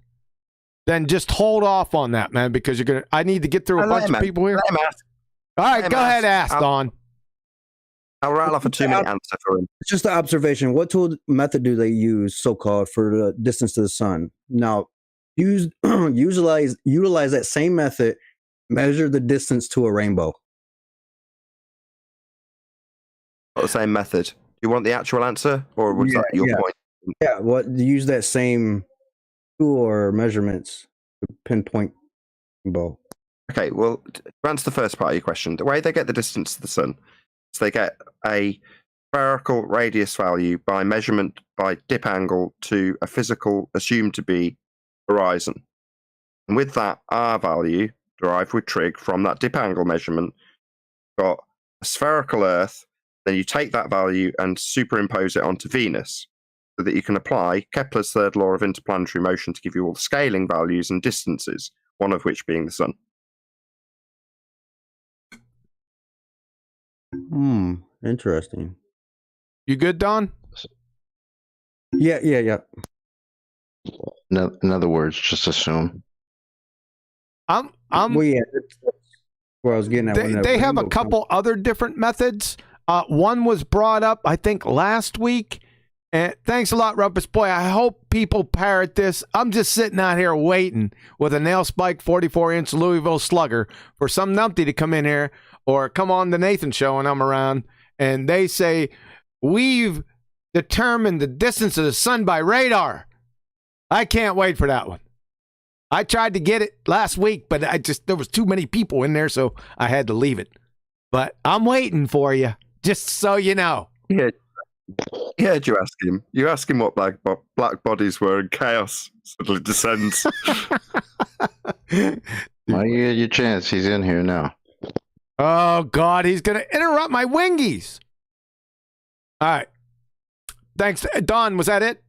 A: then just hold off on that, man, because I need to get through a bunch of people here. All right, go ahead, ask, Don.
C: I'll rattle off a 2-minute answer for him.
B: It's just an observation. What tool method do they use, so-called, for the distance to the sun? Now, utilize that same method. Measure the distance to a rainbow.
C: Not the same method. Do you want the actual answer, or was that your point?
B: Yeah. Use that same tool or measurements to pinpoint rainbow.
C: Okay. Well, to answer the first part of your question, the way they get the distance to the sun. So they get a spherical radius value by measurement by dip angle to a physical assumed to be horizon. And with that R value derived with trig from that dip angle measurement, got a spherical Earth, then you take that value and superimpose it onto Venus so that you can apply Kepler's third law of interplanetary motion to give you all the scaling values and distances, one of which being the sun.
B: Interesting.
A: You good, Don?
B: Yeah.
F: In other words, just assume.
A: Well,
B: yeah, that's where I was getting at.
A: They have a couple other different methods. One was brought up, I think, last week. And thanks a lot, Rumpus Boy. I hope people parrot this. I'm just sitting out here waiting with a nail spike 44-inch Louisville Slugger for some numpty to come in here or come on the Nathan show when I'm around. And they say, we've determined the distance of the sun by radar. I can't wait for that one. I tried to get it last week, but there was too many people in there, so I had to leave it. But I'm waiting for you, just so you know.
C: Yeah, you ask him. You ask him what black bodies were, and chaos suddenly descends.
F: Well, you get your chance. He's in here now.
A: Oh, God, he's going to interrupt my wingies. All right. Thanks. Don, was that it?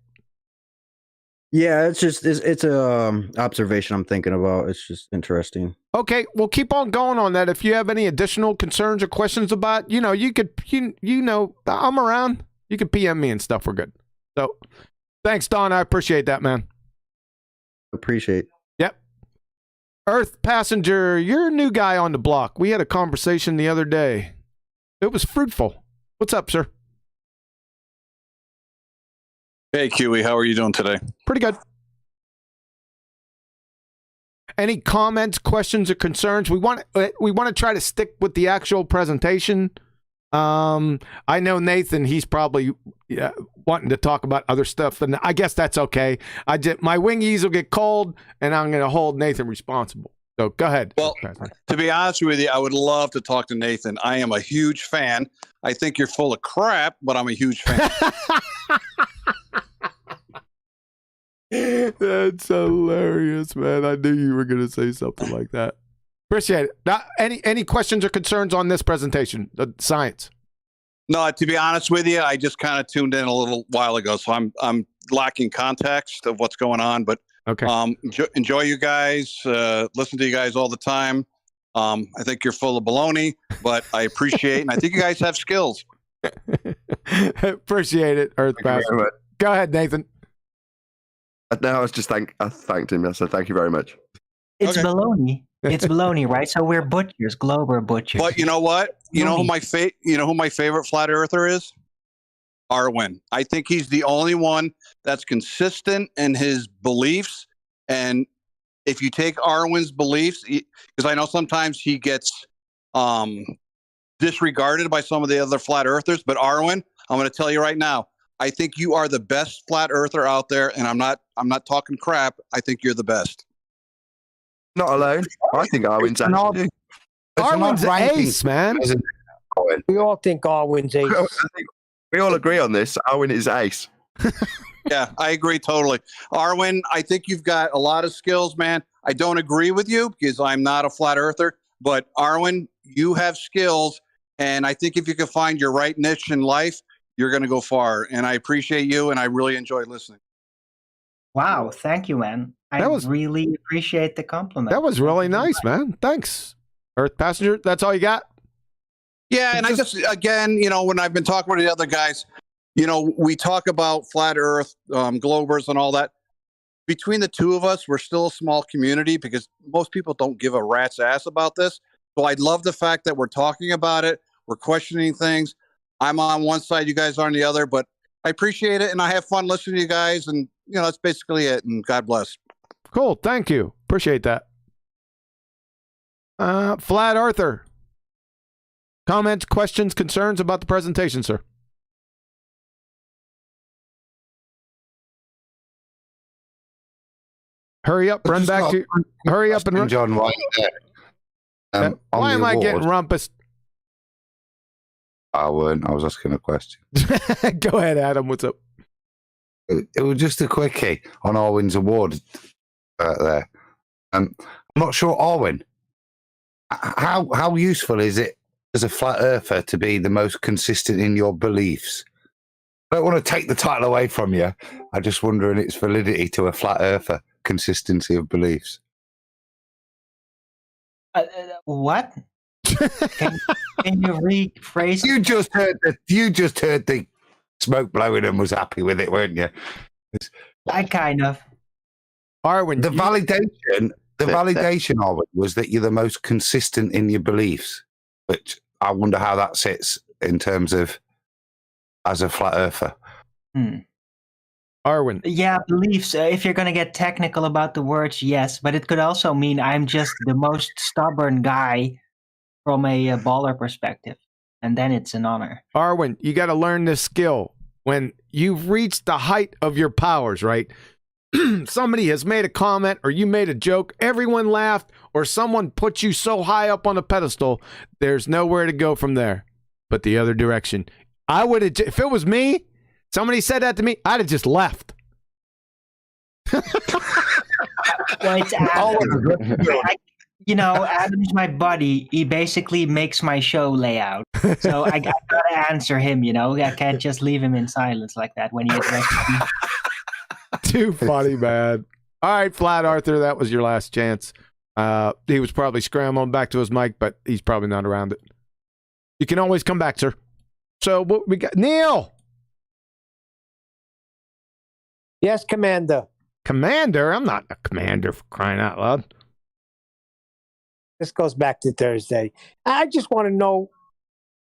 B: Yeah, it's a observation I'm thinking about. It's just interesting.
A: Okay, well, keep on going on that. If you have any additional concerns or questions about, you could, I'm around. You can PM me and stuff. We're good. So, thanks, Don. I appreciate that, man.
B: Appreciate.
A: Yep. Earth Passenger, you're a new guy on the block. We had a conversation the other day. It was fruitful. What's up, sir?
L: Hey, QE, how are you doing today?
A: Pretty good. any comments, questions, or concerns? We want to try to stick with the actual presentation. I know Nathan, he's probably wanting to talk about other stuff, and I guess that's okay. My wingies will get cold, and I'm going to hold Nathan responsible. So go ahead.
L: Well, to be honest with you, I would love to talk to Nathan. I am a huge fan. I think you're full of crap, but I'm a huge fan.
A: That's hilarious, man. I knew you were going to say something like that. Appreciate it. Any questions or concerns on this presentation, the science?
L: No, to be honest with you, I just kind of tuned in a little while ago, so I'm lacking context of what's going on. But
A: okay,
L: enjoy you guys. Listen to you guys all the time. I think you're full of baloney, but I appreciate, and I think you guys have skills.
A: Appreciate it, Earth Pastor. Go ahead, Nathan.
C: No, I thanked him. I said thank you very much.
D: It's baloney. It's baloney, right? So we're butchers, Glober butchers.
L: But you know what? You know who my favorite flat earther is? Arwen. I think he's the only one that's consistent in his beliefs. And if you take Arwen's beliefs, because I know sometimes he gets disregarded by some of the other flat earthers, but Arwen, I'm going to tell you right now, I think you are the best flat earther out there, and I'm not talking crap. I think you're the best.
C: Not alone. I think Arwen's actually.
A: Arwen's ace, man.
G: We all think Arwen's ace.
C: We all agree on this. Arwen is ace.
L: Yeah, I agree totally. Arwen, I think you've got a lot of skills, man. I don't agree with you because I'm not a flat earther, but Arwen, you have skills, and I think if you can find your right niche in life, you're going to go far. And I appreciate you, and I really enjoy listening.
D: Wow, thank you, man. I really appreciate the compliment.
A: That was really nice, man. Thanks, Earth Passenger. That's all you got?
L: Yeah, and I just, again, when I've been talking with the other guys, we talk about flat Earth, globers and all that. Between the two of us, we're still a small community because most people don't give a rat's ass about this. So I love the fact that we're talking about it. We're questioning things. I'm on one side, you guys are on the other, but I appreciate it, and I have fun listening to you guys, and, that's basically it, and God bless.
A: Cool. Thank you. Appreciate that. Flat Earther. Comments, questions, concerns about the presentation, sir? Hurry up, run back to. Hurry up and run.
E: John, right there.
A: Why am I getting rumpus?
E: I weren't. I was asking a question.
A: Go ahead, Adam. What's up?
E: It was just a quickie on Arwen's award there. I'm not sure, Arwen. How useful is it as a flat earther to be the most consistent in your beliefs? I don't want to take the title away from you. I just wonder in its validity to a flat earther, consistency of beliefs.
D: What? Can you rephrase?
E: You just heard the smoke blowing and was happy with it, weren't you?
D: I kind of.
A: Arwen,
E: the validation, Arwen, was that you're the most consistent in your beliefs, which I wonder how that sits in terms of as a flat earther.
A: Arwen.
D: Yeah, beliefs. If you're going to get technical about the words, yes, but it could also mean I'm just the most stubborn guy from a baller perspective, and then it's an honor.
A: Arwen, you got to learn this skill. When you've reached the height of your powers, right? Somebody has made a comment or you made a joke, everyone laughed, or someone put you so high up on a pedestal, there's nowhere to go from there but the other direction. I would have, if it was me, somebody said that to me, I'd have just left.
D: Well, it's Adam. Adam's my buddy. He basically makes my show layout. So I gotta answer him, I can't just leave him in silence like that when he addresses me.
A: Too funny, man. All right, Flat Arthur, that was your last chance. He was probably scrambling back to his mic, but he's probably not around it. You can always come back, sir. So what we got? Neil!
G: Yes, Commander.
A: Commander? I'm not a commander, for crying out loud.
G: This goes back to Thursday. I just want to know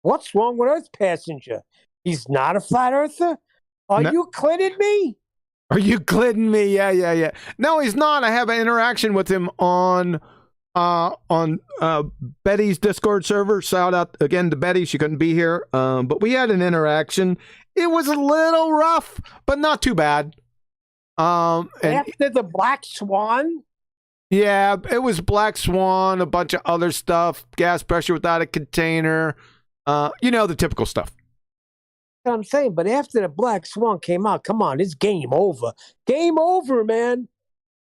G: what's wrong with Earth Passenger. He's not a flat earther? Are you kidding me?
A: Are you kidding me? Yeah. No, he's not. I have an interaction with him on Betty's Discord server. Shout out again to Betty. She couldn't be here, but we had an interaction. It was a little rough, but not too bad. And
G: after the Black Swan.
A: Yeah, it was Black Swan, a bunch of other stuff, gas pressure without a container, the typical stuff.
G: That's what I'm saying, but after the Black Swan came out, come on, it's game over. Game over, man.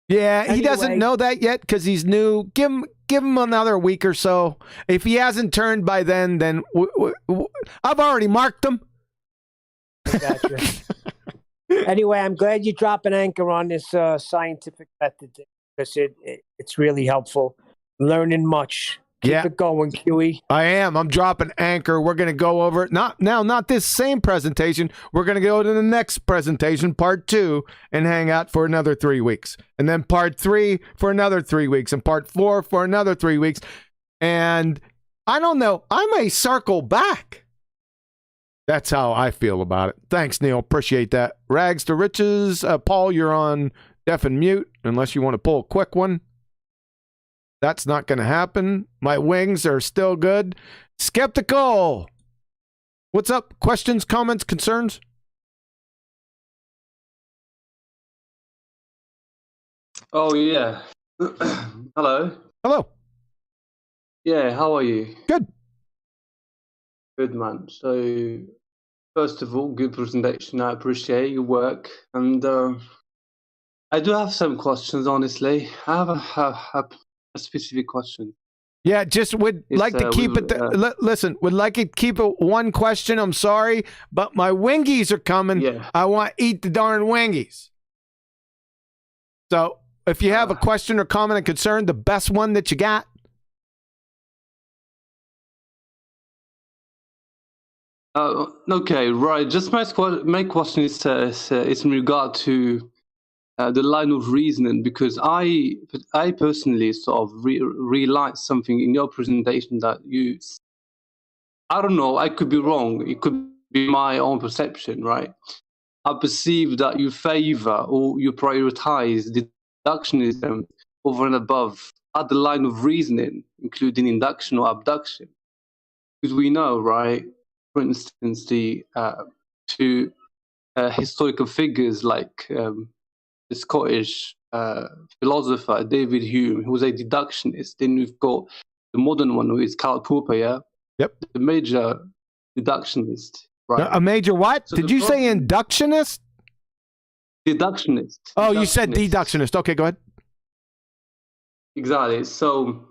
A: Yeah, he doesn't know that yet because he's new. Give him another week or so. If he hasn't turned by then I've already marked him.
G: Gotcha. Anyway, I'm glad you dropped an anchor on this scientific method thing, because it's really helpful. Learning much. Keep it going, QE.
A: I am. I'm dropping anchor. We're going to go over it. Not this same presentation. We're going to go to the next presentation, part 2, and hang out for another 3 weeks. And then part 3 for another 3 weeks. And part 4 for another 3 weeks. And I don't know. I may circle back. That's how I feel about it. Thanks, Neil. Appreciate that. Rags to riches. Paul, you're on deaf and mute, unless you want to pull a quick one. That's not going to happen. My wings are still good. Skeptical. What's up? Questions, comments, concerns?
M: Oh, yeah. Hello.
A: Hello.
M: Yeah, how are you?
A: Good.
M: Good, man. So, first of all, good presentation. I appreciate your work. And I do have some questions, honestly. I have a specific question.
A: Yeah, just would like to keep it. Listen, would like to keep it one question. I'm sorry, but my wingies are coming.
M: Yeah.
A: I want to eat the darn wingies. So if you have a question or comment or concern, the best one that you got.
M: Okay, right. Just my question is in regard to the line of reasoning, because I personally sort of realized something in your presentation that I don't know, I could be wrong, it could be my own perception, right? I perceive that you favor or you prioritize deductionism over and above other line of reasoning, including induction or abduction. Because we know, right, for instance, the two historical figures like the Scottish philosopher David Hume, who was a deductionist. Then we've got the modern one, who is Karl Popper, yeah?
A: Yep.
M: The major deductionist, right?
A: A major what?
M: So
A: Did you say inductionist?
M: Deductionist.
A: Oh, you said deductionist. Okay, go ahead.
M: Exactly. So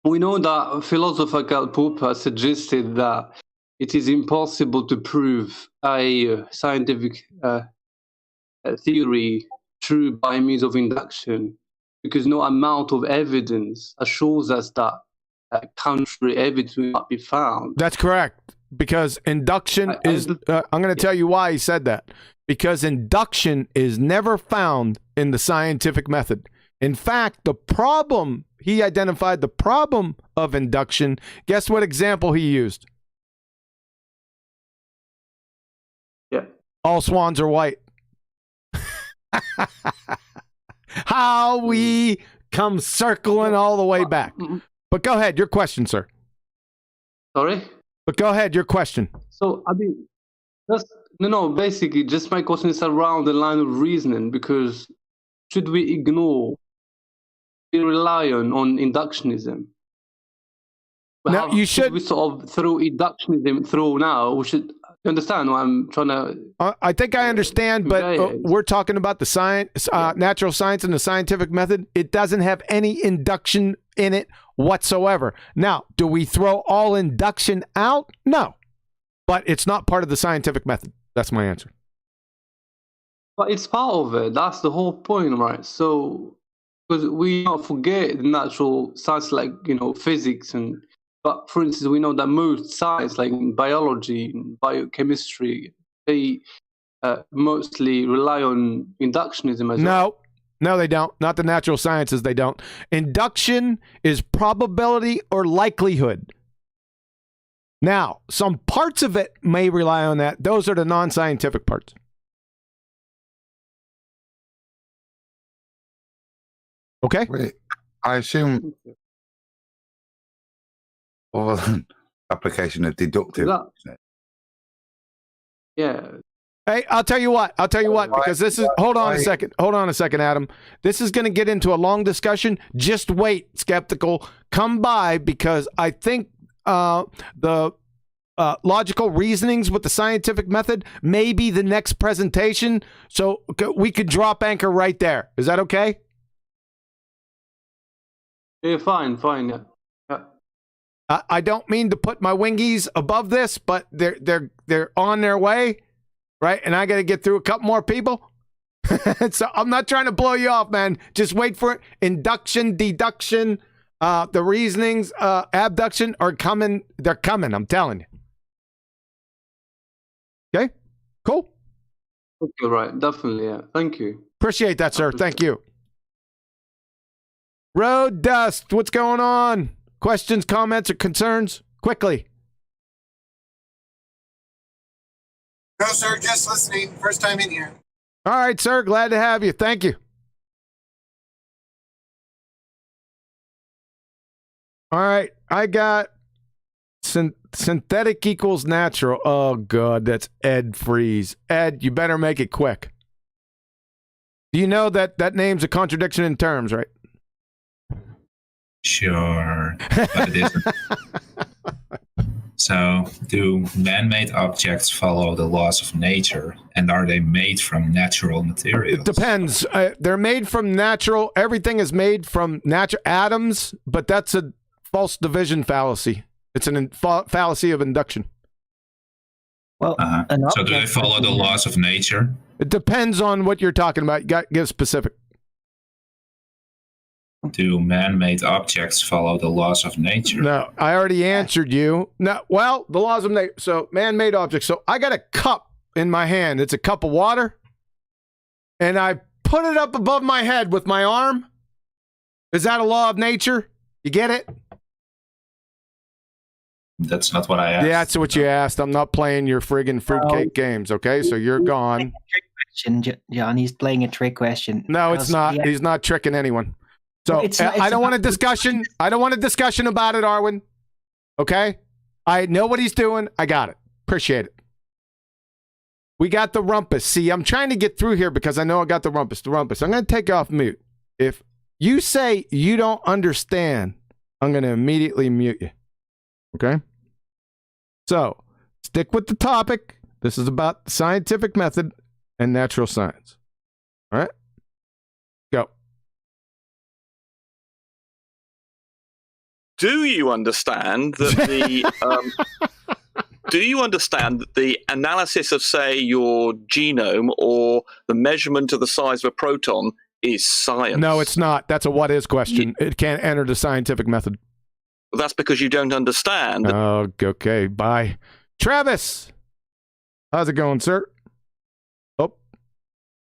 M: we know that philosopher Karl Popper suggested that it is impossible to prove a scientific theory true by means of induction, because no amount of evidence assures us that contrary evidence will not be found.
A: That's correct, because induction is, I'm going to tell you why he said that, because induction is never found in the scientific method. In fact, he identified the problem of induction. Guess what example he used?
M: Yeah.
A: All swans are white. How we come circling all the way back. But go ahead, your question, sir.
M: Sorry?
A: But go ahead, your question.
M: So, I mean, basically, just my question is around the line of reasoning, because should we ignore, be reliant on inductionism?
A: No, you should.
M: We sort of throw inductionism through now. We should understand what I'm trying to.
A: I think I understand, but we're talking about the science, natural science, and the scientific method. It doesn't have any induction in it whatsoever. Now, do we throw all induction out? No, but it's not part of the scientific method. That's my answer.
M: But it's part of it. That's the whole point, right? So, because we don't forget the natural science, like physics and. But for instance, we know that most science, like biology, biochemistry, they mostly rely on inductionism as well.
A: No, they don't. Not the natural sciences, they don't. Induction is probability or likelihood. Now, some parts of it may rely on that. Those are the non-scientific parts. Okay.
E: Wait, I assume or application of deductive.
M: Yeah.
A: Hey, I'll tell you what, because this is, hold on a second, Adam. This is going to get into a long discussion. Just wait, skeptical. Come by, because I think the logical reasonings with the scientific method may be the next presentation. So we could drop anchor right there. Is that okay?
M: Yeah, fine, yeah.
A: I don't mean to put my wingies above this, but they're on their way. Right, and I got to get through a couple more people. So I'm not trying to blow you off, man. Just wait for it. Induction, deduction, the reasonings, abduction are coming. They're coming. I'm telling you. Okay, cool.
M: Okay, right, definitely. Yeah, thank you.
A: Appreciate that, sir. Thank you. Road Dust, what's going on? Questions, comments, or concerns? Quickly.
N: No, sir, just listening. First time in here.
A: All right, sir. Glad to have you. Thank you. All right. I got synthetic equals natural. Oh, God. That's Ed Freeze. Ed, you better make it quick. Do you know that name's a contradiction in terms, right?
O: Sure. But it isn't. So, do man-made objects follow the laws of nature, and are they made from natural materials?
A: It depends. They're made from natural. Everything is made from natural atoms, but that's a false division fallacy. It's an fallacy of induction.
D: Well,
O: so do they follow the laws of nature?
A: It depends on what you're talking about. You got to get specific.
O: Do man-made objects follow the laws of nature?
A: No, I already answered you. No, well, the laws of nature. So man-made objects. So I got a cup in my hand. It's a cup of water, and I put it up above my head with my arm. Is that a law of nature? You get it?
O: That's not what I asked.
A: Yeah, that's what you asked. I'm not playing your friggin' fruitcake games. Okay, so you're gone.
D: John, he's playing a trick question.
A: No, it's not. He's not tricking anyone. So I don't want a discussion. I don't want a discussion about it, Arwen. Okay? I know what he's doing. I got it. Appreciate it. We got the rumpus. See, I'm trying to get through here because I know I got the rumpus. I'm going to take you off mute. If you say you don't understand, I'm going to immediately mute you. Okay? So, stick with the topic. This is about the scientific method and natural science. All right? Go.
P: Do you understand that the analysis of, say, your genome or the measurement of the size of a proton is science?
A: No, it's not. That's a what is question. It can't enter the scientific method.
P: Well, that's because you don't understand.
A: Oh, okay. Bye. Travis, how's it going, sir? Oh,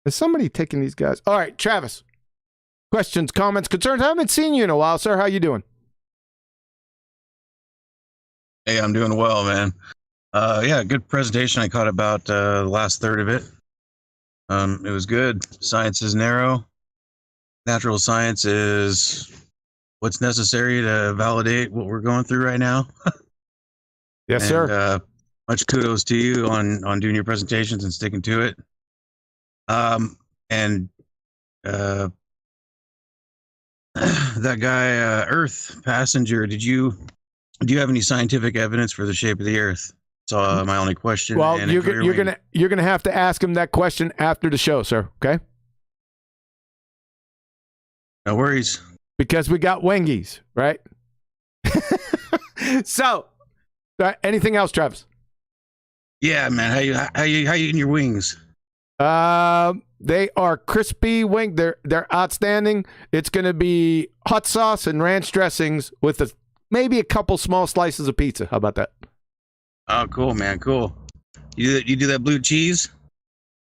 A: is somebody taking these guys? All right, Travis. Questions, comments, concerns? I haven't seen you in a while, sir. How you doing?
Q: Hey, I'm doing well, man. Yeah, good presentation. I caught about the last third of it. It was good. Science is narrow. Natural science is what's necessary to validate what we're going through right now.
A: Yes, sir.
Q: Much kudos to you on doing your presentations and sticking to it. That guy, Earth Passenger, do you have any scientific evidence for the shape of the Earth? That's my only question.
A: Well, you're gonna have to ask him that question after the show, sir. Okay.
Q: No worries.
A: Because we got wingies, right? So, anything else, Travis?
Q: Yeah, man. How you eating your wings?
A: They are crispy wing. They're outstanding. It's gonna be hot sauce and ranch dressings with maybe a couple small slices of pizza. How about that?
Q: Oh, cool, man. Cool. You do that blue cheese?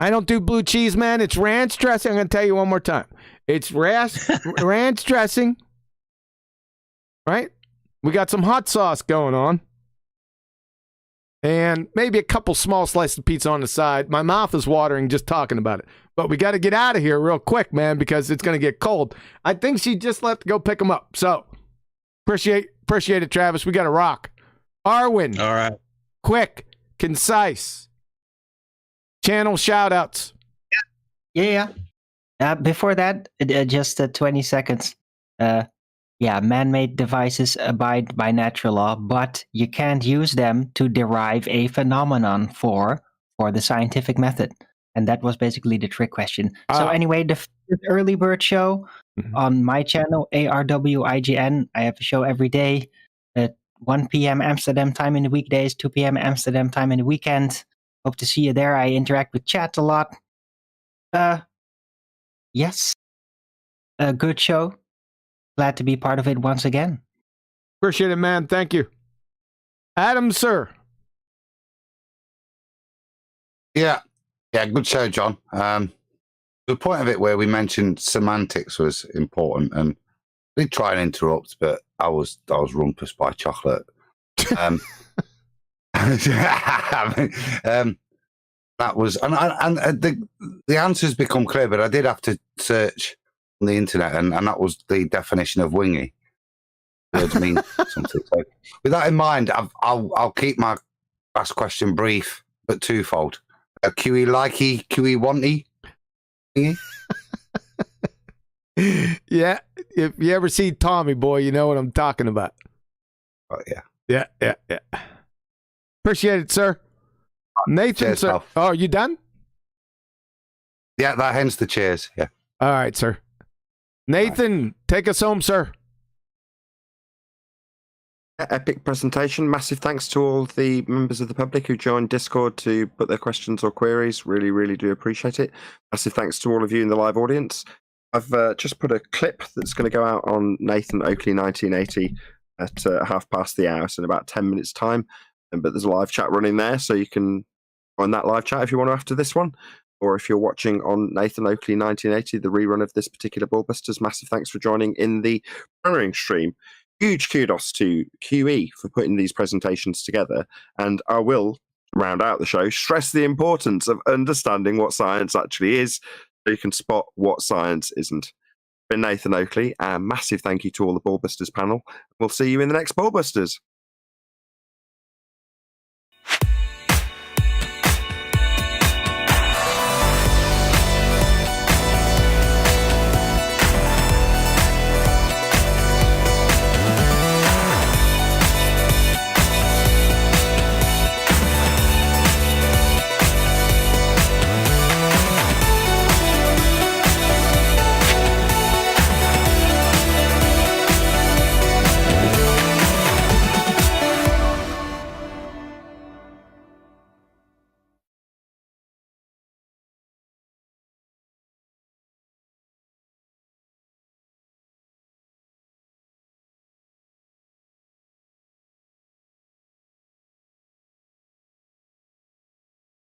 A: I don't do blue cheese, man. It's ranch dressing. I'm going to tell you one more time. It's ranch dressing, right? We got some hot sauce going on. and maybe a couple small slices of pizza on the side. My mouth is watering just talking about it. But we got to get out of here real quick, man, because it's going to get cold. I think she just left to go pick them up. So appreciate it, Travis. We got to rock. Arwen.
Q: All right.
A: Quick, concise. Channel shout-outs.
D: Yeah. Before that, just 20 seconds. Man-made devices abide by natural law, but you can't use them to derive a phenomenon for the scientific method. And that was basically the trick question. So anyway, the early bird show on my channel, ARWIGN. I have a show every day at 1 p.m. Amsterdam time in the weekdays, 2 p.m. Amsterdam time in the weekend. Hope to see you there. I interact with chat a lot. Yes. A good show. Glad to be part of it once again.
A: Appreciate it, man. Thank you. Adam, sir.
E: Yeah, good show, John. The point of it where we mentioned semantics was important, and I did try and interrupt, but I was rumpus by chocolate. That was, and the answers become clear, but I did have to search on the internet, and that was the definition of wingy. Words mean something. So with that in mind, I'll keep my last question brief but twofold. QE likey, QE wanty.
A: Yeah, if you ever see Tommy Boy, you know what I'm talking about.
E: Oh yeah.
A: Yeah. Appreciate it, sir. Nathan,
E: cheers,
A: sir.
E: pal.
A: Oh, are you done?
E: Yeah, that ends the cheers. Yeah.
A: All right, sir. Nathan, take us home, sir.
C: Epic presentation. Massive thanks to all the members of the public who joined Discord to put their questions or queries. Really, really do appreciate it. Massive thanks to all of you in the live audience. I've just put a clip that's going to go out on Nathan Oakley 1980 at 1/2 the hour, so in about 10 minutes time. But there's a live chat running there, so you can join that live chat if you want to after this one. Or if you're watching on Nathan Oakley 1980, the rerun of this particular Ballbusters, massive thanks for joining in the premiering stream. Huge kudos to QE for putting these presentations together. And I will round out the show, stress the importance of understanding what science actually is so you can spot what science isn't. Been Nathan Oakley, and massive thank you to all the Ballbusters panel. We'll see you in the next Ballbusters.